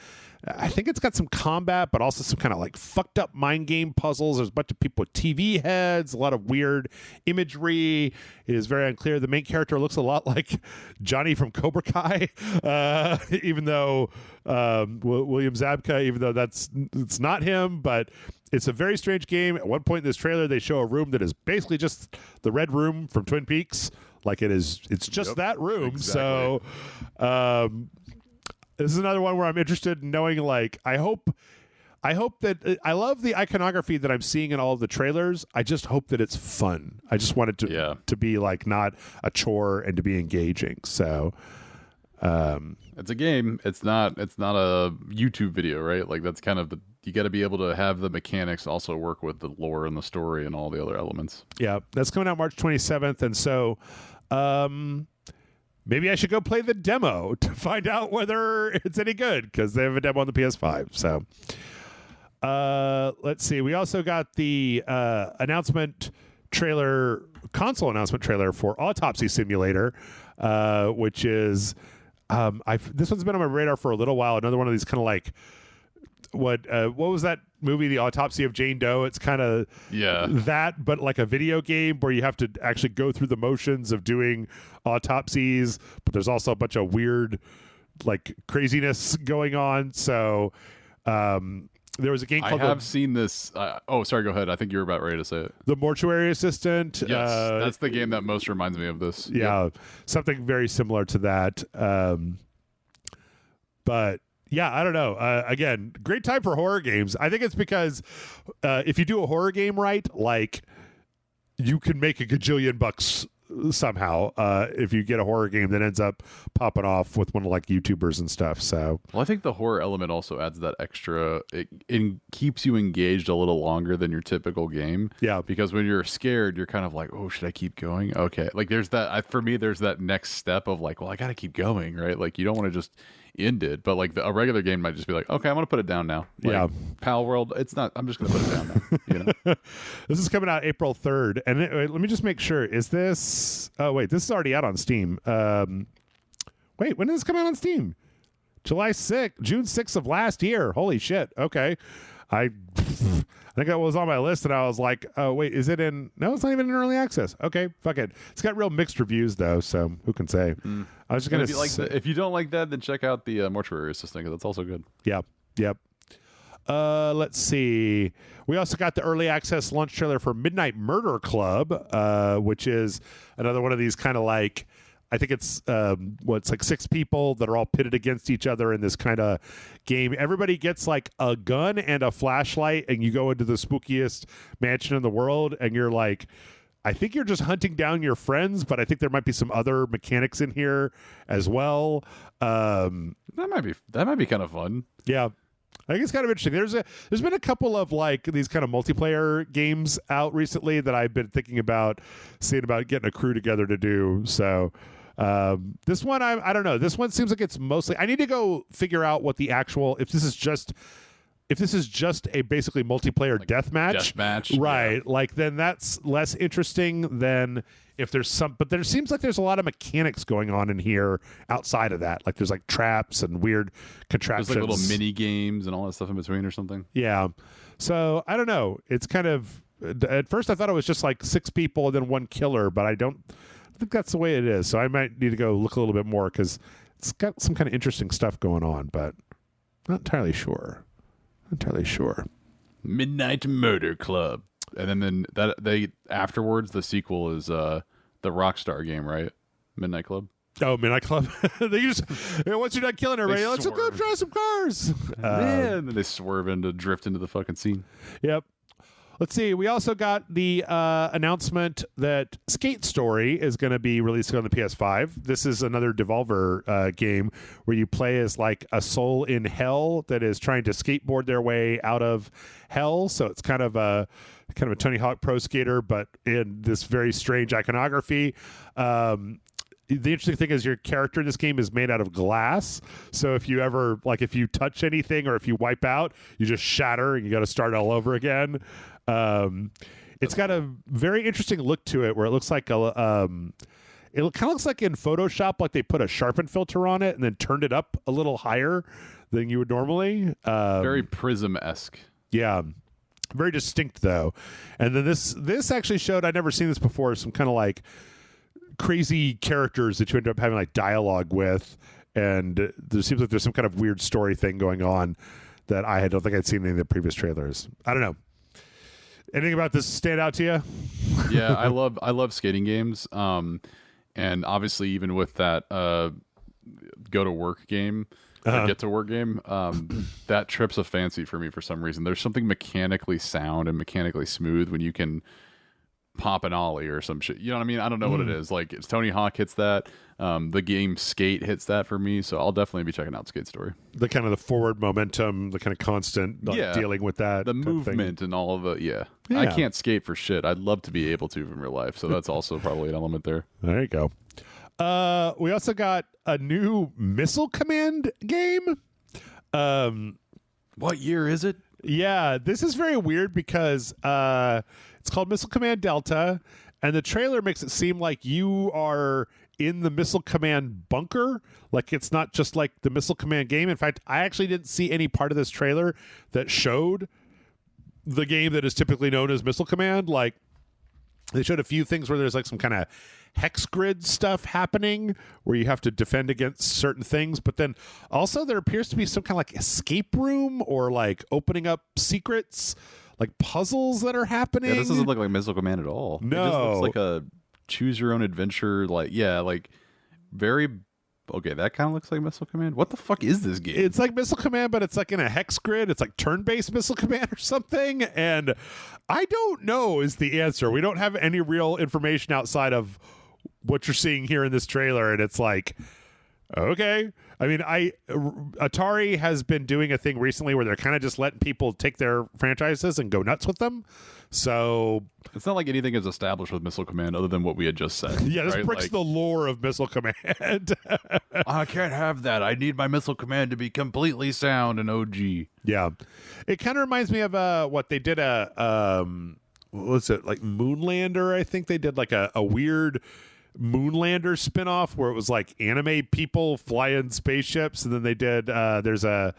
I think it's got some combat, but also some kind of, like, fucked-up mind game puzzles. There's a bunch of people with TV heads, a lot of weird imagery. It is very unclear. The main character looks a lot like Johnny from Cobra Kai, even though William Zabka, even though it's not him, but... It's a very strange game. At one point in this trailer, they show a room that is basically just the Red Room from Twin Peaks. Like it's just that room. Exactly. So this is another one where I'm interested in knowing, like, I hope that I love the iconography that I'm seeing in all of the trailers. I just hope that it's fun. I just want it to be like not a chore and to be engaging. So it's a game. It's not a YouTube video, right? Like that's kind of you got to be able to have the mechanics also work with the lore and the story and all the other elements. Yeah, that's coming out March 27th, and so maybe I should go play the demo to find out whether it's any good because they have a demo on the PS5. So let's see. We also got the console announcement trailer for Autopsy Simulator, which is this one's been on my radar for a little while. Another one of these kind of like what was that movie, The Autopsy of Jane Doe? It's kind of that, but like a video game where you have to actually go through the motions of doing autopsies, but there's also a bunch of weird like craziness going on. So there was a game called... I have seen this. Sorry, go ahead. I think you were about ready to say it. The Mortuary Assistant. Yes, that's the game that most reminds me of this. Yeah, something very similar to that. But yeah, I don't know. Again, great time for horror games. I think it's because if you do a horror game right, like you can make a gajillion bucks somehow if you get a horror game that ends up popping off with one of like YouTubers and stuff. So I think the horror element also adds that extra, it keeps you engaged a little longer than your typical game. Yeah, because when you're scared, you're kind of like, oh, should I keep going? Okay, like there's that for me, there's that next step of like, well, I gotta keep going, right? Like you don't want to just ended. But like a regular game might just be like, okay, I'm gonna put it down now. Like, Yeah. Pal World, it's not. I'm just gonna put it down now. You know. This is coming out April 3rd. And let me just make sure. Is this... Oh, wait. This is already out on Steam. Wait, when did this come out on Steam? June 6th of last year. Holy shit. Okay. I think that was on my list, and I was like, oh, wait, is it in... No, it's not even in early access. Okay, fuck it. It's got real mixed reviews, though, so who can say? I was just going to... If you don't like that, then check out the Mortuary Assistant, because that's also good. Yeah, yep. Let's see. We also got the early access launch trailer for Midnight Murder Club, which is another one of these kind of like... I think it's it's like 6 people that are all pitted against each other in this kind of game. Everybody gets like a gun and a flashlight, and you go into the spookiest mansion in the world, and you're like, I think you're just hunting down your friends, but I think there might be some other mechanics in here as well. That might be kind of fun. Yeah. I think it's kind of interesting. There's been a couple of like these kind of multiplayer games out recently that I've been thinking about seeing about getting a crew together to do. So this one, I don't know. This one seems like it's mostly... I need to go figure out what the actual... If this is just a basically multiplayer like deathmatch, right? Yeah. Like then that's less interesting than if there's some. But there seems like there's a lot of mechanics going on in here outside of that. Like there's like traps and weird contraptions. There's like little mini games and all that stuff in between or something. Yeah. So I don't know. It's kind of... At first I thought it was just like 6 people and then 1 killer, but I think that's the way it is. So I might need to go look a little bit more because it's got some kind of interesting stuff going on, but not entirely sure. Midnight Murder Club, and then afterwards the sequel is the Rockstar game, right? Midnight Club. Oh, Midnight Club. They just once you're done killing everybody, let's go try some cars. And then they drift into the fucking scene. Yep. Let's see. We also got the announcement that Skate Story is going to be released on the PS5. This is another Devolver game where you play as like a soul in hell that is trying to skateboard their way out of hell. So it's kind of a Tony Hawk Pro Skater, but in this very strange iconography. The interesting thing is your character in this game is made out of glass. So if you ever if you touch anything or if you wipe out, you just shatter and you got to start all over again. It's got a very interesting look to it where it looks like it kind of looks like in Photoshop, like they put a sharpen filter on it and then turned it up a little higher than you would normally. Very Prism-esque. Yeah. Very distinct though. And then this actually showed, I'd never seen this before, some kind of like crazy characters that you end up having like dialogue with, and there seems like there's some kind of weird story thing going on that I don't think I'd seen in any of the previous trailers. I don't know. Anything about this stand out to you? Yeah, I love skating games, and obviously even with that go to work game, get to work game, that trip's a fancy for me for some reason. There's something mechanically sound and mechanically smooth when you can pop an ollie or some shit. You know what I mean? I don't know what it is. Like, it's Tony Hawk hits that. The game Skate hits that for me, so I'll definitely be checking out Skate Story. The kind of the forward momentum, the kind of constant dealing with that. The movement and all of it, yeah. I can't skate for shit. I'd love to be able to in real life, so that's also probably an element there. There you go. We also got a new Missile Command game. What year is it? Yeah, this is very weird because it's called Missile Command Delta, and the trailer makes it seem like you are in the Missile Command bunker. Like it's not just like the Missile Command game. In fact, I actually didn't see any part of this trailer that showed the game that is typically known as Missile Command. Like they showed a few things where there's like some kind of hex grid stuff happening where you have to defend against certain things, but then also there appears to be some kind of like escape room or like opening up secrets, like puzzles that are happening. Yeah, this doesn't look like Missile Command at all. No, it just looks like a choose your own adventure. Like very okay. That kind of looks like Missile Command. What the fuck is this game? It's like Missile Command, but it's like in a hex grid. It's like turn-based Missile Command or something. And I don't know is the answer. We don't have any real information outside of what you're seeing here in this trailer, and it's like, okay. I mean, Atari has been doing a thing recently where they're kind of just letting people take their franchises and go nuts with them. So it's not like anything is established with Missile Command other than what we had just said. yeah, this right? breaks the lore of Missile Command. I can't have that. I need my Missile Command to be completely sound and OG. Yeah, it kind of reminds me of what they did what was it, like Moonlander? I think they did like a weird Moonlander spinoff where it was like anime people flying spaceships, and then they did there's a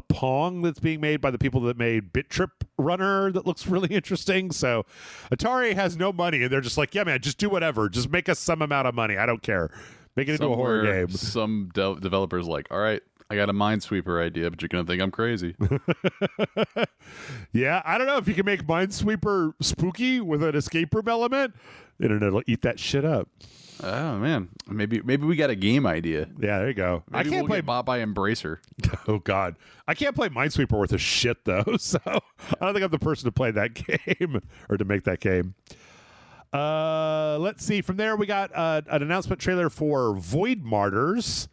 Pong that's being made by the people that made Bit Trip Runner that looks really interesting. So Atari has no money, and they're just like, yeah, man, just do whatever. Just make us some amount of money. I don't care. Make it into a horror game. Some developers like, all right, I got a Minesweeper idea, but you're going to think I'm crazy. Yeah, I don't know if you can make Minesweeper spooky with an escape room element. The internet will eat that shit up. Oh man, maybe we got a game idea. Yeah, there you go. Maybe I can't play bought by Embracer. Oh God, I can't play Minesweeper worth a shit though. So I don't think I'm the person to play that game or to make that game. Let's see. From there, we got an announcement trailer for Void Martyrs.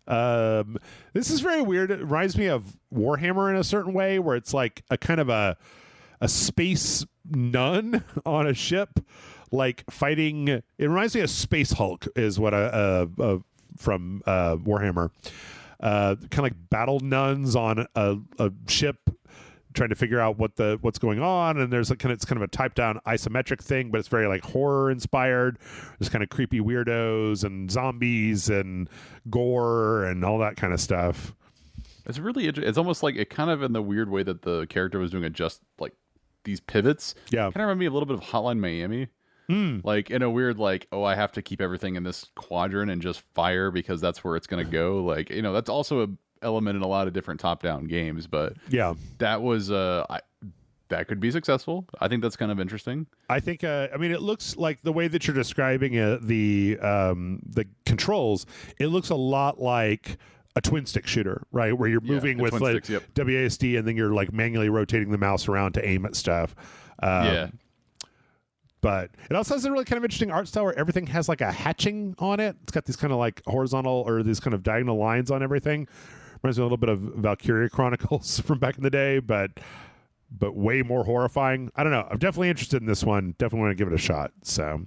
This is very weird. It reminds me of Warhammer in a certain way, where it's like a kind of a space nun on a ship, like fighting. It reminds me of Space Hulk, is what from Warhammer. Kind of like battle nuns on a ship, trying to figure out what's going on, and there's it's kind of a type down isometric thing, but it's very like horror inspired. There's kind of creepy weirdos and zombies and gore and all that kind of stuff. It's really it's almost like it kind of in the weird way that the character was doing it, just like these pivots. Yeah, kind of reminded me a little bit of Hotline Miami. Like in a weird like, oh, I have to keep everything in this quadrant and just fire because that's where it's going to go. Like, that's also a element in a lot of different top-down games, but yeah, that was that could be successful. I think that's kind of interesting. I think I mean, it looks like the way that you're describing it, the controls, it looks a lot like a twin stick shooter, right? Where you're moving with like sticks, WASD, and then you're like manually rotating the mouse around to aim at stuff. Yeah. But it also has a really kind of interesting art style where everything has like a hatching on it. It's got these kind of like horizontal or these kind of diagonal lines on everything. Reminds me a little bit of Valkyria Chronicles from back in the day, but way more horrifying. I don't know. I'm definitely interested in this one. Definitely want to give it a shot. So,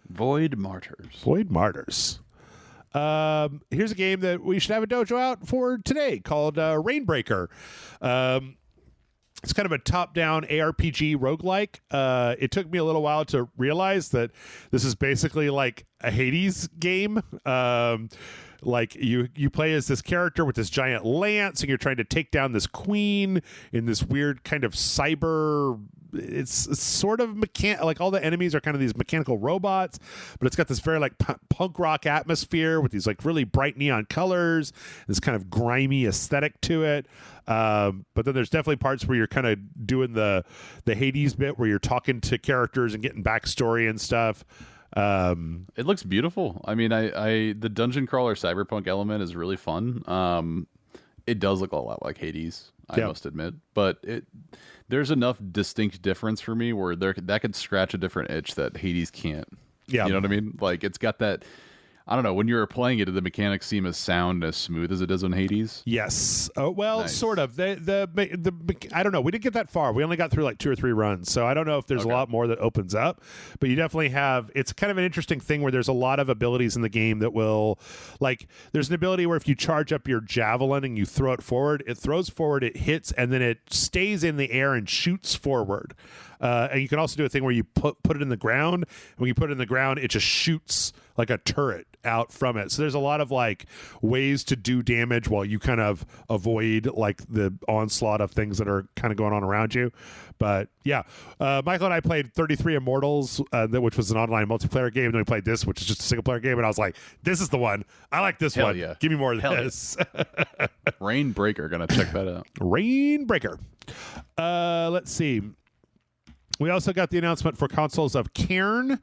Void Martyrs. Here's a game that we should have a dojo out for today called Rainbreaker. It's kind of a top-down ARPG roguelike. It took me a little while to realize that this is basically like a Hades game. Like you play as this character with this giant lance, and you're trying to take down this queen in this weird kind of cyber. It's sort of like all the enemies are kind of these mechanical robots, but it's got this very like punk rock atmosphere with these like really bright neon colors, this kind of grimy aesthetic to it. But then there's definitely parts where you're kind of doing the Hades bit where you're talking to characters and getting backstory and stuff. It looks beautiful. I mean, the dungeon crawler cyberpunk element is really fun. It does look a lot like Hades, I must admit, but there's enough distinct difference for me where that could scratch a different itch that Hades can't. Yeah, you know what I mean? Like it's got that. I don't know. When you're playing it, do the mechanics seem as sound, as smooth as it does on Hades? Yes. Oh, well, nice. Sort of. The I don't know. We didn't get that far. We only got through like 2 or 3 runs. So I don't know if there's a lot more that opens up. But you definitely have. It's kind of an interesting thing where there's a lot of abilities in the game that will, like, there's an ability where if you charge up your javelin and you throw it forward, it throws forward, it hits, and then it stays in the air and shoots forward. And you can also do a thing where you put it in the ground. When you put it in the ground, it just shoots like a turret out from it. So there's a lot of like ways to do damage while you kind of avoid like the onslaught of things that are kind of going on around you. But yeah, Michael and I played 33 Immortals, which was an online multiplayer game. Then we played this, which is just a single player game. And I was like, this is the one. I like this one. Yeah. Give me more of this. Yeah. Rainbreaker. Gonna check that out. Rainbreaker. Let's see. We also got the announcement for consoles of Cairn.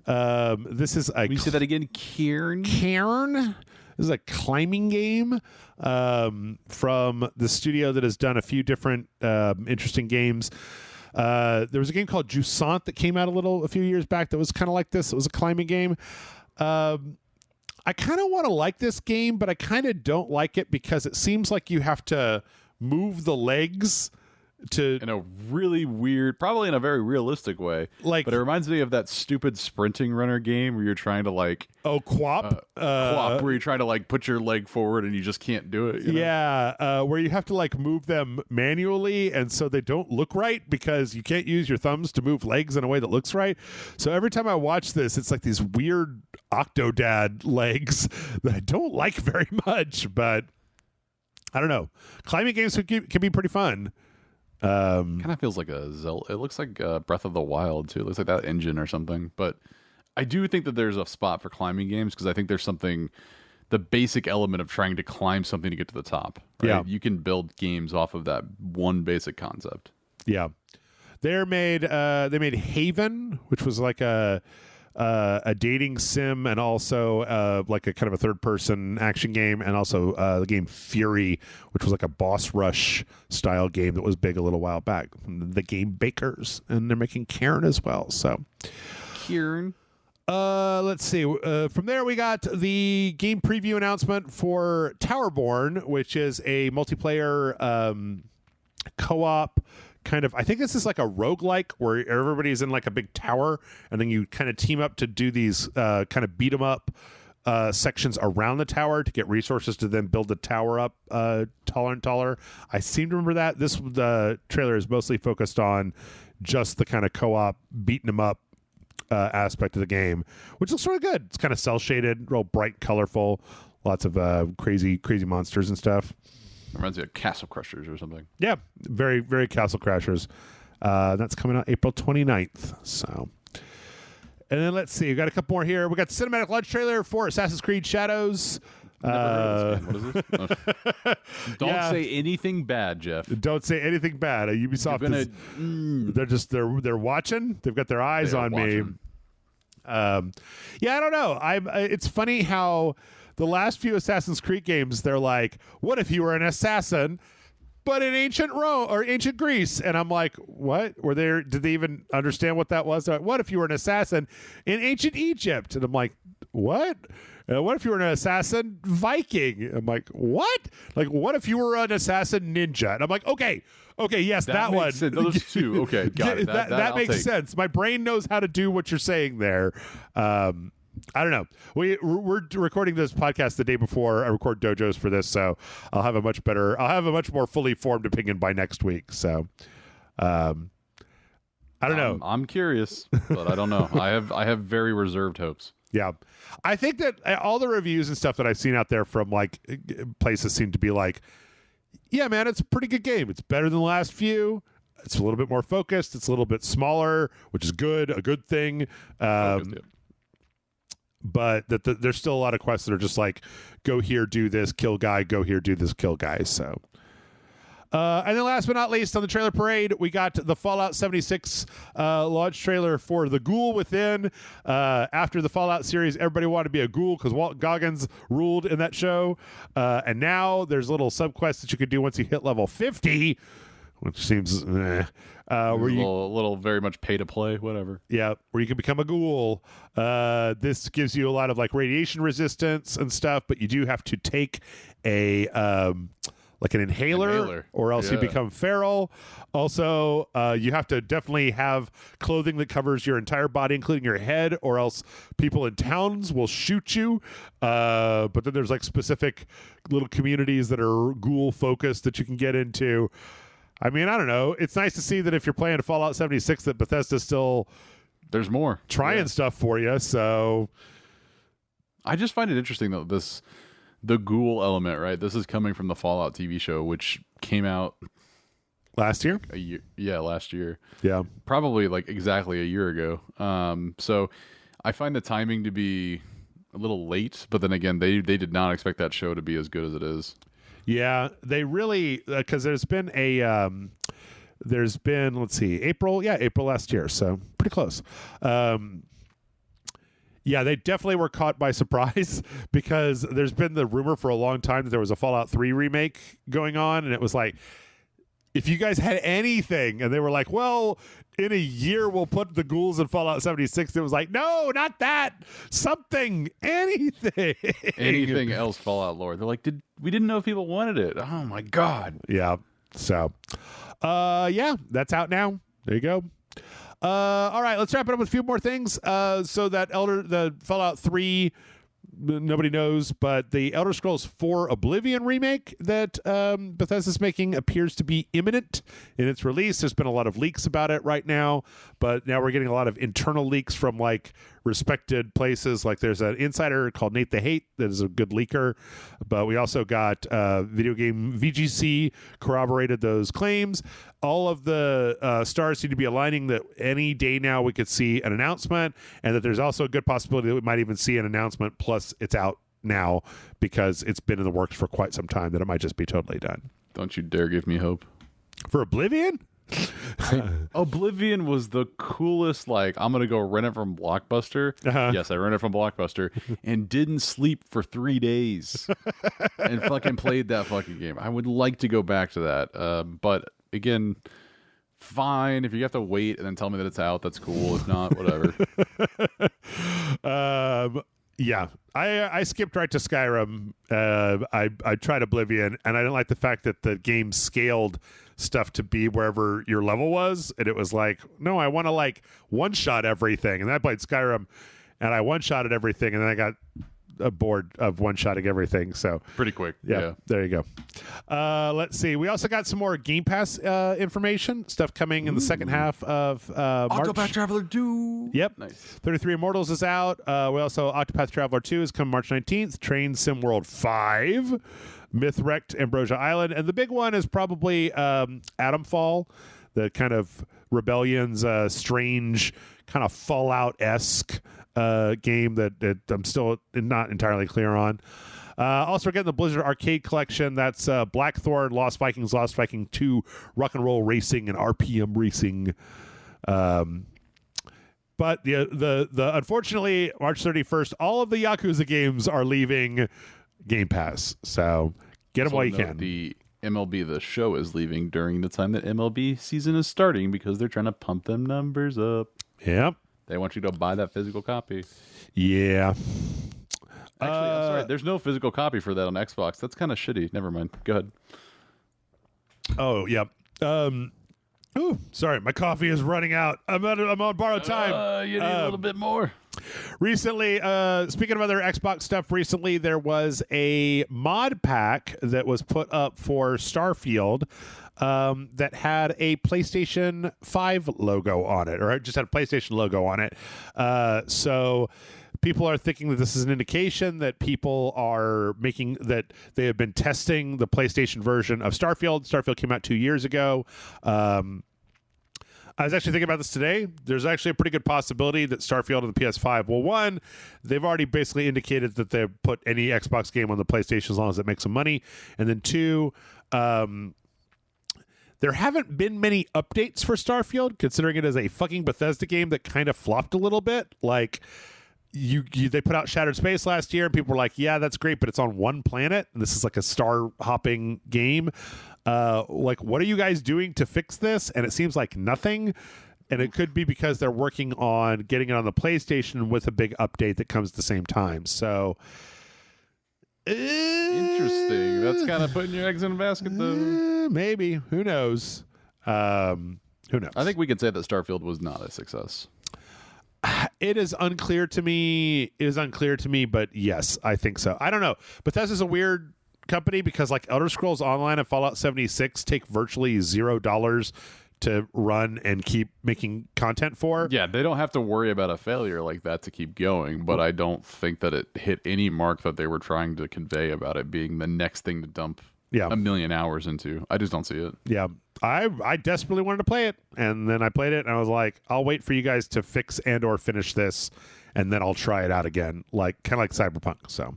This is Will you say that again? Cairn? This is a climbing game from the studio that has done a few different interesting games. There was a game called Jusant that came out a few years back that was kind of like this. It was a climbing game. I kind of want to like this game, but I kind of don't like it because it seems like you have to move the legs to in a really weird, probably in a very realistic way. Like, but it reminds me of that stupid sprinting runner game where you're trying to like quap, where you're trying to like put your leg forward and you just can't do it. You know? Yeah, where you have to like move them manually, and so they don't look right because you can't use your thumbs to move legs in a way that looks right. So every time I watch this, it's like these weird Octodad legs that I don't like very much. But I don't know. Climbing games can be pretty fun. Kind of feels like a Zelda. It looks like Breath of the Wild too. It looks like that engine or something. But I do think that there's a spot for climbing games because I think there's something, the basic element of trying to climb something to get to the top. Right? Yeah, you can build games off of that one basic concept. Yeah, they made Haven, which was like a dating sim and also like a kind of a third-person action game, and also the game Fury, which was like a boss rush style game that was big a little while back. The Game Bakers, and they're making Karen as well. So, Karen. Let's see. From there, we got the game preview announcement for Towerborn, which is a multiplayer co-op. Kind of, I think this is like a roguelike where everybody's in like a big tower, and then you kind of team up to do these kind of beat 'em up sections around the tower to get resources to then build the tower up taller and taller. I seem to remember that. The trailer is mostly focused on just the kind of co-op beating 'em up aspect of the game, which looks sort of good. It's kind of cell shaded, real bright, colorful, lots of crazy monsters and stuff. Reminds me of Castle Crushers or something. Yeah, very, very Castle Crashers. That's coming out April 29th. So, and then let's see. We got a couple more here. We got the cinematic launch trailer for Assassin's Creed Shadows. Never heard of this game. What is this? Don't say anything bad, Jeff. Don't say anything bad. Ubisoft they're watching. They've got their eyes on me. Yeah, I don't know. It's funny how the last few Assassin's Creed games, they're like, what if you were an assassin, but in ancient Rome or ancient Greece? And I'm like, what? Did they even understand what that was? Like, what if you were an assassin in ancient Egypt? And I'm like, what? What if you were an assassin Viking? I'm like, what? Like, what if you were an assassin ninja? And I'm like, okay, yes, that one. Sense. Those two. Okay, got it. That makes sense. My brain knows how to do what you're saying there. I don't know. We're recording this podcast the day before I record Dojos for this, so I'll have a much more fully formed opinion by next week. So, I don't know. I'm curious, but I don't know. I have very reserved hopes. Yeah, I think that all the reviews and stuff that I've seen out there from like places seem to be like, yeah, man, it's a pretty good game. It's better than the last few. It's a little bit more focused. It's a little bit smaller, which is good, a good thing. But there's still a lot of quests that are just like, go here, do this, kill guy, go here, do this, kill guy. So, and then last but not least, on the trailer parade, we got the Fallout 76 launch trailer for The Ghoul Within. After the Fallout series, everybody wanted to be a ghoul because Walt Goggins ruled in that show. And now there's little subquests that you could do once you hit level 50, which seems where a little very much pay to play, whatever. Yeah, where you can become a ghoul. This gives you a lot of like radiation resistance and stuff, but you do have to take a like an inhaler. Or else you become feral. Also, you have to definitely have clothing that covers your entire body, including your head, or else people in towns will shoot you. But then there's like specific little communities that are ghoul focused that you can get into. I mean, I don't know. It's nice to see that if you're playing Fallout 76, that Bethesda's still there's more trying stuff for you. So I just find it interesting that the ghoul element, right? This is coming from the Fallout TV show, which came out last year. Last year. Yeah, probably like exactly a year ago. So I find the timing to be a little late, but then again, they did not expect that show to be as good as it is. Yeah, they really, because there's been let's see, April last year, so pretty close. Yeah, they definitely were caught by surprise because there's been the rumor for a long time that there was a Fallout 3 remake going on, and it was like, if you guys had anything, and they were like, well, in a year we'll put the ghouls in Fallout 76. It was like, no, not that. Anything. Anything else Fallout lore. They're like, we didn't know if people wanted it. Oh my god. Yeah. So, yeah, that's out now. There you go. All right, let's wrap it up with a few more things. So that the Fallout 3, nobody knows, but the Elder Scrolls 4 Oblivion remake that Bethesda's making appears to be imminent in its release. There's been a lot of leaks about it right now, but now we're getting a lot of internal leaks from like respected places. Like there's an insider called Nate the Hate that is a good leaker, but we also got video game VGC corroborated those claims. All of the stars seem to be aligning that any day now we could see an announcement, and that there's also a good possibility that we might even see an announcement plus it's out now because it's been in the works for quite some time, that it might just be totally done. Don't you dare give me hope. For Oblivion? Oblivion was the coolest, like, I'm going to go rent it from Blockbuster. Yes, I rented it from Blockbuster and didn't sleep for 3 days and fucking played that fucking game. I would like to go back to that. But again, fine. If you have to wait and then tell me that it's out, that's cool. If not, whatever. Yeah, I skipped right to Skyrim. I tried Oblivion, and I didn't like the fact that the game scaled stuff to be wherever your level was, and it was like, no, I want to like one-shot everything. And then I played Skyrim, and I one-shotted everything, and then I got bored of one-shotting everything. So pretty quick. Yeah. There you go. Let's see. We also got some more Game Pass information, stuff coming in the second half of March. Octopath Traveler 2. Yep. Nice. 33 Immortals is out. We also, Octopath Traveler 2 is coming March 19th. Train Sim World 5. Myth Wrecked Ambrosia Island. And the big one is probably Atomfall, the kind of Rebellion's strange kind of Fallout-esque game that I'm still not entirely clear on. Also, we're getting the Blizzard Arcade Collection. That's Blackthorn, Lost Vikings 2, Rock and Roll Racing, and RPM Racing. But the unfortunately, March 31st, all of the Yakuza games are leaving Game Pass. So get them while you can. The MLB The Show is leaving during the time that MLB season is starting because they're trying to pump them numbers up. Yep. They want you to buy that physical copy. Yeah. Actually, I'm sorry. There's no physical copy for that on Xbox. That's kind of shitty. Never mind. Go ahead. Oh, yeah. Ooh, sorry. My coffee is running out. I'm on borrowed time. You need a little bit more. Recently, speaking of other Xbox stuff, recently there was a mod pack that was put up for Starfield that had a PlayStation 5 logo on it, or it just had a PlayStation logo on it. So people are thinking that this is an indication that people are making, that they have been testing the PlayStation version of Starfield. Starfield came out 2 years ago. I was actually thinking about this today. There's actually a pretty good possibility that Starfield on the PS5, well, one, they've already basically indicated that they'll put any Xbox game on the PlayStation as long as it makes some money. And then two, there haven't been many updates for Starfield, considering it is a fucking Bethesda game that kind of flopped a little bit. Like, they put out Shattered Space last year, and people were like, yeah, that's great, but it's on one planet, and this is like a star-hopping game. Like, what are you guys doing to fix this? And it seems like nothing. And it could be because they're working on getting it on the PlayStation with a big update that comes at the same time. So, interesting. That's kind of putting your eggs in a basket, though. Maybe. Who knows? Who knows? I think we could say that Starfield was not a success. It is unclear to me. But yes, I think so. I don't know. Bethesda's a weird company because, like, Elder Scrolls Online and Fallout 76 take virtually $0 to run and keep making content for. Yeah, they don't have to worry about a failure like that to keep going, but I don't think that it hit any mark that they were trying to convey about it being the next thing to dump a million hours into. I just don't see it. Yeah. I desperately wanted to play it, and then I played it, and I was like, I'll wait for you guys to fix and or finish this, and then I'll try it out again, like kind of like Cyberpunk. So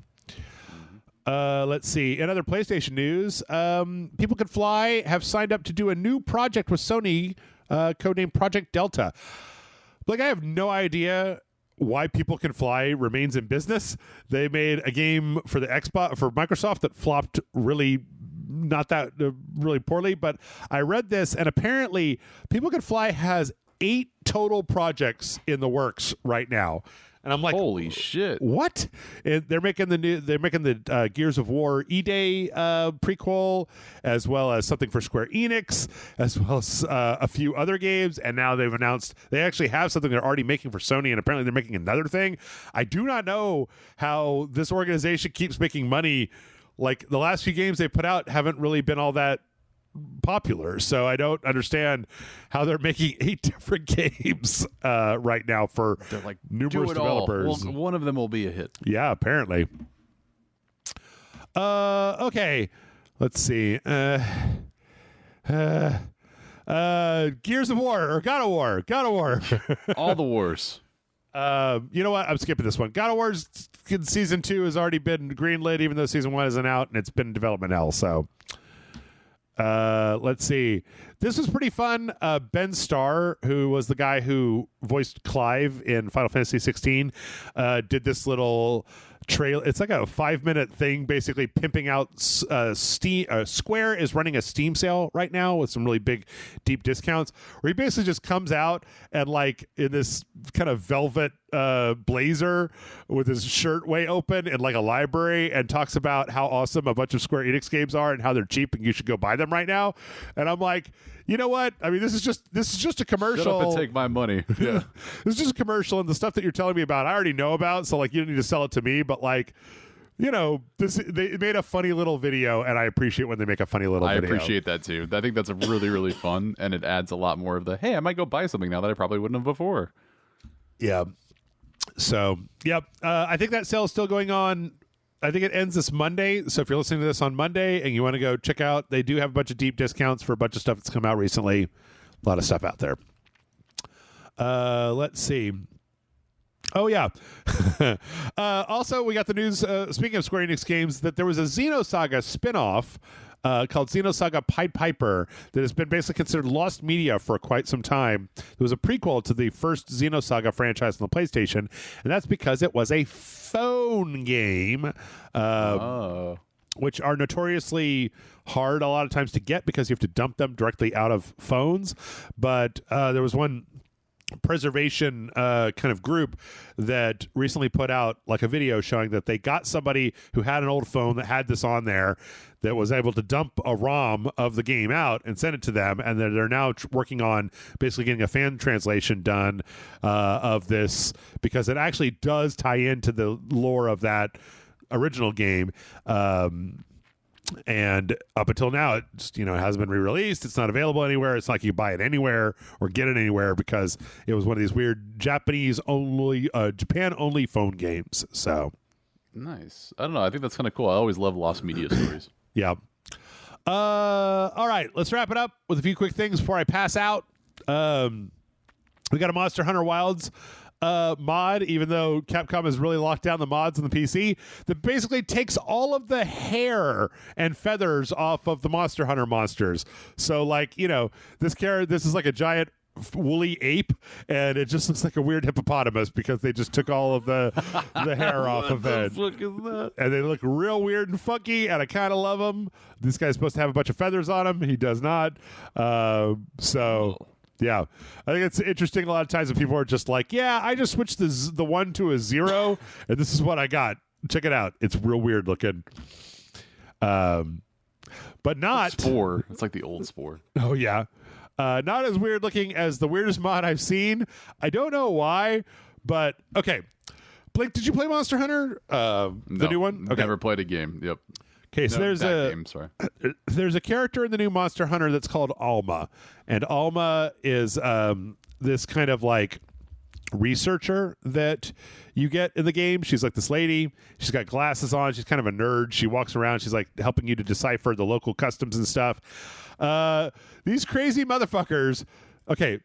let's see. In other PlayStation news, People Can Fly have signed up to do a new project with Sony, codenamed Project Delta. Like, I have no idea why People Can Fly remains in business. They made a game for the Xbox, for Microsoft, that flopped really not that really poorly. But I read this, and apparently People Can Fly has 8 total projects in the works right now. And I'm like, holy shit! What? They're making the Gears of War E-Day prequel, as well as something for Square Enix, as well as a few other games. And now they've announced they actually have something they're already making for Sony, and apparently they're making another thing. I do not know how this organization keeps making money. Like, the last few games they put out haven't really been all that popular, so I don't understand how they're making 8 different games right now for they're like numerous developers. Well, one of them will be a hit. Yeah, apparently. Okay, let's see. Gears of War or God of War. All the wars. You know what? I'm skipping this one. God of War's season 2 has already been greenlit, even though season 1 isn't out, and it's been in development hell. So. Let's see. This was pretty fun. Ben Starr, who was the guy who voiced Clive in Final Fantasy 16, did this little trail. It's like a 5-minute thing, basically pimping out Steam. Square is running a Steam sale right now with some really big, deep discounts, where he basically just comes out and, like, in this kind of velvet blazer with his shirt way open in like a library, and talks about how awesome a bunch of Square Enix games are and how they're cheap and you should go buy them right now. And I'm like, you know what? I mean, this is just a commercial. Shut up and take my money. Yeah. This is just a commercial, and the stuff that you're telling me about, I already know about. So, like, you don't need to sell it to me. But, like, you know, they made a funny little video, and I appreciate when they make a funny little video. I appreciate that too. I think that's really, really fun, and it adds a lot more of the, hey, I might go buy something now that I probably wouldn't have before. Yeah. So, yep. I think that sale is still going on. I think it ends this Monday. So if you're listening to this on Monday and you want to go check out, they do have a bunch of deep discounts for a bunch of stuff that's come out recently. A lot of stuff out there. Let's see. Oh, yeah. Also, we got the news, speaking of Square Enix games, that there was a Xenosaga spinoff called Xenosaga Pied Piper that has been basically considered lost media for quite some time. It was a prequel to the first Xenosaga franchise on the PlayStation, and that's because it was a phone game, which are notoriously hard a lot of times to get because you have to dump them directly out of phones. But there was one preservation kind of group that recently put out like a video showing that they got somebody who had an old phone that had this on there, that was able to dump a ROM of the game out and send it to them, and they're now working on basically getting a fan translation done of this, because it actually does tie into the lore of that original game. And up until now, it just, it hasn't been re-released. It's not available anywhere. It's not like you buy it anywhere or get it anywhere, because it was one of these weird Japan only phone games. So nice. I don't know. I think that's kind of cool. I always love lost media stories. Yeah. All right. Let's wrap it up with a few quick things before I pass out. We got a Monster Hunter Wilds mod, even though Capcom has really locked down the mods on the PC, that basically takes all of the hair and feathers off of the Monster Hunter monsters. So, like, this is like a giant woolly ape, and it just looks like a weird hippopotamus because they just took all of the hair off of it. What the fuck is that? And they look real weird and funky, and I kind of love them. This guy's supposed to have a bunch of feathers on him. He does not. Yeah, I think it's interesting. A lot of times when people are just like, yeah, I just switched the 1 to a 0, and this is what I got. Check it out. It's real weird looking. But not... Spore. It's like the old Spore. Oh, yeah. Not as weird looking as the weirdest mod I've seen. I don't know why, but... Okay. Blake, did you play Monster Hunter? The new one? Okay. Never played a game. Yep. Okay, so there's a character in the new Monster Hunter that's called Alma, and Alma is this kind of like researcher that you get in the game. She's like this lady. She's got glasses on. She's kind of a nerd. She walks around. She's like helping you to decipher the local customs and stuff. These crazy motherfuckers. Okay,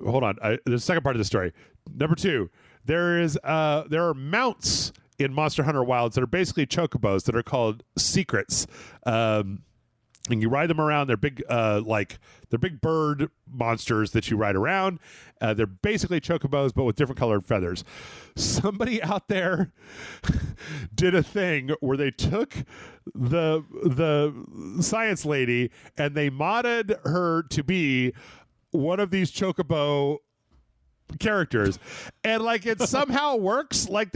hold on. There's a second part of the story. Number 2, there are mounts in Monster Hunter Wilds that are basically chocobos that are called secrets. And and you ride them around. They're big, they're big bird monsters that you ride around. They're basically chocobos, but with different colored feathers. Somebody out there did a thing where they took the science lady and they modded her to be one of these chocobo characters, and like it somehow works. Like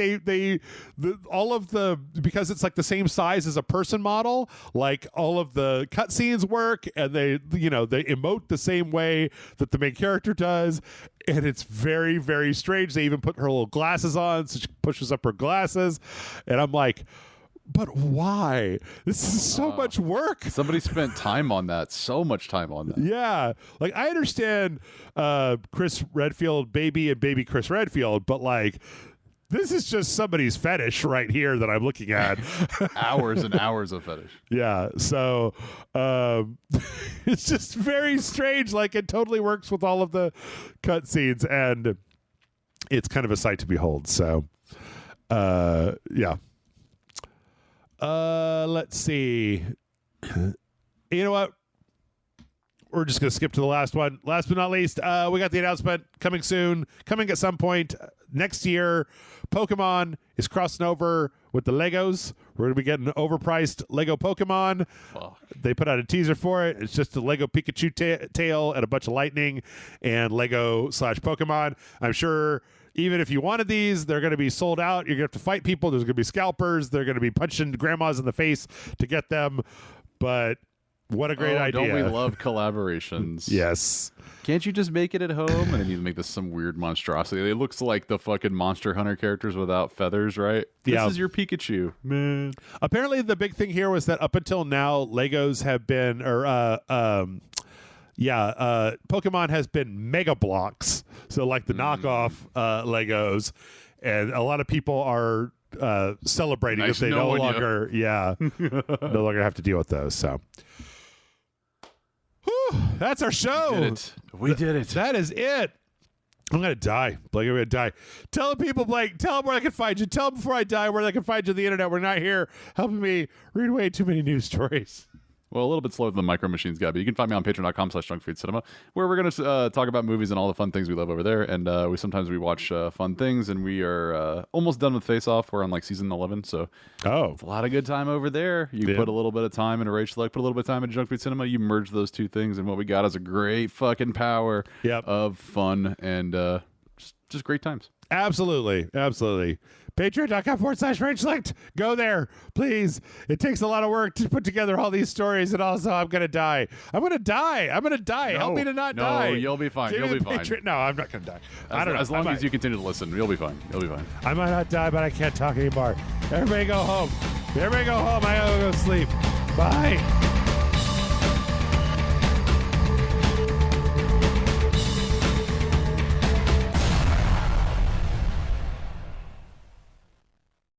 all of the, because it's like the same size as a person model, like all of the cutscenes work, and they emote the same way that the main character does, and it's very, very strange. They even put her little glasses on, so she pushes up her glasses, and I'm like, but why? This is so much work. Somebody spent time on that. So much time on that. Yeah. Like, I understand Chris Redfield, baby, and baby Chris Redfield, but like, this is just somebody's fetish right here that I'm looking at. Hours and hours of fetish. Yeah. So it's just very strange. Like, it totally works with all of the cutscenes, and it's kind of a sight to behold. So, yeah. Let's see. You know what? We're just going to skip to the last one. Last but not least, we got the announcement coming soon, coming at some point next year. Pokemon is crossing over with the Legos. We're going to be getting overpriced Lego Pokemon. Fuck. They put out a teaser for it. It's just a Lego Pikachu tail and a bunch of lightning and Lego/Pokemon. I'm sure even if you wanted these, they're going to be sold out. You're going to have to fight people. There's going to be scalpers. They're going to be punching grandmas in the face to get them. But what a great idea. Don't we love collaborations? Yes. Can't you just make it at home? And then you make this some weird monstrosity. It looks like the fucking Monster Hunter characters without feathers, right? Yeah. This is your Pikachu. Man. Apparently the big thing here was that up until now, Legos have been, Pokemon has been Mega Blocks. So like the knockoff Legos, and a lot of people are celebrating if they no longer have to deal with those. So whew, that's our show. We did it. That is it. I'm gonna die, Blake. I'm gonna die. Tell the people, Blake. Tell them where I can find you. Tell them before I die where they can find you on the internet. We're not here helping me read way too many news stories. Well, a little bit slower than the Micro Machines guy, but you can find me on patreon.com/junkfoodcinema, where we're going to talk about movies and all the fun things we love over there. And we watch fun things, and we are almost done with Face Off. We're on like season 11, so it's a lot of good time over there. You put a little bit of time into RageSelect, put a little bit of time into Junk Food Cinema. You merge those two things, and what we got is a great fucking power of fun and just great times. Absolutely. Patreon.com/RageSelect. Go there, please. It takes a lot of work to put together all these stories, and also I'm going to die. No, help me to not die. No, you'll be fine. You'll be fine. No, I'm not going to die. I don't know. As long as you continue to listen, you'll be fine. I might not die, but I can't talk anymore. Everybody go home. I gotta go sleep. Bye.